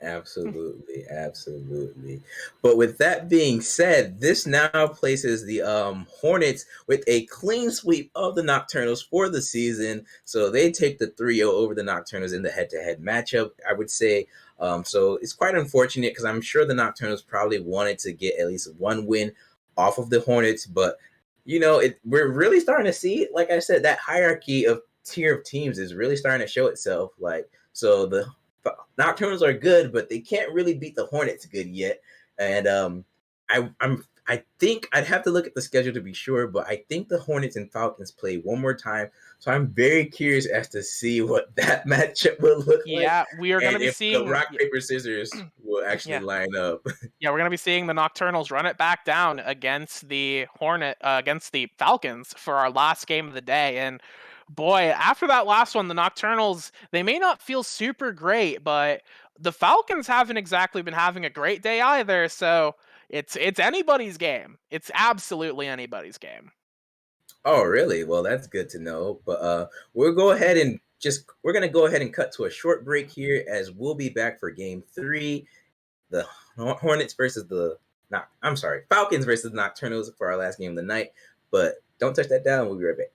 Absolutely, absolutely. But with that being said, this now places the Hornets with a clean sweep of the Nocturnals for the season. So they take the 3-0 over the Nocturnals in the head-to-head matchup, I would say. So it's quite unfortunate because I'm sure the Nocturnals probably wanted to get at least one win off of the Hornets, but we're really starting to see, like I said, that hierarchy of tier of teams is really starting to show itself. Like, so the Nocturnals are good, but they can't really beat the Hornets good yet. And I think I'd have to look at the schedule to be sure, but I think the Hornets and Falcons play one more time. So I'm very curious as to see what that matchup will look like, Yeah, we are going to and be if the seeing. rock paper scissors will actually Yeah, line up. yeah, we're going to be seeing the Nocturnals run it back down against the against the Falcons for our last game of the day. And boy, after that last one, the Nocturnals, they may not feel super great, but the Falcons haven't exactly been having a great day either. So it's anybody's game. It's absolutely anybody's game. Oh, really? Well, that's good to know. But we're gonna go ahead and cut to a short break here, as we'll be back for game 3, the Hornets versus the not I'm sorry, Falcons versus the Nocturnals for our last game of the night. But don't touch that down. We'll be right back.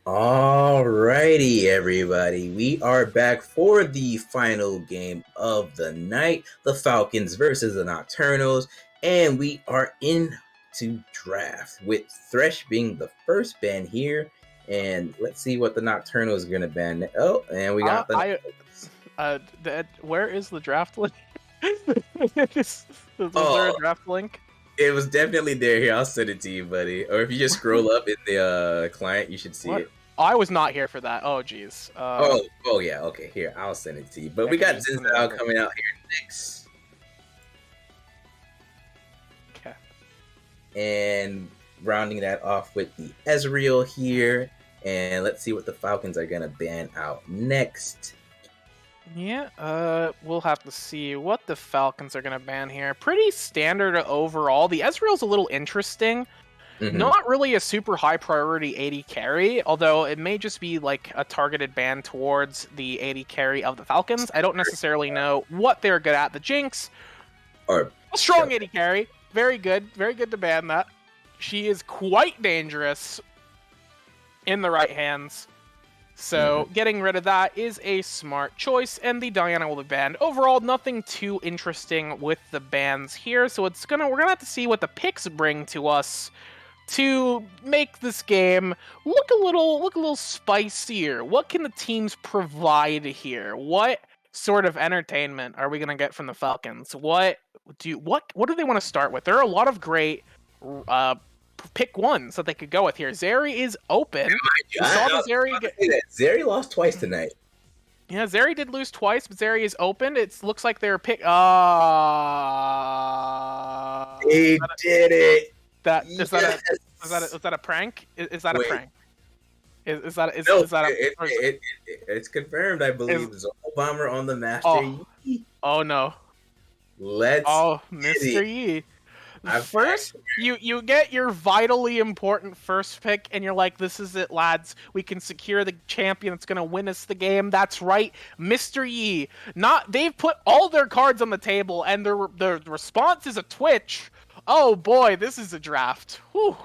Alrighty, everybody. We are back for the final game of the night, the Falcons versus the Nocturnals, and we are into draft with Thresh being the first ban here. And let's see what the Nocturnals are gonna ban. Oh, and we got the. Where is the draft link? is there Oh, a draft link? it was definitely there. Here, I'll send it to you, buddy. Or if you just scroll up in the client, you should see What? it. I was not here for that. Oh, geez. Oh yeah. Okay, here I'll send it to you. But Yeah, we can got you send it Zinzao over? coming out here next, Okay. and rounding that off with the Ezreal here. And let's see what the Falcons are gonna ban out next. Yeah, we'll have to see what the Falcons are going to ban here. Pretty standard overall. The Ezreal's a little interesting. Mhm. Not really a super high priority AD carry, although it may just be like a targeted ban towards the AD carry of the Falcons. I don't necessarily know what they're good at. The Jinx, Or a strong AD carry. Very good to ban that. She is quite dangerous in the right hands. So getting rid of that is a smart choice, and the Diana will be banned. Overall, nothing too interesting with the bans here, so we're gonna have to see what the picks bring to us to make this game look a little spicier. What can the teams provide here? What sort of entertainment are we gonna get from the Falcons? What do they want to start with? There are a lot of great pick ones that they could go with here. Zeri is open. We saw the Zeri get... Zeri lost twice tonight. Yeah, Zeri did lose twice, but Zeri is open. It looks like they're pick. He did it. Is that a prank? Is that Wait. a prank? Is that It's confirmed, I believe. Zol Bomber on the Master Yi. Oh no. Mr. Yi. First, you get your vitally important first pick, and you're like, this is it, lads. We can secure the champion that's going to win us the game. That's right, Mr. Yi. They've put all their cards on the table, and their response is a Twitch. Oh boy, this is a draft. Whew.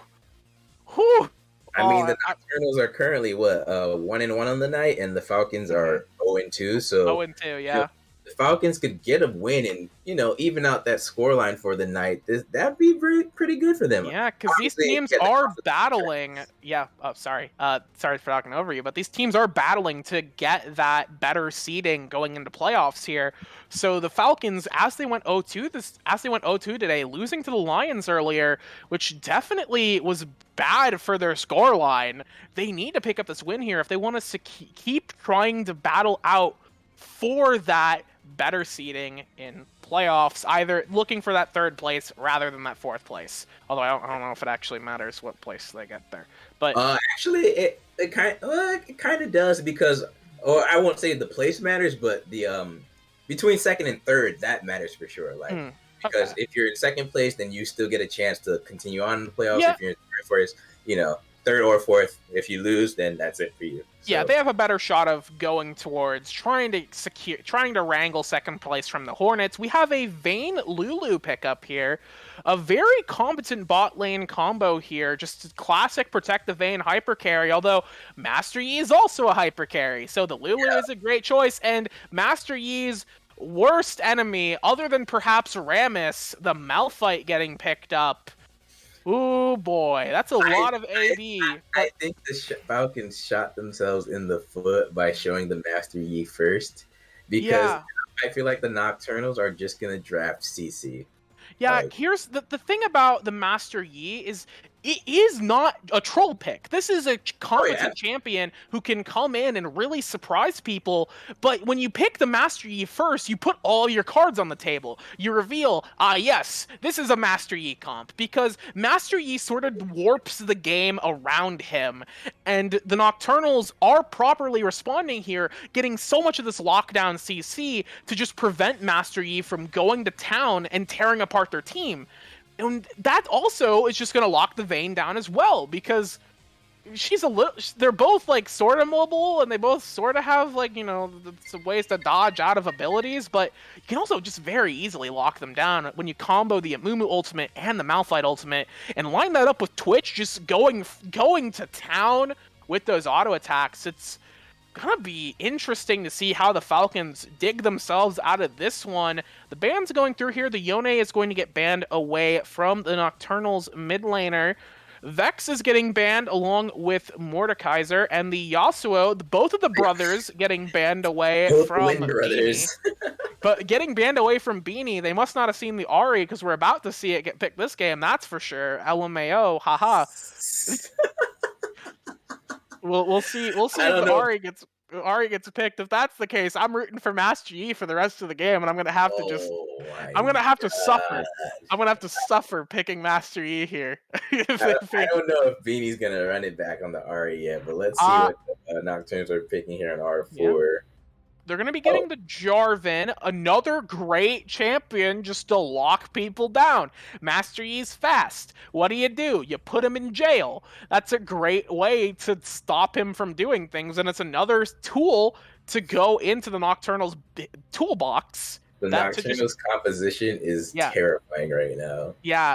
I mean, the Nocturnals are currently 1-1 on the night, and the Falcons are 0-2. So 0-2, yeah. The Falcons could get a win and even out that scoreline for the night. That'd be pretty good for them. Yeah, because these teams are battling. Yeah, sorry for talking over you, but these teams are battling to get that better seeding going into playoffs here. So the Falcons, as they went 0-2 today, losing to the Lions earlier, which definitely was bad for their scoreline. They need to pick up this win here if they want to keep trying to battle out for that better seeding in playoffs, either looking for that third place rather than that fourth place. Although I don't know if it actually matters what place they get there. But actually, it kind of does, because, or I won't say the place matters, but the between second and third, that matters for sure. Like because if you're in second place, then you still get a chance to continue on in the playoffs. Yeah. If you're in third place, third or fourth, if you lose, then that's it for you. So. Yeah, they have a better shot of going towards trying to wrangle second place from the Hornets. We have a Vayne Lulu pickup here. A very competent bot lane combo here. Just a classic protect the Vayne hyper carry, although Master Yi is also a hyper carry. So the Lulu is a great choice, and Master Yi's worst enemy, other than perhaps Rammus, the Malphite getting picked up. Ooh boy, that's a lot of AD. I think the Falcons shot themselves in the foot by showing the Master Yi first, because I feel like the Nocturnals are just gonna draft CC. Yeah, here's the thing about the Master Yi is it is not a troll pick. This is a competent champion who can come in and really surprise people. But when you pick the Master Yi first, you put all your cards on the table. You reveal, yes, this is a Master Yi comp, because Master Yi sort of warps the game around him. And the Nocturnals are properly responding here, getting so much of this lockdown CC to just prevent Master Yi from going to town and tearing apart their team. And that also is just going to lock the Vayne down as well, because they're both like sort of mobile, and they both sort of have like, some ways to dodge out of abilities, but you can also just very easily lock them down when you combo the Amumu ultimate and the Malphite ultimate and line that up with Twitch just going to town with those auto attacks. It's gonna be interesting to see how the Falcons dig themselves out of this one. The ban's going through here. The Yone is going to get banned away from the Nocturnal's mid laner. Vex is getting banned along with Mordekaiser, and the Yasuo, both of the brothers getting banned away Both from Lin brothers. Beanie. But getting banned away from Beanie, they must not have seen the Ahri, because we're about to see it get picked this game, that's for sure. LMAO, haha. We'll see if Ahri gets picked. If that's the case, I'm rooting for Master Yi for the rest of the game, and I'm gonna have to suffer. I'm gonna have to suffer picking Master Yi here. I don't know if Beanie's gonna run it back on the Ahri yet, but let's see what the Nocturnes are picking here on R4. Yeah. They're going to be getting the Jarvan, another great champion just to lock people down. Master Yi's fast. What do? You put him in jail. That's a great way to stop him from doing things, and it's another tool to go into the Nocturnal's toolbox. The Nocturnal's composition is terrifying right now. Yeah,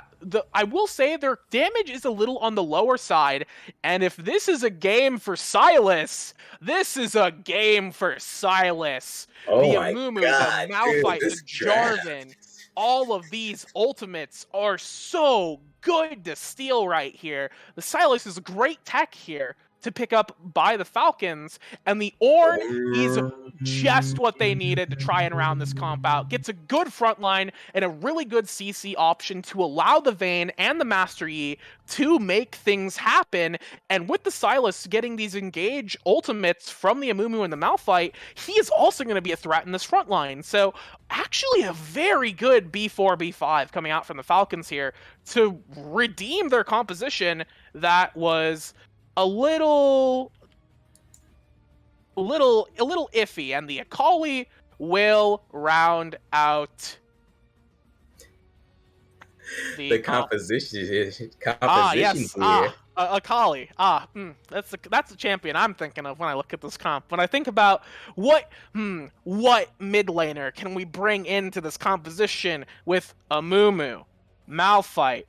I will say their damage is a little on the lower side, and if this is a game for Sylas, this is a game for Sylas. Oh the my Amumu, God, the Malphite, dude, the Jarvan, all of these ultimates are so good to steal right here. The Sylas is great tech here to pick up by the Falcons, and the Ornn is just what they needed to try and round this comp out. Gets a good front line and a really good CC option to allow the Vayne and the Master Yi to make things happen, and with the Sylas getting these engage ultimates from the Amumu and the Malphite, he is also going to be a threat in this front line. So actually a very good B4, B5 coming out from the Falcons here to redeem their composition that was a little iffy, and the Akali will round out the composition here. Akali. That's the champion I'm thinking of when I look at this comp. When I think about what mid laner can we bring into this composition with Amumu, Malphite,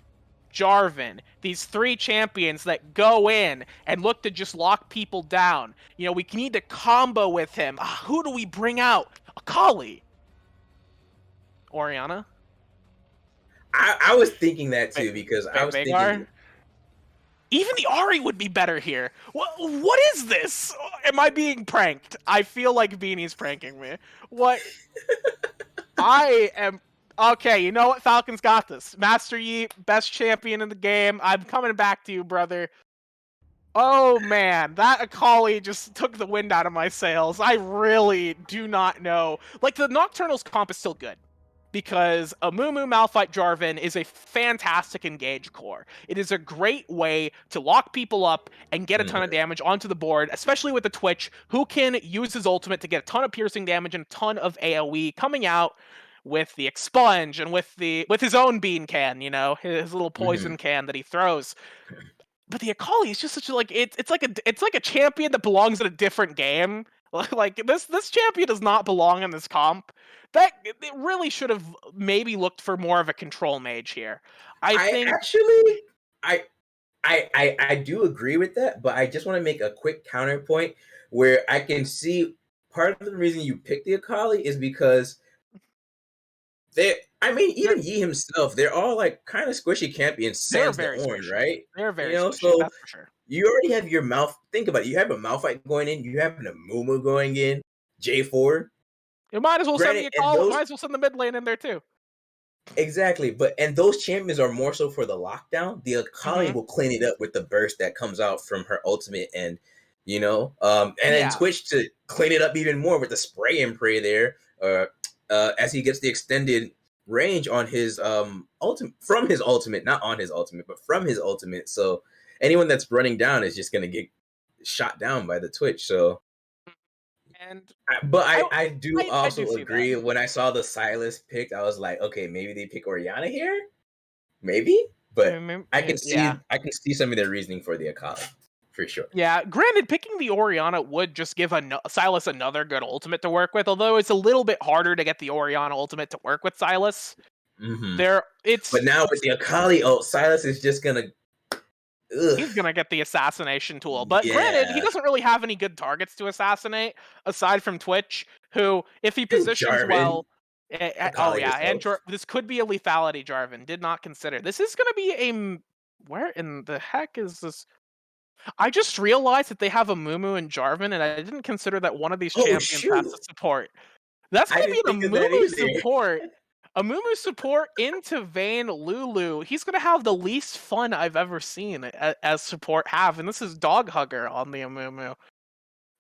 Jarvan, these three champions that go in and look to just lock people down. You know, we need to combo with him. Who do we bring out? Akali. Orianna? I was thinking that too, because I was thinking... Even the Ahri would be better here. What is this? Am I being pranked? I feel like Beanie's pranking me. What? I am... Okay, you know what? Falcons got this. Master Yi, best champion in the game. I'm coming back to you, brother. Oh, man. That Akali just took the wind out of my sails. I really do not know. Like, the Nocturnal's comp is still good, because Amumu, Malphite, Jarvan is a fantastic engage core. It is a great way to lock people up and get a ton of damage onto the board, especially with the Twitch, who can use his ultimate to get a ton of piercing damage and a ton of AoE coming out with the expunge and with his own bean can, you know, his little poison can that he throws. But the Akali is just such a, like, it's like a champion that belongs in a different game. Like this champion does not belong in this comp. That it really should have maybe looked for more of a control mage here. I do agree with that, but I just want to make a quick counterpoint where I can see part of the reason you picked the Akali is because even Yi himself, they're all like kind of squishy champions, sans the Ornn, right? They're very squishy, so that's for sure. You already have your think about it, you have a Malphite going in, you have an Amumu going in, J4. You might as well send the Akali, might as well send the mid lane in there too. Exactly, and those champions are more so for the lockdown. The Akali will clean it up with the burst that comes out from her ultimate, and you know, then Twitch to clean it up even more with the spray and pray there, as he gets the extended range on his ultimate, from his ultimate, not on his ultimate, but from his ultimate. So anyone that's running down is just gonna get shot down by the Twitch. So, I do agree. When I saw the Sylas picked, I was like, okay, maybe they pick Orianna here, maybe. But I can see some of their reasoning for the Akali. For sure. Yeah, granted, picking the Orianna would just give Sylas another good ultimate to work with, although it's a little bit harder to get the Orianna ultimate to work with Sylas. But now with the Akali ult, Sylas is just gonna Ugh. He's gonna get the assassination tool. But granted, he Yeah. doesn't really have any good targets to assassinate aside from Twitch, who, if he And positions Jarvan. well, oh Akali yeah, and herself. This could be a lethality. Jarvan did not consider. This is gonna be where in the heck is this? I just realized that they have a Mumu and Jarvan, and I didn't consider that one of these Oh champions has shoot. to support. That's I gonna be didn't the think of that Mumu either. support. A Mumu support into Vayne Lulu. He's gonna have the least fun I've ever seen as support have, and this is Dog Hugger on the Amumu.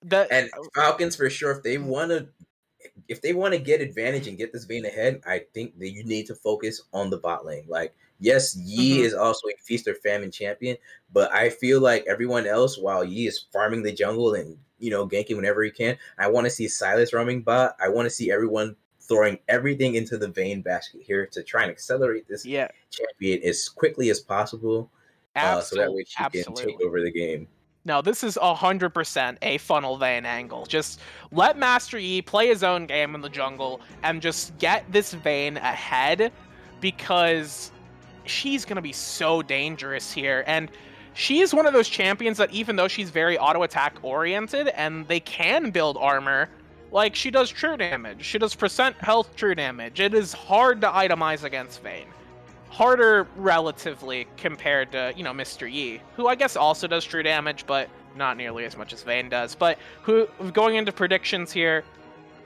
That And Falcons for sure, if they want to get advantage and get this Vayne ahead, I think that you need to focus on the bot lane. Like, yes, Yi Mhm. is also a feast or famine champion, but I feel like everyone else, while Yi is farming the jungle and ganking whenever he can, I want to see Silas roaming bot. I want to see everyone throwing everything into the Vayne basket here to try and accelerate this Yeah, champion as quickly as possible, so that way she can take absolutely. over the game. No, this is 100% a funnel Vayne angle. Just let Master Yi play his own game in the jungle and just get this Vayne ahead, because she's going to be so dangerous here. And she's one of those champions that, even though she's very auto attack oriented and they can build armor, like, she does true damage. She does percent health true damage. It is hard to itemize against Vayne. Harder relatively compared to, Mr. Yi, who I guess also does true damage, but not nearly as much as Vayne does. But going into predictions here,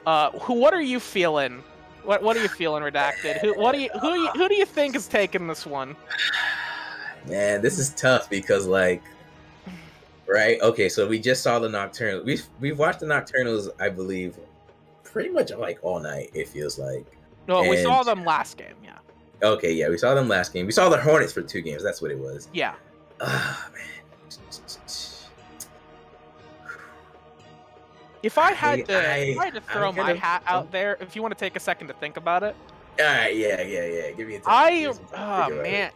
what are you feeling? What are you feeling, Redacted? Who do you think is taking this one? Man, this is tough because, like, right? Okay, so we just saw the Nocturnal. We've watched the Nocturnals, I believe, pretty much like all night. It feels like. No, we And saw them last game. Yeah. okay, yeah, we saw them last game. We saw the Hornets for 2 games. That's what it was. Yeah. Ah, man. If I had to throw my hat Oh. out there, if you want to take a second to think about it, All right, yeah. Give me a time. oh man,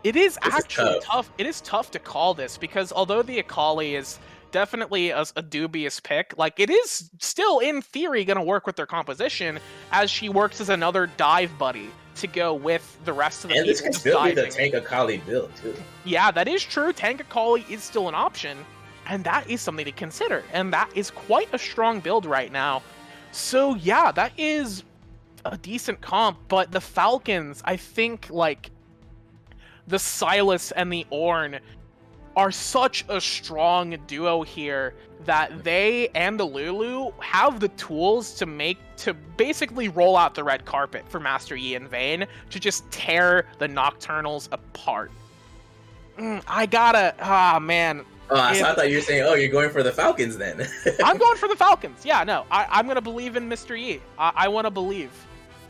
it is This is actually tough. tough. It is tough to call this, because although the Akali is definitely a dubious pick, like, it is still in theory going to work with their composition, as she works as another dive buddy to go with the rest of the And people. this can just still be the diving. Tank Akali build too. Yeah, that is true. Tank Akali is still an option, and that is something to consider. And that is quite a strong build right now. So yeah, that is a decent comp. But the Falcons, I think, like, the Silas and the Ornn are such a strong duo here that they and the Lulu have the tools to basically roll out the red carpet for Master Yi and Vayne to just tear the Nocturnals apart. Man. So I thought you were saying, you're going for the Falcons then. I'm going for the Falcons. Yeah, no, I'm gonna believe in Mr. Yi. I want to believe.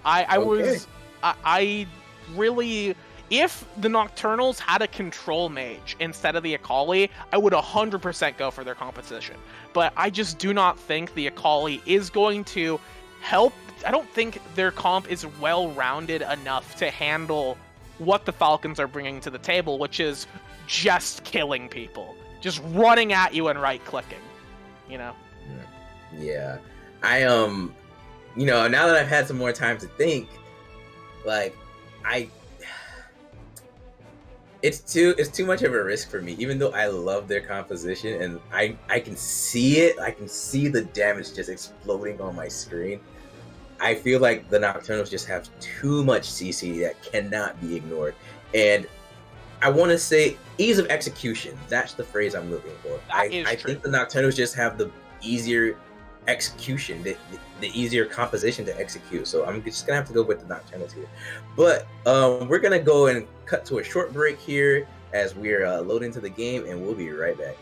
I really, if the Nocturnals had a control mage instead of the Akali, I would 100% go for their composition. But I just do not think the Akali is going to help. I don't think their comp is well-rounded enough to handle what the Falcons are bringing to the table, which is just killing people. Just running at you and right-clicking, Yeah. Now that I've had some more time to think, like, it's too much of a risk for me, even though I love their composition and I can see it. I can see the damage just exploding on my screen. I feel like the Nocturnals just have too much CC that cannot be ignored. And I want to say ease of execution. That's the phrase I'm looking for. I think the Nocturnals just have the easier execution, the easier composition to execute. So I'm just going to have to go with the Nocturnals here. But we're going to go and cut to a short break here as we're loading into the game, and we'll be right back.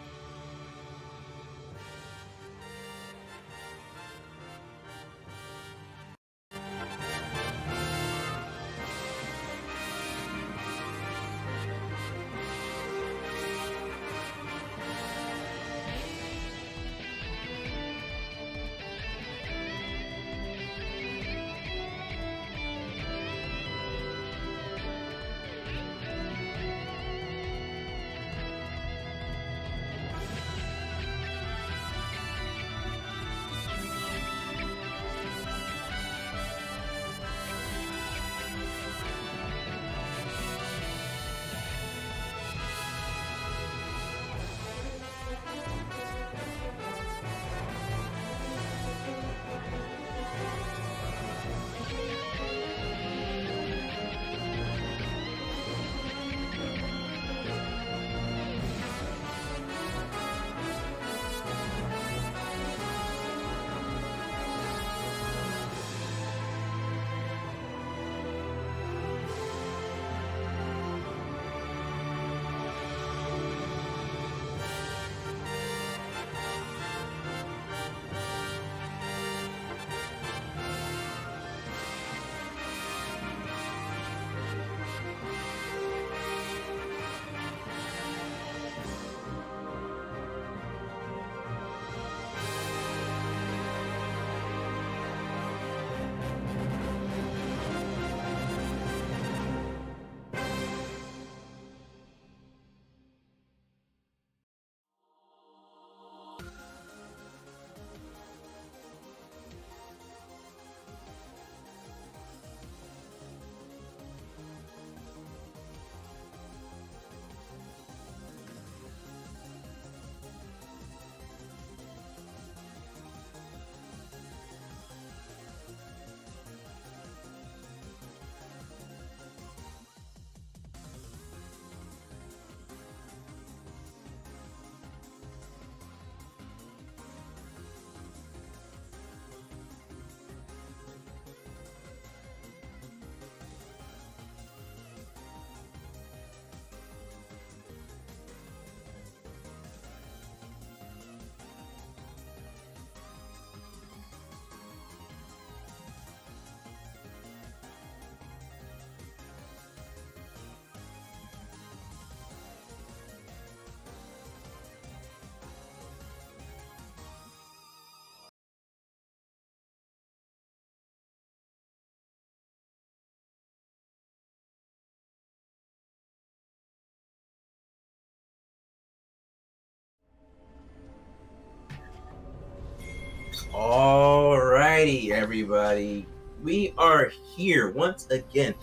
Alrighty, everybody. We are here once again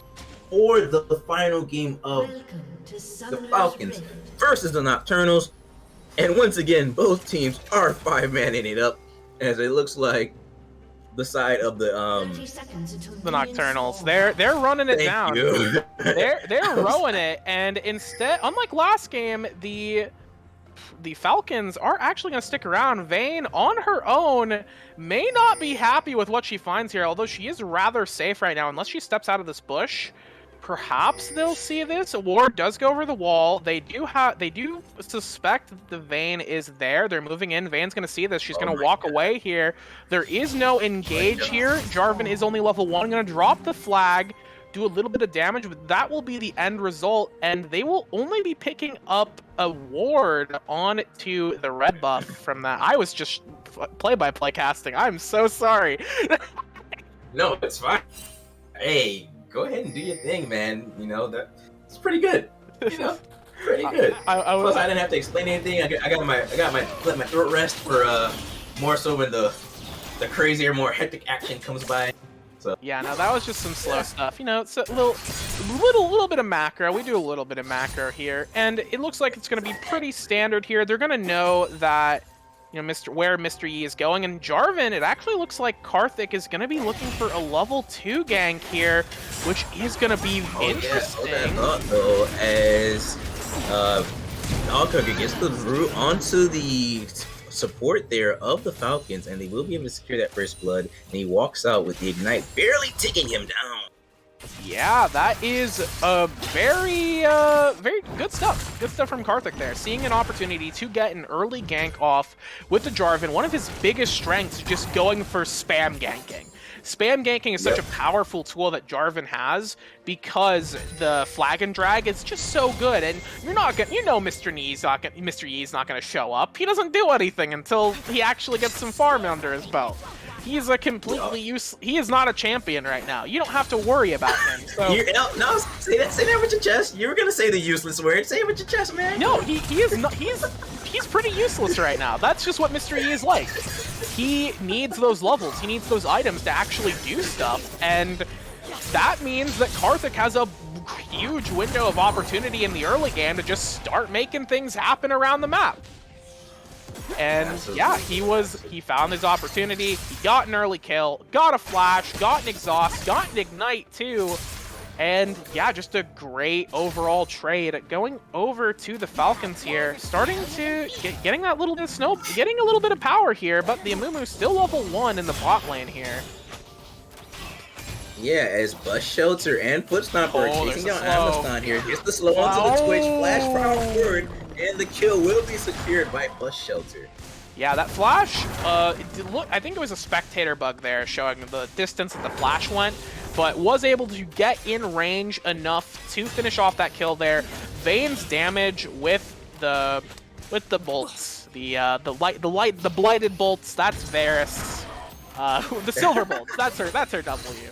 for the final game of the Falcons versus the Nocturnals. And once again, both teams are 5-manning it up, as it looks like the side of the Nocturnals. They're running it down. They're rowing it, and instead, unlike last game, the Falcons are actually going to stick around. Vayne, on her own, may not be happy with what she finds here, although she is rather safe right now. Unless she steps out of this bush, perhaps they'll see this. Ward does go over the wall. They do suspect that the Vayne is there. They're moving in. Vayne's going to see this. She's going to walk away here. There is no engage here. Jarvan is only level 1. Going to drop the flag, do a little bit of damage, but that will be the end result, and they will only be picking up a ward onto the red buff from that. I was just play-by-play casting. I'm so sorry. No, it's fine. Hey, go ahead and do your thing, man. You know, it's pretty good. You know, pretty good. Plus, I didn't have to explain anything. I got my let my throat rest for more so when the crazier, more hectic action comes by. So. Yeah, no, that was just some slow stuff. You know, it's a little bit of macro. We do a little bit of macro here, and it looks like it's going to be pretty standard here. They're going to know that, you know, where Mr. Yi is going, and Jarvan, it actually looks like Karthik is going to be looking for a level 2 gank here, which is going to be interesting. Though, as Dogcooker gets the root onto the support there of the Falcons, and they will be able to secure that first blood, and he walks out with the Ignite barely taking him down. Yeah, that is very good stuff. Good stuff from Karthik there. Seeing an opportunity to get an early gank off with the Jarvan, one of his biggest strengths, just going for spam ganking. Spam ganking is such a powerful tool that Jarvan has because the flag and drag is just so good, and Mr. Yi's not gonna show up. He doesn't do anything until he actually gets some farm under his belt. He's a completely he is not a champion right now. You don't have to worry about him. So no, say that with your chest. You were gonna say the useless word. Say it with your chest, man. No, he is not. He's pretty useless right now. That's just what Mr. Yi is like. He needs those levels. He needs those items to actually do stuff, and that means that Karthik has a huge window of opportunity in the early game to just start making things happen around the map. And yeah, he found his opportunity. He got an early kill, got a flash, got an exhaust, got an ignite too. And yeah, just a great overall trade. Going over to the Falcons here, starting to getting that little bit of getting a little bit of power here, but the Amumu still level 1 in the bot lane here. Yeah, as Bus Shelter and Foot Stomper are chasing down Amazon here. Gets the slow onto the Twitch, flash forward, and the kill will be secured by Bus Shelter. Yeah, that flash, I think it was a spectator bug there showing the distance that the flash went, but was able to get in range enough to finish off that kill there. Vayne's damage with the bolts, the blighted bolts, that's Varus. The silver bolts, that's her W.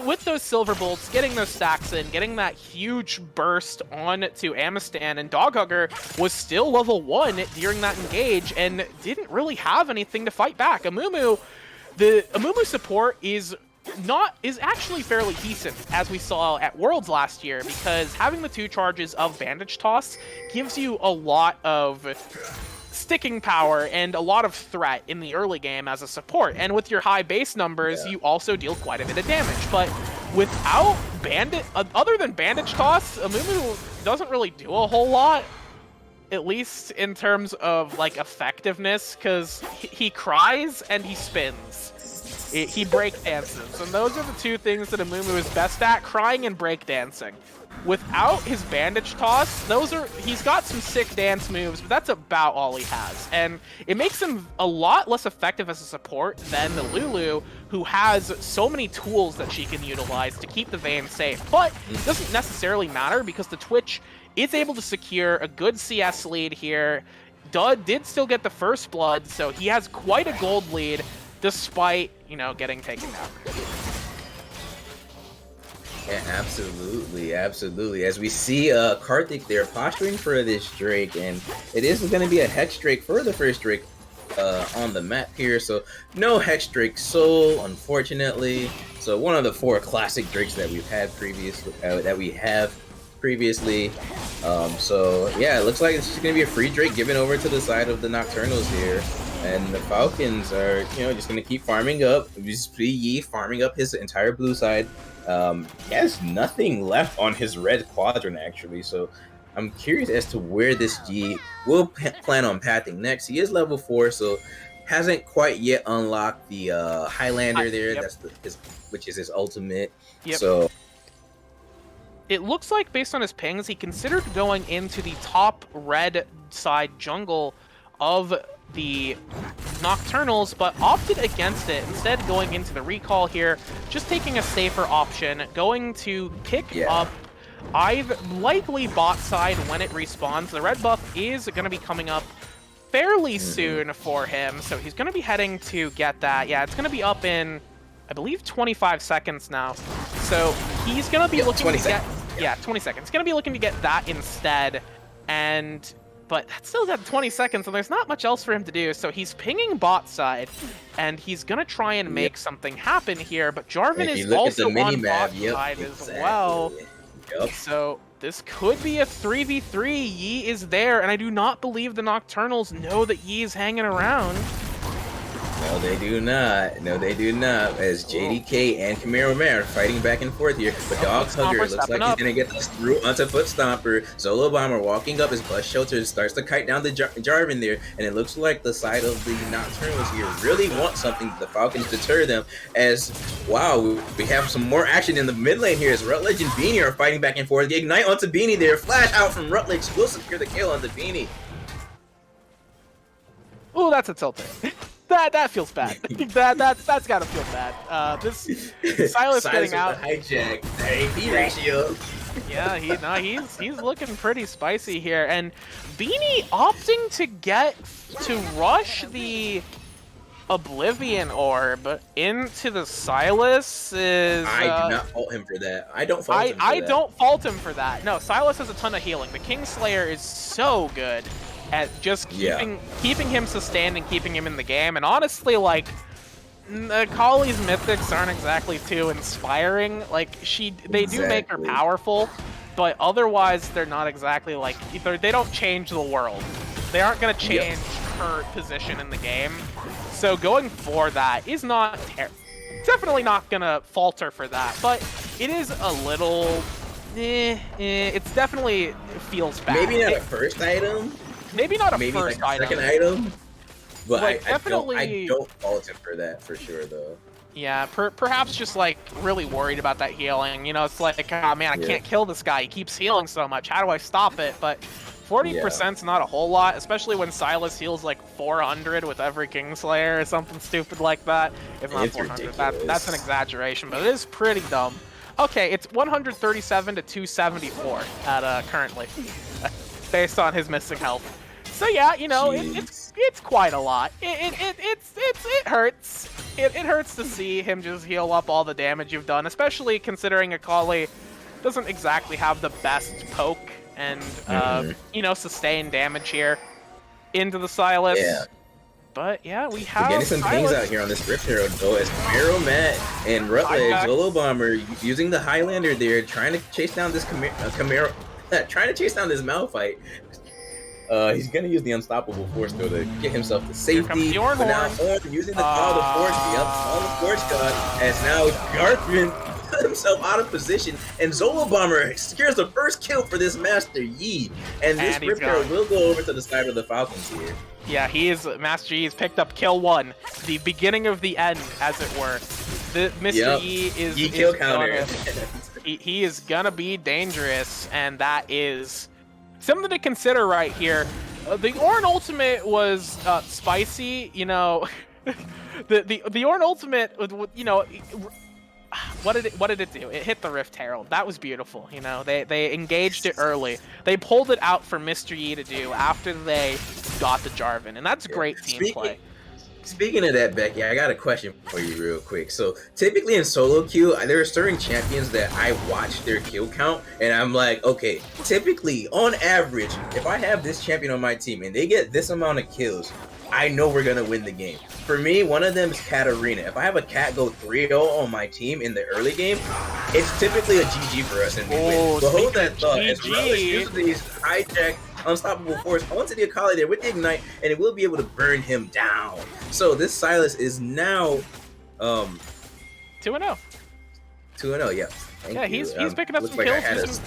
With those silver bolts, getting those stacks in, getting that huge burst on to Amistan, and Doghugger was still level 1 during that engage and didn't really have anything to fight back. The Amumu support is actually fairly decent, as we saw at Worlds last year, because having the 2 charges of Bandage Toss gives you a lot of sticking power and a lot of threat in the early game as a support, and with your high base numbers, you also deal quite a bit of damage. But without other than Bandage Toss, Amumu doesn't really do a whole lot, at least in terms of like effectiveness, because he cries and he spins. He break dances, and those are the 2 things that Amumu is best at: crying and break dancing. Without his Bandage Toss, he's got some sick dance moves, but that's about all he has. And it makes him a lot less effective as a support than the Lulu, who has so many tools that she can utilize to keep the Vayne safe. But it doesn't necessarily matter, because the Twitch is able to secure a good CS lead here. Dud did still get the first blood, so he has quite a gold lead, despite, you know, getting taken down. Yeah, absolutely. As we see Karthik there posturing for this Drake, and it is going to be a Hex Drake for the first Drake. on the map here. So no Hex Drake Soul, unfortunately. So one of the 4 classic Drakes that we've had previously, so yeah, it looks like it's just gonna be a free Drake given over to the side of the Nocturnals here, and the Falcons are, you know, just gonna keep farming up. Just Yi farming up his entire blue side. He has nothing left on his red quadrant actually, so I'm curious as to where this G will plan on pathing next. He is level 4, so hasn't quite yet unlocked the Highlander there. Yep. That's which is his ultimate. Yep. So it looks like, based on his pings, he considered going into the top red side jungle of the Nocturnals, but opted against it, instead going into the recall here, just taking a safer option, going to pick up likely bot side when it respawns. The red buff is going to be coming up fairly soon for him, so he's going to be heading to get that. Yeah, it's going to be up in, I believe, 25 seconds now. So he's going to be looking to get... Yeah, 20 seconds. He's going to be looking to get that instead, but that's still got 20 seconds, and there's not much else for him to do, so he's pinging bot side, and he's going to try and make something happen here, but Jarvan is also on bot side as well. So this could be a 3v3. Yi is there, and I do not believe the Nocturnals know that Yi is hanging around. No, they do not. No, they do not. As JDK and Camaro Man are fighting back and forth here. But Dog Hugger looks like he's going to get this through onto Foot Stomper. Solo Bomber walking up his bus shelter, starts to kite down the Jarvan there. And it looks like the side of the Nocturnals here really want something. The Falcons deter them. As, wow, we have some more action in the mid lane here as Rutledge and Beanie are fighting back and forth. The Ignite onto Beanie there. Flash out from Rutledge will secure the kill onto Beanie. Oh, that's a tilter. That feels bad. that's gotta feel bad. This Silas getting out. Hijack. The AP ratio. Yeah, he's looking pretty spicy here, and Beanie opting to rush the Oblivion Orb into the Silas is. I do not fault him for that. I don't fault him for that. I don't fault him for that. No, Silas has a ton of healing. The Kingslayer is so good at just keeping him sustained and keeping him in the game. And honestly, like, Kali's mythics aren't exactly too inspiring. Like, they do make her powerful, but otherwise they're not exactly like, they don't change the world. They aren't going to change her position in the game. So going for that is not definitely not going to falter for that, but it is a little it's definitely, it feels bad. Maybe not a first item. Maybe not a maybe first like a item. second item. But like, I don't fault him for that for sure though. Yeah, perhaps just like really worried about that healing. You know, it's like, oh man, I can't kill this guy. He keeps healing so much. How do I stop it? But 40%'s not a whole lot, especially when Silas heals like 400 with every Kingslayer or something stupid like that. If not 400, that's an exaggeration, but it is pretty dumb. Okay, it's 137 to 274 at currently, based on his missing health. So yeah, you know, it's quite a lot. It hurts. It hurts to see him just heal up all the damage you've done, especially considering Akali doesn't exactly have the best poke and you know, sustain damage here into the Silas. Yeah. But yeah, we have getting some things out here on this Rift Hero though, as Camaro Matt and Rutledge, Solo Bomber using the Highlander there, trying to chase down this Camaro, trying to chase down this Malphite. He's gonna use the Unstoppable Force though to get himself to safety. But now Horn using the Call of Force, on the Force God, as now Garthman put himself out of position, and Solo Bomber secures the first kill for this Master Yi. And this Rift Hero will go over to the side of the Falcons here. Yeah, Master Yi has picked up kill 1, the beginning of the end, as it were. Mr. Yi is kill counter. He is gonna be dangerous, and that is something to consider right here. The Ornn ultimate was spicy, you know. the Ornn ultimate, you know, what did it do? It hit the Rift Herald. That was beautiful, you know. They engaged it early. They pulled it out for Mr. Yi to do after they got the Jarvan, and that's great team play. Speaking of that, Becky, I got a question for you real quick. So typically in solo queue, there are certain champions that I watch their kill count, and I'm like, okay, typically on average, if I have this champion on my team and they get this amount of kills, I know we're gonna win the game. For me, one of them is Katarina. If I have a cat go 3-0 on my team in the early game, it's typically a GG for us and we win. But hold that thought, as Relish uses these hijack unstoppable force onto the Akali there with the Ignite, and it will be able to burn him down. So this Sylas is now 2-0. 2-0, yeah. Yeah, he's picking up some kills.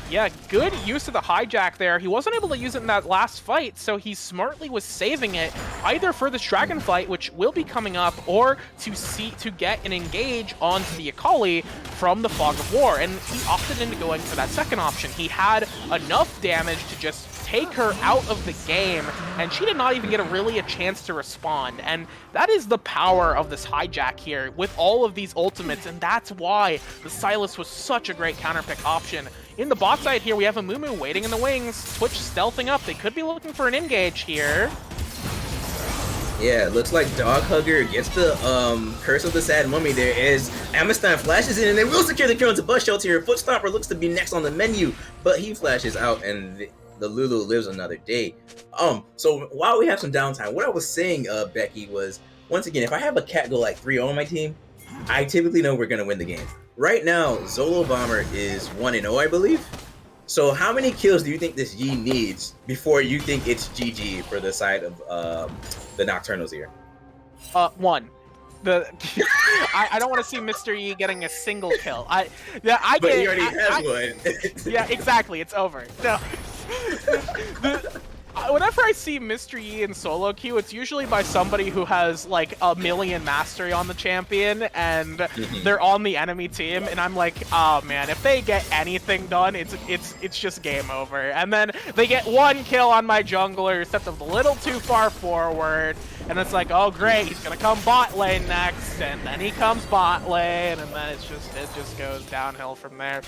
Yeah, good use of the hijack there. He wasn't able to use it in that last fight, so he smartly was saving it either for this dragon fight, which will be coming up, or to get an engage onto the Akali from the Fog of War. And he opted into going for that second option. He had enough damage to just take her out of the game, and she did not even get a chance to respond. And that is the power of this hijack here with all of these ultimates, and that's why the Sylas was such a great counterpick option. In the bot side here, we have a Mumu waiting in the wings, Twitch stealthing up. They could be looking for an engage here. Yeah, it looks like Dog Hugger gets the Curse of the Sad Mummy there as Amistine flashes in and they will secure the kill into Bus Shelter here. Foot Stomper looks to be next on the menu, but he flashes out and the Lulu lives another day. So while we have some downtime, what I was saying, Becky, was, once again, if I have a cat go like 3-0 on my team, I typically know we're going to win the game. Right now, Zolo Bomber is 1-0, I believe. So how many kills do you think this Yi needs before you think it's GG for the side of the Nocturnals here? 1. I don't want to see Mr. Yi getting a single kill. But he already has one. Yeah, exactly. It's over. No. Whenever I see Mr. Yi in solo queue, it's usually by somebody who has like 1 million mastery on the champion and they're on the enemy team, and I'm like, oh man, if they get anything done, it's just game over. And then they get 1 kill on my jungler, stepped a little too far forward, and it's like, oh great, he's gonna come bot lane next, and then he comes bot lane, and then it just goes downhill from there.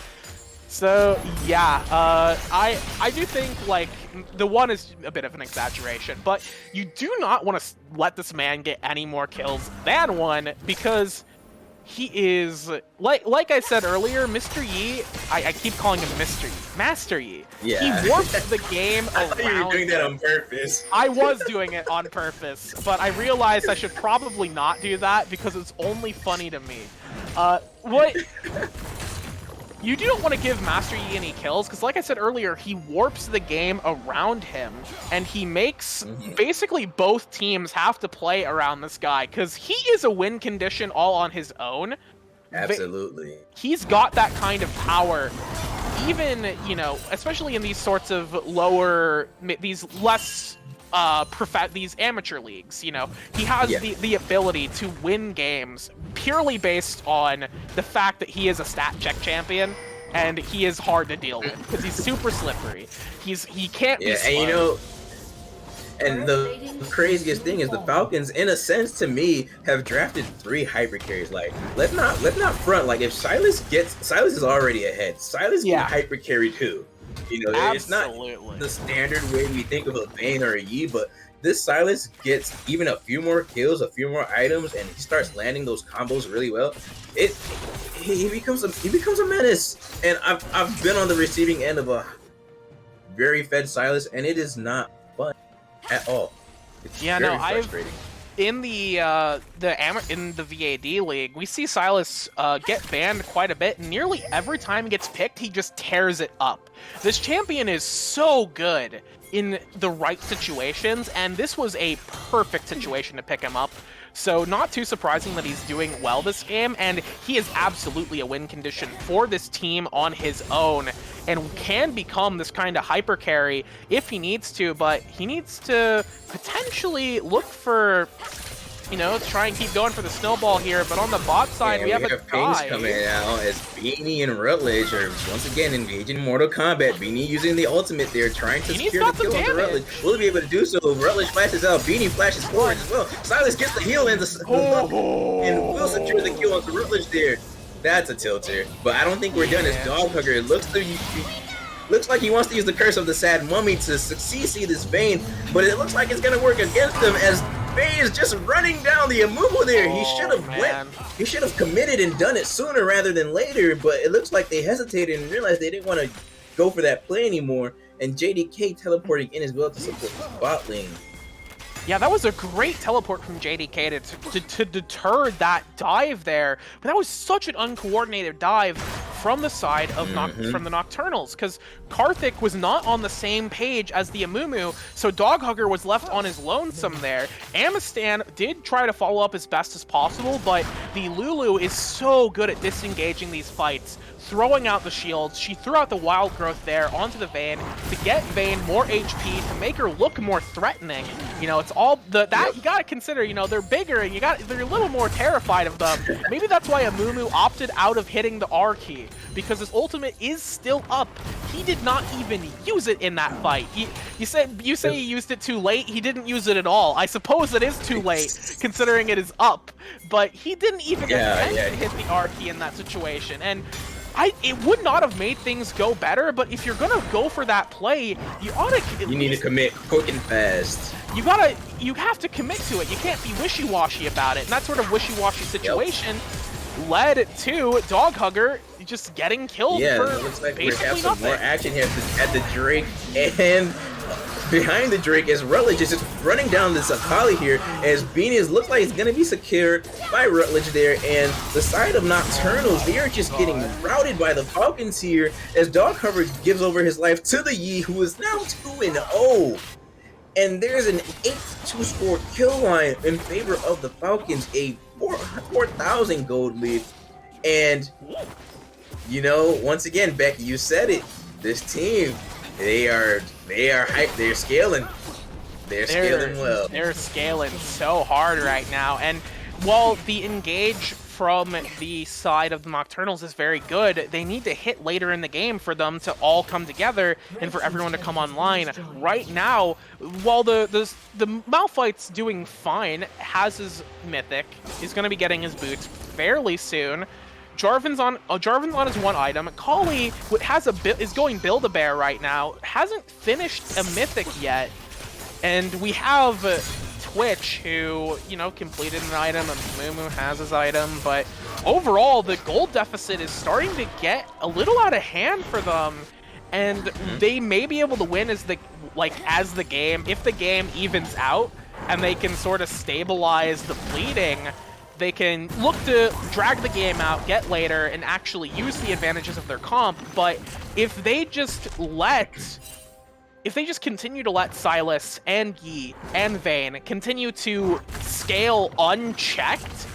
So yeah, I do think like the 1 is a bit of an exaggeration, but you do not want to let this man get any more kills than 1, because he is like I said earlier, Mr. Yi. I keep calling him Mr. Yi, Master Yi. Yeah. He warps the game around. I thought you were doing that on purpose. I was doing it on purpose, but I realized I should probably not do that because it's only funny to me. What? You do not want to give Master Yi any kills, because like I said earlier, he warps the game around him, and he makes basically both teams have to play around this guy, because he is a win condition all on his own. Absolutely. He's got that kind of power, even, you know, especially in these sorts of lower, these less these amateur leagues, you know, he has the ability to win games purely based on the fact that he is a stat check champion, and he is hard to deal with because he's super slippery. He can't be slow. And you know, and the craziest thing is the Falcons, in a sense, to me, have drafted 3 hyper carries. Like, let's not front. Like, if Sylas is already ahead. Sylas can hyper carry too. You know, it's not the standard way we think of a Vayne or a Yi, but this Sylas gets even a few more kills, a few more items, and he starts landing those combos really well. He becomes a menace. And I've been on the receiving end of a very fed Sylas, and it is not fun at all. It's very frustrating. In the VAD league, we see Sylas get banned quite a bit. Nearly every time he gets picked, he just tears it up. This champion is so good in the right situations, and this was a perfect situation to pick him up. So not too surprising that he's doing well this game, and he is absolutely a win condition for this team on his own, and can become this kind of hyper carry if he needs to, but he needs to potentially look for, you know, try and keep going for the snowball here. But on the bot side, we have a guy coming out as Beanie and Rutledge are once again engaging in Mortal Kombat. Beanie using the ultimate there, trying to secure the kill onto Rutledge. Will he be able to do so? Rutledge flashes out, Beanie flashes forward as well. Sylas gets the heal and will secure the kill onto Rutledge there. That's a tilter, but I don't think we're done. As Dog Hugger, it looks like he wants to use the Curse of the Sad Mummy to CC this Vayne, but it looks like it's gonna work against him as Vayne is just running down the Amumu there. He should have committed and done it sooner rather than later, but it looks like they hesitated and realized they didn't want to go for that play anymore. And JDK teleporting in as well to support the bot lane. Yeah, that was a great teleport from JDK to deter that dive there. But that was such an uncoordinated dive from the side of from the Nocturnals, because Karthik was not on the same page as the Amumu, so Doghugger was left on his lonesome there. Amistan did try to follow up as best as possible, but the Lulu is so good at disengaging these fights, throwing out the shields. She threw out the Wild Growth there onto the Vayne to get Vayne more HP, to make her look more threatening. You know, it's all that you gotta consider, you know, they're bigger and they're a little more terrified of them. Maybe that's why Amumu opted out of hitting the R key, because his ultimate is still up. He did not even use it in that fight. You say he used it too late. He didn't use it at all. I suppose it is too late considering it is up, but he didn't even attempt to hit the R key in that situation. And it would not have made things go better, but if you're gonna go for that play, you need to commit quick and fast. You have to commit to it. You can't be wishy-washy about it. And that sort of wishy-washy situation led to Doghugger just getting killed. Yeah, for it looks like we basically have some nothing. more action here at the Drake, and behind the Drake is Rutledge is just running down this Akali here, as Beanie looks like it's gonna be secured by Rutledge there, and the side of Nocturnals, they are just getting routed by the Falcons here, as Doghugger gives over his life to the Yi, who is now 2-0. And there's an 8-2 score kill line in favor of the Falcons, a 4,000 gold lead. And, you know, once again, Becky, you said it. This team, they are hyped. They're scaling. They're scaling well. They're scaling so hard right now. And while the engage from the side of the Nocturnals is very good, they need to hit later in the game for them to all come together and for everyone to come online. Right now, while the Malphite's doing fine, has his Mythic, he's going to be getting his boots fairly soon. Jarvan's on his one item. Kali is going Build-A-Bear right now, hasn't finished a Mythic yet. And we have Twitch, who, you know, completed an item, and Mumu has his item, but overall, the gold deficit is starting to get a little out of hand for them, and they may be able to win if the game evens out, and they can sort of stabilize the bleeding. They can look to drag the game out, get later, and actually use the advantages of their comp, but if they just continue to let Sylas and Yi and Vayne continue to scale unchecked,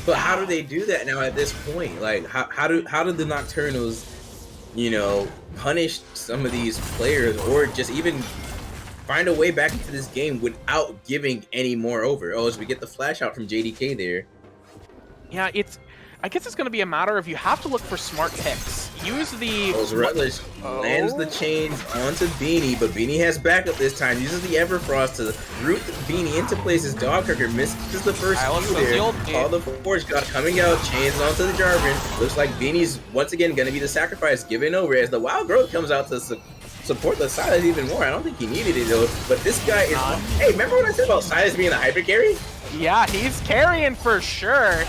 But how do they do that now at this point? Like, how do the Nocturnals, you know, punish some of these players, or just even find a way back into this game without giving any more over? Oh, as we get the flash out from JDK there. Yeah, I guess it's going to be a matter of you have to look for smart picks. Use the... Rutledge lands the chains onto Beanie, but Beanie has backup this time. Uses the Everfrost to root Beanie into place as Doghugger misses the first Q there. All the Forge got coming out, chains onto the Jarvan. Looks like Beanie's once again going to be the sacrifice given over as the Wild Growth comes out to support the Sylas even more. I don't think he needed it though, but this guy is... Hey, remember what I said about Sylas being a hyper carry? Yeah, he's carrying for sure.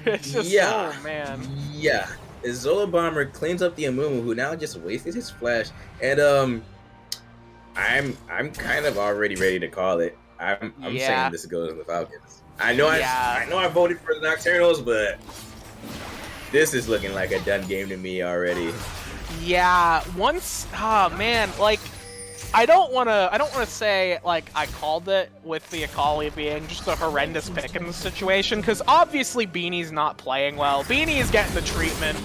It's just, yeah. Oh man. Yeah. Zola Bomber cleans up the Amumu, who now just wasted his flash, and I'm kind of already ready to call it. I'm saying this goes to the Falcons. I know I voted for the Nocturnals, but this is looking like a done game to me already. Yeah, man, like I don't wanna say like I called it with the Akali being just a horrendous pick in the situation, because obviously Beanie's not playing well. Beanie is getting the treatment.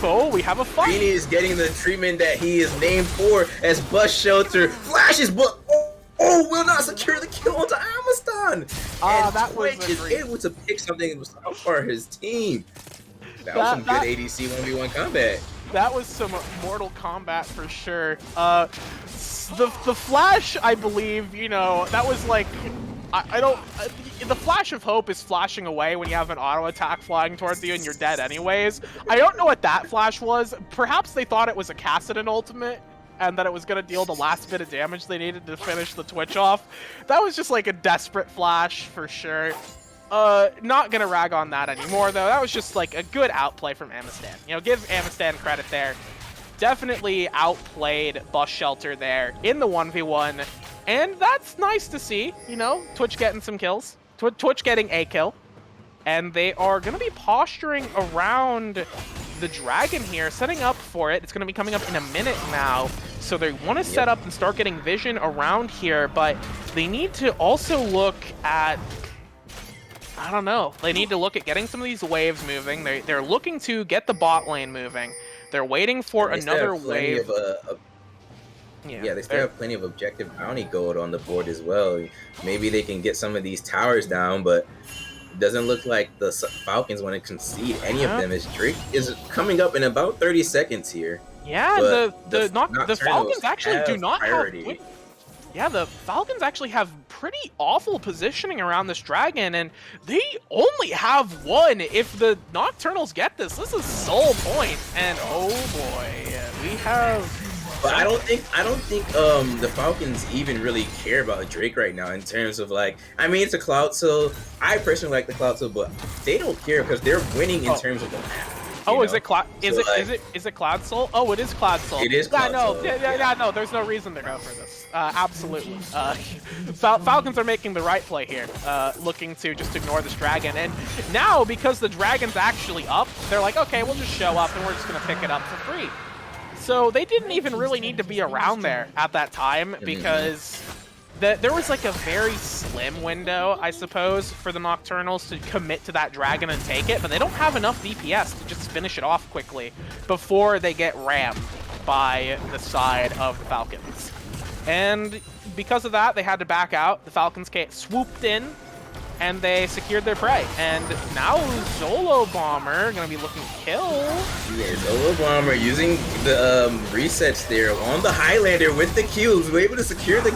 Oh, we have a fight. Beanie is getting the treatment that he is named for, as Bus Shelter flashes, but will not secure the kill onto Amistan. And that was Twitch is able to pick something for his team. That was some good ADC 1v1 combat. That was some Mortal Kombat for sure. The flash, I believe, you know, that was like, the flash of hope is flashing away when you have an auto attack flying towards you and you're dead anyways. I don't know what that flash was. Perhaps they thought it was a Kassadin ultimate and that it was going to deal the last bit of damage they needed to finish the Twitch off. That was just like a desperate flash for sure. Not gonna rag on that anymore though. That was just like a good outplay from Amistan. You know, give Amistan credit there. Definitely outplayed Bus Shelter there in the 1v1. And that's nice to see, you know, Twitch getting some kills. Twitch getting a kill. And they are going to be posturing around the dragon here, setting up for it. It's going to be coming up in a minute now. So they want to set up and start getting vision around here, but they need to also look at, I don't know, they need to look at getting some of these waves moving. They're looking to get the bot lane moving. They're waiting for another wave. They still have plenty of objective bounty gold on the board as well. Maybe they can get some of these towers down, but it doesn't look like the Falcons want to concede any of them, as Drake is coming up in about 30 seconds here. Yeah, the Falcons actually do not priority. have... Yeah, the Falcons actually have pretty awful positioning around this dragon, and they only have one. If the Nocturnals get this is sole point, and oh boy, we have... But I don't think the Falcons even really care about Drake right now in terms of, like, I mean, it's a Cloud Soul. I personally like the Cloud Soul, but they don't care because they're winning in terms of the map. Oh, is it Cloud? Is it Cloud Soul? Oh, it is Cloud Soul. It is Cloud Soul. No. There's no reason to go for this. Absolutely. Falcons are making the right play here, looking to just ignore this dragon. And now, because the dragon's actually up, they're like, okay, we'll just show up and we're just gonna pick it up for free. So they didn't even really need to be around there at that time, because there was like a very slim window, I suppose, for the Nocturnals to commit to that dragon and take it, but they don't have enough DPS to just finish it off quickly before they get rammed by the side of the Falcons. And because of that, they had to back out. The Falcons swooped in, and they secured their prey. And now Zolo Bomber gonna be looking to kill. Yeah, Zolo Bomber using the resets there on the Highlander with the Qs. We're able to secure the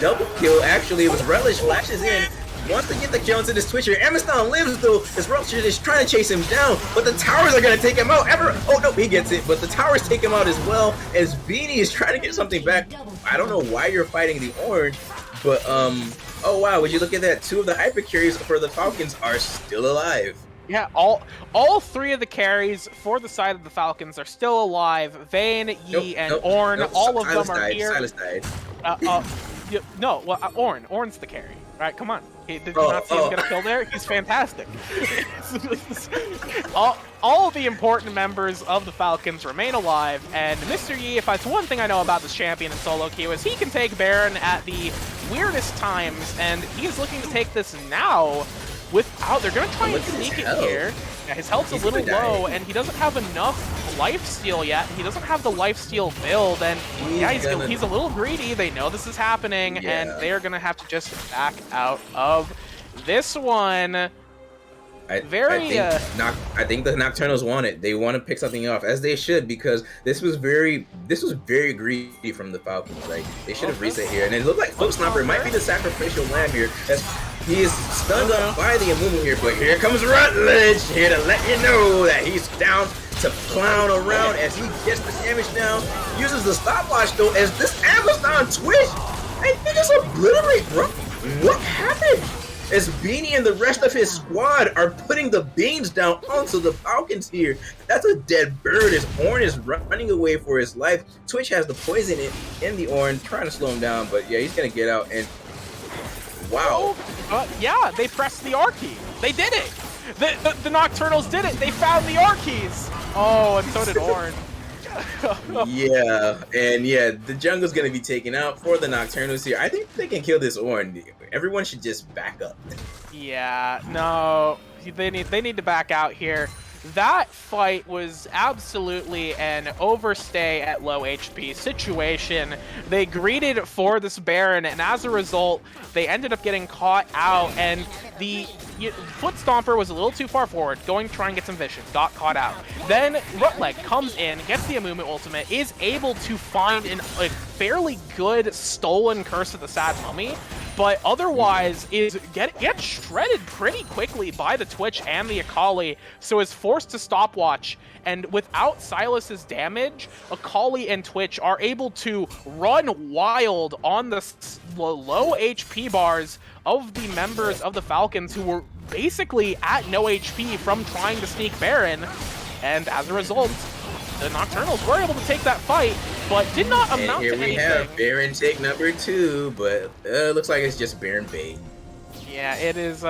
double kill. Actually, it was Relish flashes in. Wants to get the kill into this Twitcher. Amazon lives though, as Rupture is trying to chase him down, but the towers are gonna take him out. Oh no, he gets it, but the towers take him out as well, as Beanie is trying to get something back. I don't know why you're fighting the orange, but oh wow, would you look at that? 2 of the hyper carries for the Falcons are still alive. Yeah, all 3 of the carries for the side of the Falcons are still alive. Vayne, Yi, and Ornn, all of them are here. Silas died. Ornn's the carry. Right, come on. Did you not see him get a kill there? He's fantastic. all the important members of the Falcons remain alive, and Mr. Yi, if that's one thing I know about this champion in solo queue, is he can take Baron at the weirdest times, and he is looking to take this now without... They're going to try and sneak it here. Yeah, his health's a little low, and he doesn't have enough lifesteal yet. He doesn't have the lifesteal build, and yeah, he's a little greedy. They know this is happening, and they are going to have to just back out of this one. I think the Nocturnals want it. They want to pick something off, as they should, because this was very greedy from the Falcons. Like, they should have reset here, and it looked like Foot Stomper might be the sacrificial lamb here, as he is stunned up by the Amumu here. But here comes Rutledge here to let you know that he's down to clown around as he gets the damage down. Uses the stopwatch though, as this Amazon Twitch, I think it's obliterate, bro. What happened? As Beanie and the rest of his squad are putting the beans down onto the Falcons here. That's a dead bird as Ornn is running away for his life. Twitch has the poison in the Ornn, trying to slow him down, but yeah, he's gonna get out. And wow. Yeah, they pressed the R key. They did it. The Nocturnals did it. They found the R keys. Oh, and so did Ornn. Yeah, and yeah, the jungle's gonna be taken out for the Nocturnals here. I think they can kill this Ornn. Everyone should just back up. Yeah, no, they need to back out here. That fight was absolutely an overstay at low HP situation. They greeted for this Baron, and as a result, they ended up getting caught out, and the Foot Stomper was a little too far forward, going to try and get some vision, got caught out. Then Rutleg comes in, gets the Amumu ultimate, is able to find a fairly good stolen Curse of the Sad Mummy, but otherwise gets shredded pretty quickly by the Twitch and the Akali, so is forced to stopwatch. And without Silas's damage, Akali and Twitch are able to run wild on the low HP bars of the members of the Falcons, who were basically at no HP from trying to sneak Baron. And as a result, the Nocturnals were able to take that fight, but did not amount to anything. And here we have Baron take number 2, but looks like it's just Baron bait. Yeah, it is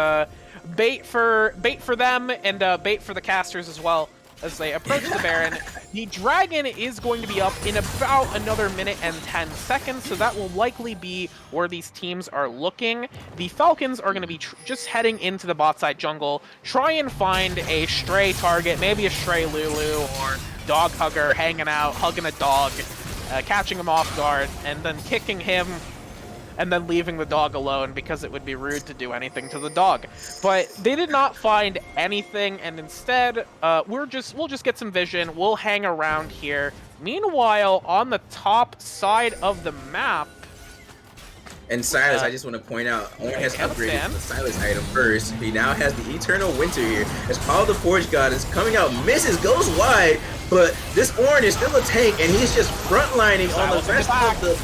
bait for them and bait for the casters as well as they approach the Baron. The Dragon is going to be up in about another minute and 10 seconds, so that will likely be where these teams are looking. The Falcons are going to be just heading into the bot side jungle, try and find a stray target, maybe a stray Lulu or dog hugger hanging out, hugging a dog, catching him off guard, and then kicking him, and then leaving the dog alone because it would be rude to do anything to the dog. But they did not find anything, and instead, we'll just get some vision. We'll hang around here. Meanwhile, on the top side of the map, and Silas, I just want to point out, Owen has upgraded the Silas item first. He now has the Eternal Winter here. As Paul the Forge God is coming out, misses, goes wide, but this Owen is still a tank, and he's just frontlining on the rest of the...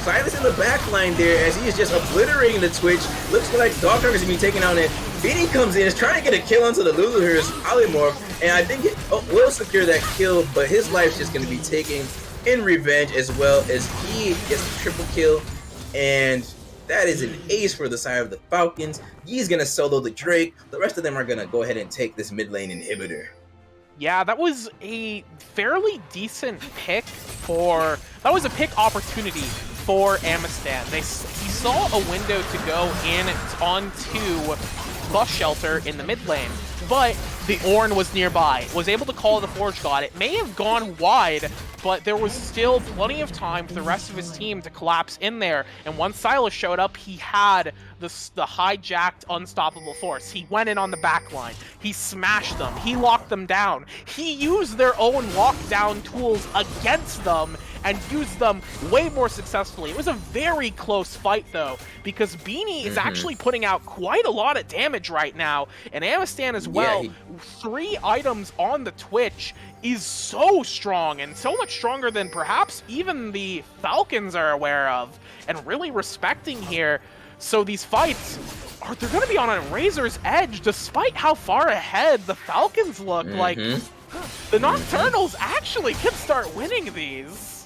Silas in the back line there as he is just obliterating the Twitch. Looks like Dog Hugger's gonna be taken out, and Beanie comes in, is trying to get a kill onto the Lulu here, his polymorph, and I think it will secure that kill, but his life's just gonna be taken in revenge, as well as he gets a triple kill, and that is an ace for the side of the Falcons. He's gonna solo the Drake. The rest of them are gonna go ahead and take this mid lane inhibitor. Yeah, that was a fairly decent pick that was a pick opportunity for Amistan. He saw a window to go in onto Bus Shelter in the mid lane, but the Ornn was nearby, was able to call the Forge God. It may have gone wide, but there was still plenty of time for the rest of his team to collapse in there, and once Silas showed up, he had the hijacked unstoppable force. He went in on the back line, he smashed them, he locked them down, he used their own lockdown tools against them, and used them way more successfully. It was a very close fight, though, because Beanie is actually putting out quite a lot of damage right now, and Amistan as well. 3 items on the Twitch is so strong, and so much stronger than perhaps even the Falcons are aware of, and really respecting here. So these fights, they're going to be on a razor's edge, despite how far ahead the Falcons look. Like, the Nocturnals actually can start winning these.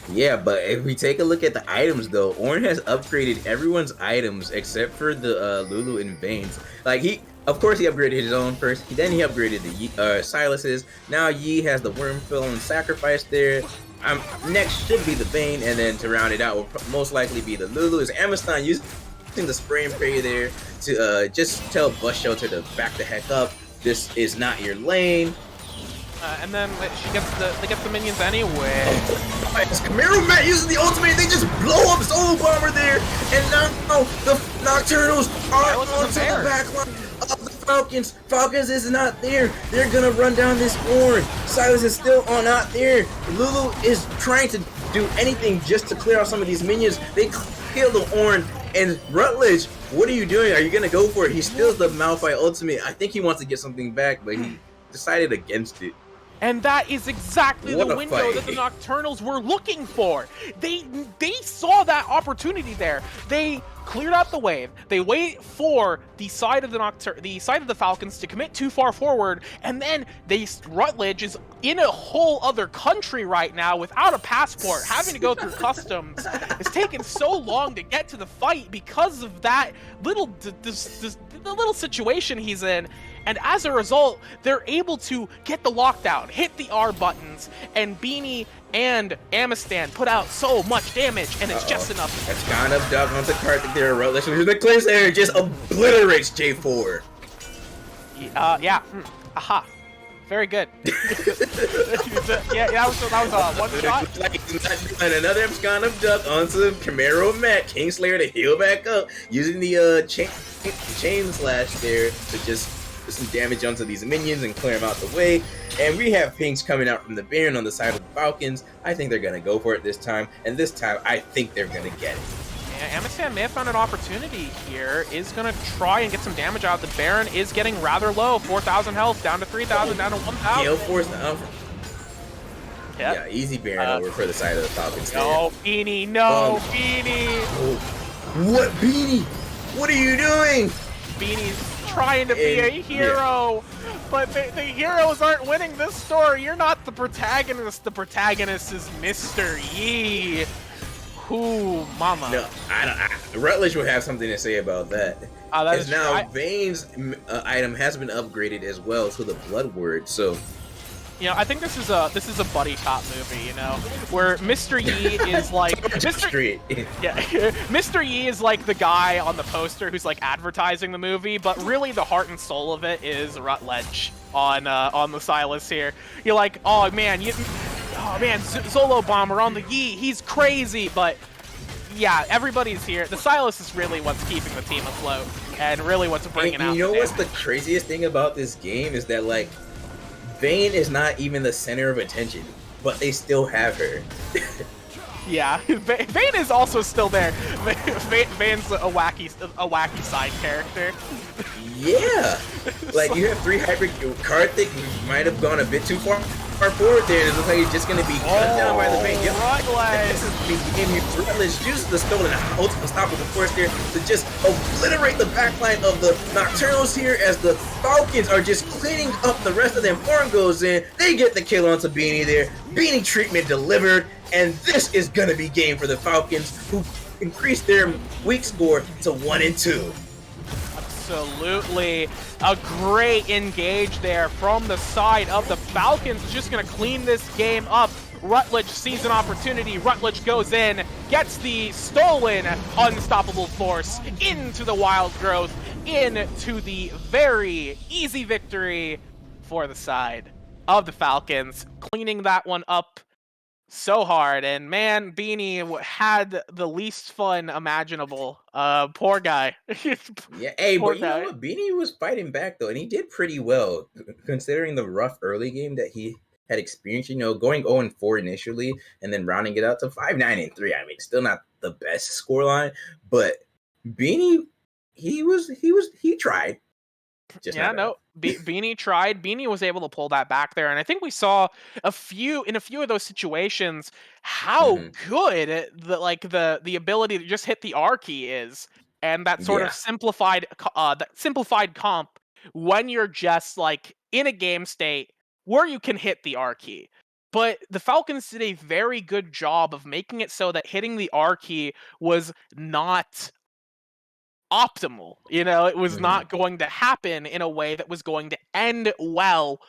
Yeah, but if we take a look at the items, though, Ornn has upgraded everyone's items except for the Lulu and Veins. Like, of course, he upgraded his own first. Then he upgraded the Silas's. Now Yi has the Wormfill and Sacrifice there. Next should be the Vayne, and then to round it out will most likely be the Lulu. Is Amistan using the Spray and Pray there to just tell Bus Shelter to back the heck up. This is not your lane. And then they get the minions anyway. Camaro Matt uses the ultimate, they just blow up Solo Bomber there, and now the Nocturnals are onto the back line of the Falcons. Falcons is not there. They're gonna run down this Ornn. Silas is still not there. Lulu is trying to do anything just to clear out some of these minions. They kill the Ornn, and Rutledge, what are you doing? Are you gonna go for it? He steals the Malphite ultimate. I think he wants to get something back, but he decided against it. And that is exactly the window that the Nocturnals were looking for. They saw that opportunity there. They cleared out the wave. They wait for the side of the Falcons to commit too far forward, and then Rutledge is in a whole other country right now without a passport, having to go through customs. It's taken so long to get to the fight because of that little the little situation he's in. And as a result, they're able to get the lockdown, hit the R buttons, and Beanie and Amistan put out so much damage, and it's just enough. That's kind of duck onto Karthik there, Rutledge. The clears there just obliterates J4. Yeah. Aha. Very good. Yeah, that was one shot. And another kind of duck onto Camaro Matt, Kingslayer to heal back up, using the chain slash there to just put some damage onto these minions and clear them out the way. And we have pinks coming out from the Baron on the side of the Falcons. I think they're going to go for it this time, and this time I think they're going to get it. Yeah, Amistan may have found an opportunity here, is going to try and get some damage out. The Baron is getting rather low, 4,000 health, down to 3,000, down to 1,000. Gale Force down. Yeah, easy Baron over for the side of the Falcons. No, Beanie, no, Beanie. What, Beanie? What are you doing? Beanie's trying to be a And, hero, but the heroes aren't winning this story. You're not the protagonist. The protagonist is Mr. Yi. Ooh, mama. No, Rutledge would have something to say about that. That As is now Vane's item has been upgraded as well to the Blood Word, so I think this is a buddy cop movie, where Mr. Yi is like Mr. Yi is like the guy on the poster who's like advertising the movie, but really the heart and soul of it is Rutledge on the Silas here. You're like, oh man, Zolo Bomber on the Yi, he's crazy, but yeah, everybody's here. The Silas is really what's keeping the team afloat and really what's bringing out. You know what's the craziest thing about this game is that like Vane is not even the center of attention, but they still have her. Yeah, Vane is also still there. Vane's a wacky side character. Yeah, like you have 3 hyper. Karthik might have gone a bit too far forward there. It looks like he's just gonna be cut down by the Vane. Yep. This is the game here. Rutledge uses the stolen ultimate unstoppable force there to just obliterate the backline of the Nocturnals here as the Falcons are just cleaning up the rest of them. Orn goes in, they get the kill onto Beanie there. Beanie treatment delivered, and this is gonna be game for the Falcons, who increased their weak score to 1-2. Absolutely. A great engage there from the side of the Falcons. Just going to clean this game up. Rutledge sees an opportunity. Rutledge goes in, gets the stolen unstoppable force into the wild growth, into the very easy victory for the side of the Falcons. Cleaning that one up so hard, and man, Beanie had the least fun imaginable. Poor guy. Yeah, hey, Poor but you know what? Beanie was fighting back though, and he did pretty well considering the rough early game that he had experienced. Going 0-4 initially, and then rounding it out to 5-9-3. I mean, still not the best scoreline, but Beanie, he tried. Beanie tried. Beanie was able to pull that back there, and I think we saw in a few of those situations how good the ability to just hit the R key is, and that sort of simplified comp when you're just like in a game state where you can hit the R key. But the Falcons did a very good job of making it so that hitting the R key was not optimal. It was not going to happen in a way that was going to end well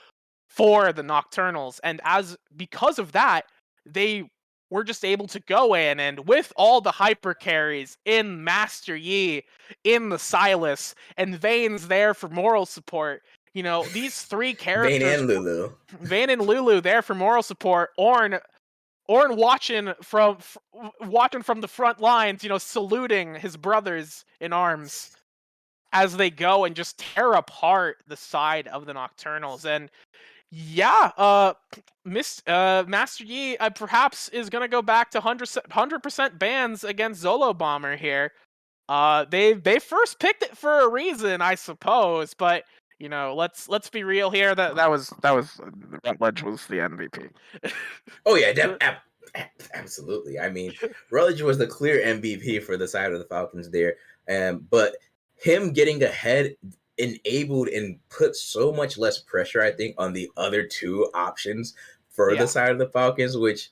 for the Nocturnals. And because of that, they were just able to go in, and with all the hyper carries in Master Yi, in the Silas, and Vane's there for moral support. These 3 characters, Vane and Lulu there for moral support. Orn watching from the front lines, saluting his brothers in arms as they go and just tear apart the side of the Nocturnals. And Master Yi perhaps is gonna go back to 100% bans against Zolo Bomber here. They first picked it for a reason, I suppose, but let's be real here. That was Rutledge was the MVP. Oh yeah, absolutely. I mean, Rutledge was the clear MVP for the side of the Falcons there, but him getting ahead enabled and put so much less pressure, I think, on the other 2 options for the side of the Falcons, which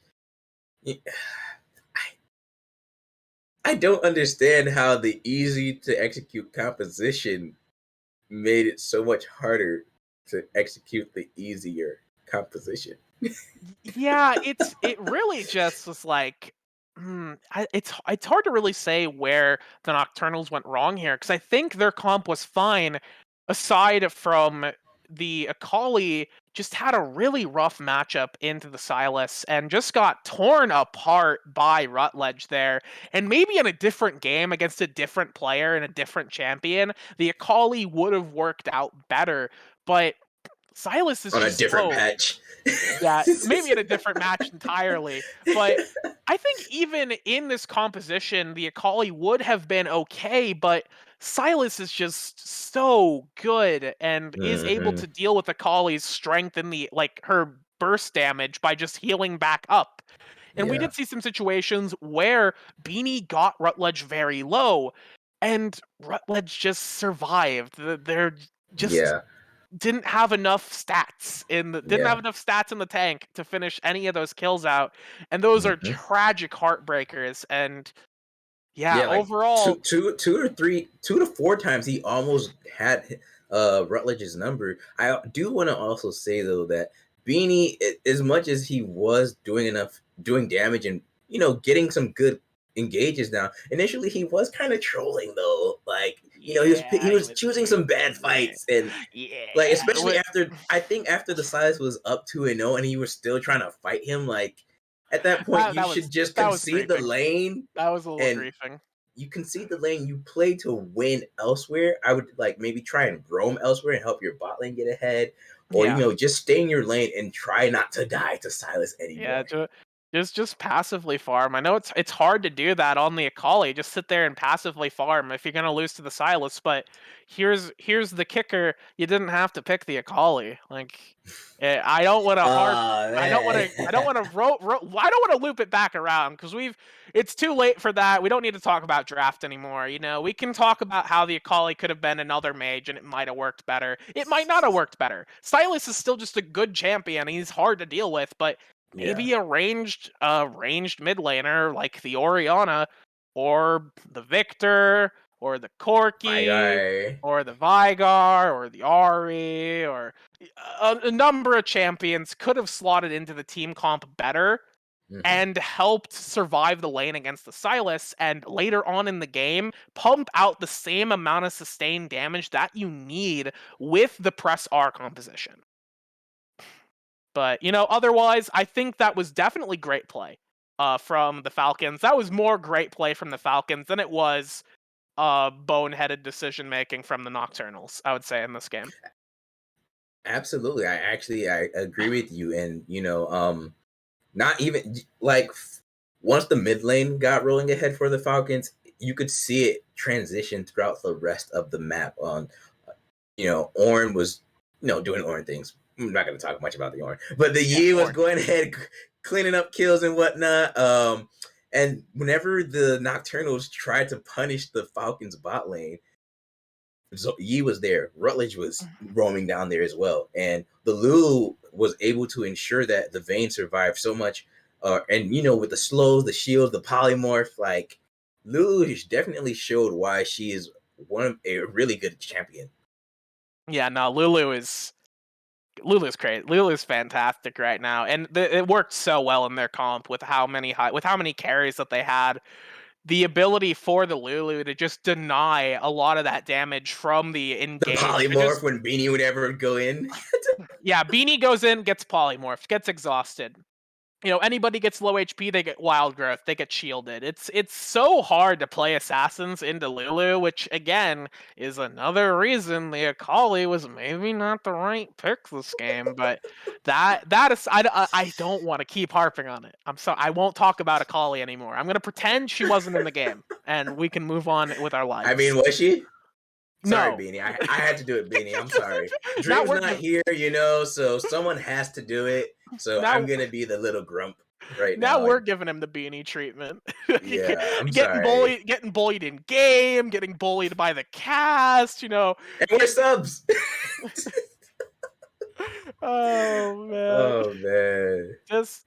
I don't understand how the easy to execute composition made it so much harder to execute the easier composition. Yeah, it really just was like, it's hard to really say where the Nocturnals went wrong here, because I think their comp was fine, aside from the Akali just had a really rough matchup into the Silas and just got torn apart by Rutledge there. And maybe in a different game against a different player and a different champion, the Akali would have worked out better, but Silas is on just a different patch. Yeah, maybe in a different match entirely. But I think even in this composition, the Akali would have been okay, but Silas is just so good and is able to deal with Akali's strength and her burst damage by just healing back up. And we did see some situations where Beanie got Rutledge very low. and Rutledge just survived. They're just Yeah, didn't have enough stats didn't have yeah. enough stats in the tank to finish any of those kills out, and those are Hmm. tragic heartbreakers. And yeah, Yeah, like overall, two to four times he almost had Rutledge's number. I do want to also say though that Beanie, as much as he was doing damage and getting some good engages down, initially he was kind of trolling though. Like he yeah, he was was choosing some bad yeah, fights and like yeah. especially after the size was up 2-0 and he was still trying to fight him. Like at that point, you That should just that was concede the griefing. lane That was a little and griefing. you concede the lane, you play to win elsewhere. I would like maybe try and roam elsewhere and help your bot lane get ahead, or Yeah. just stay in your lane and try not to die to Silas Yeah, anymore. just passively farm. I know it's hard to do that on the Akali. Just sit there and passively farm if you're gonna lose to the Silas. But here's the kicker: you didn't have to pick the Akali. Like, I don't want to harp. Oh I don't want man. to. I don't want to. I don't want to loop it back around because It's too late for that. We don't need to talk about draft anymore. We can talk about how the Akali could have been another mage and it might have worked better. It might not have worked better. Silas is still just a good champion. He's hard to deal with, but Yeah. maybe a ranged mid laner like the Oriana or the Victor or the My Corki guy. or the Vigar or the Ari or a number of champions could have slotted into the team comp better Hmm. and helped survive the lane against the Silas, and later on in the game pump out the same amount of sustained damage that you need with the press R composition. But, otherwise, I think that was definitely great play from the Falcons. That was more great play from the Falcons than it was boneheaded decision making from the Nocturnals, I would say, in this game. Absolutely. I agree with you. And not even like once the mid lane got rolling ahead for the Falcons, you could see it transition throughout the rest of the map. On Ornn was doing Ornn things. I'm not going to talk much about the Ornn, but the Yeah, Yi was or going ahead cleaning up kills and whatnot. And whenever the Nocturnals tried to punish the Falcons bot lane, Yi was there. Rutledge was roaming down there as well, and the Lulu was able to ensure that the Vayne survived so much. And with the slows, the shields, the polymorph, like Lulu definitely showed why she is a really good champion. yeah, no, Lulu's great. Lulu's fantastic right now, and it worked so well in their comp with how many carries that they had. The ability for the Lulu to just deny a lot of that damage from the The engage. polymorph when Beanie would ever go in. Yeah, Beanie goes in, gets polymorphed, gets exhausted. Anybody gets low HP, they get wild growth, they get shielded. It's so hard to play assassins into Lulu, which again is another reason the Akali was maybe not the right pick this game. But that is I don't want to keep harping on it. I won't talk about Akali anymore. I'm gonna pretend she wasn't in the game, and we can move on with our I lives. mean, was she? Sorry, No, Beanie. I had to do it, Beanie. I'm sorry. now Dream's we're not here, so someone has to do it. So I'm now gonna be the little grump right Now now. we're And giving him the beanie treatment. yeah, I'm Getting sorry. bullied in game, getting bullied by the cast. And we're subs. Oh man, Oh man. just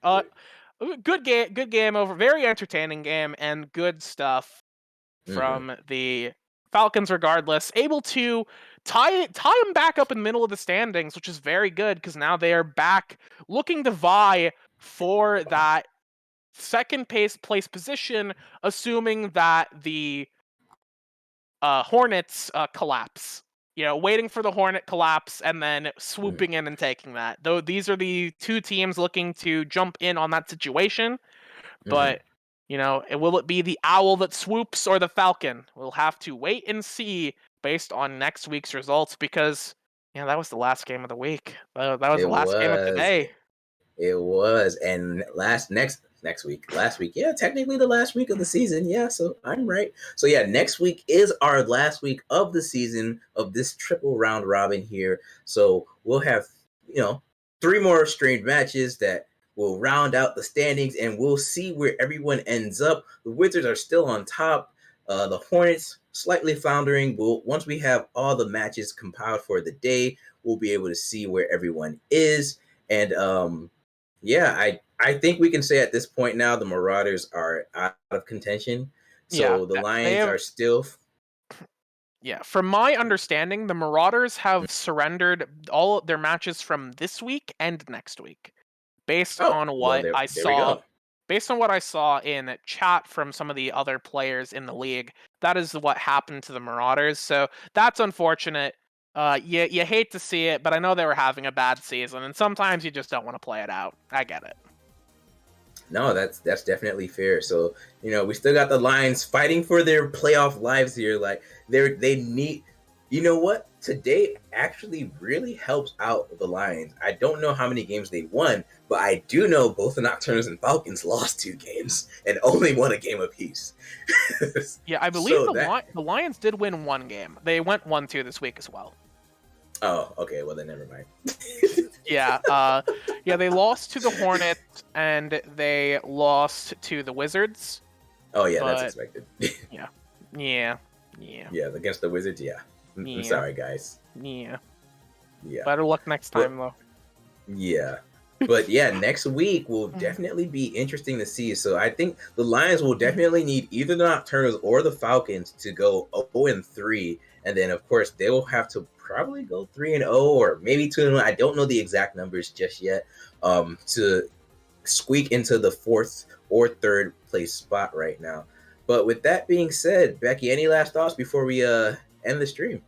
good game over, very entertaining game, and good stuff Hmm. from the Falcons. Regardless, able to tie them back up in the middle of the standings, which is very good because now they are back looking to vie for that second place position, assuming that the Hornets collapse. Waiting for the Hornet collapse and then swooping in and taking that. Though these are the two teams looking to jump in on that situation. Hmm. But, will it be the Owl that swoops or the Falcon? We'll have to wait and see based on next week's results because, that was the last game of the week. That was It the last game of was. today. It was. And next week. Last week. Yeah, technically the last week of the season. Yeah, so I'm right. So yeah, next week is our last week of the season of this triple round robin here. So we'll have, 3 more streamed matches that will round out the standings and we'll see where everyone ends up. The Wizards are still on top. The Hornets slightly floundering. Once we have all the matches compiled for the day, we'll be able to see where everyone is. And yeah, I think we can say at this point now the Marauders are out of contention. Yeah, So the they Lions have. are still. Yeah, from my understanding, the Marauders have surrendered all their matches from this week and next week, based Oh, on well, what there, I there we saw. go. Based on what I saw in chat from some of the other players in the league, that is what happened to the Marauders. So that's unfortunate. You hate to see it, but I know they were having a bad season, and sometimes you just don't want to play it out. I get it. No, that's definitely fair. So, we still got the Lions fighting for their playoff lives here. Like they need, you know what? Today actually really helps out the Lions. I don't know how many games they won, but I do know both the Nocturnals and Falcons lost 2 games and only won a game apiece. Yeah, I believe So the Lions did win 1 game. They went 1-2 this week as well. Oh, okay. Well, then never mind. Yeah, they lost to the Hornets and they lost to the Wizards. Oh yeah, but, that's expected. Yeah. Yeah, against the Wizards. Yeah. I'm sorry, guys. Yeah. Yeah. Better luck next time, though. Yeah. But yeah, next week will definitely be interesting to see. So I think the Lions will definitely need either the Nocturnals or the Falcons to go 0-3, and then of course they will have to probably go 3-0 or maybe 2-1. I don't know the exact numbers just yet. To squeak into the 4th or 3rd place spot right now. But with that being said, Becky, any last thoughts before we end the stream?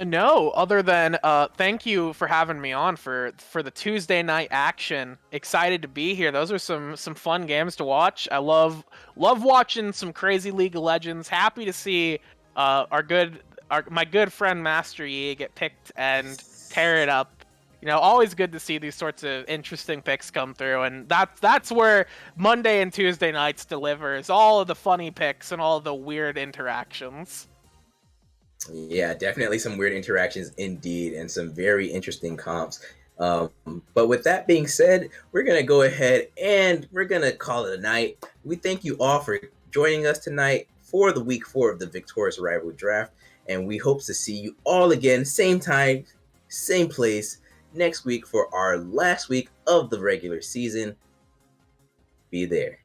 No, other than thank you for having me on for the Tuesday night action. Excited to be here. Those are some fun games to watch. I love watching some crazy League of Legends. Happy to see my good friend Master Yi get picked and tear it up. Always good to see these sorts of interesting picks come through, and that's where Monday and Tuesday nights delivers all of the funny picks and all of the weird interactions. Yeah, definitely some weird interactions indeed, and some very interesting comps. But with that being said, we're going to go ahead and we're going to call it a night. We thank you all for joining us tonight for the week 4 of the Victoris Rival Draft, and we hope to see you all again, same time, same place, next week for our last week of the regular season. Be there.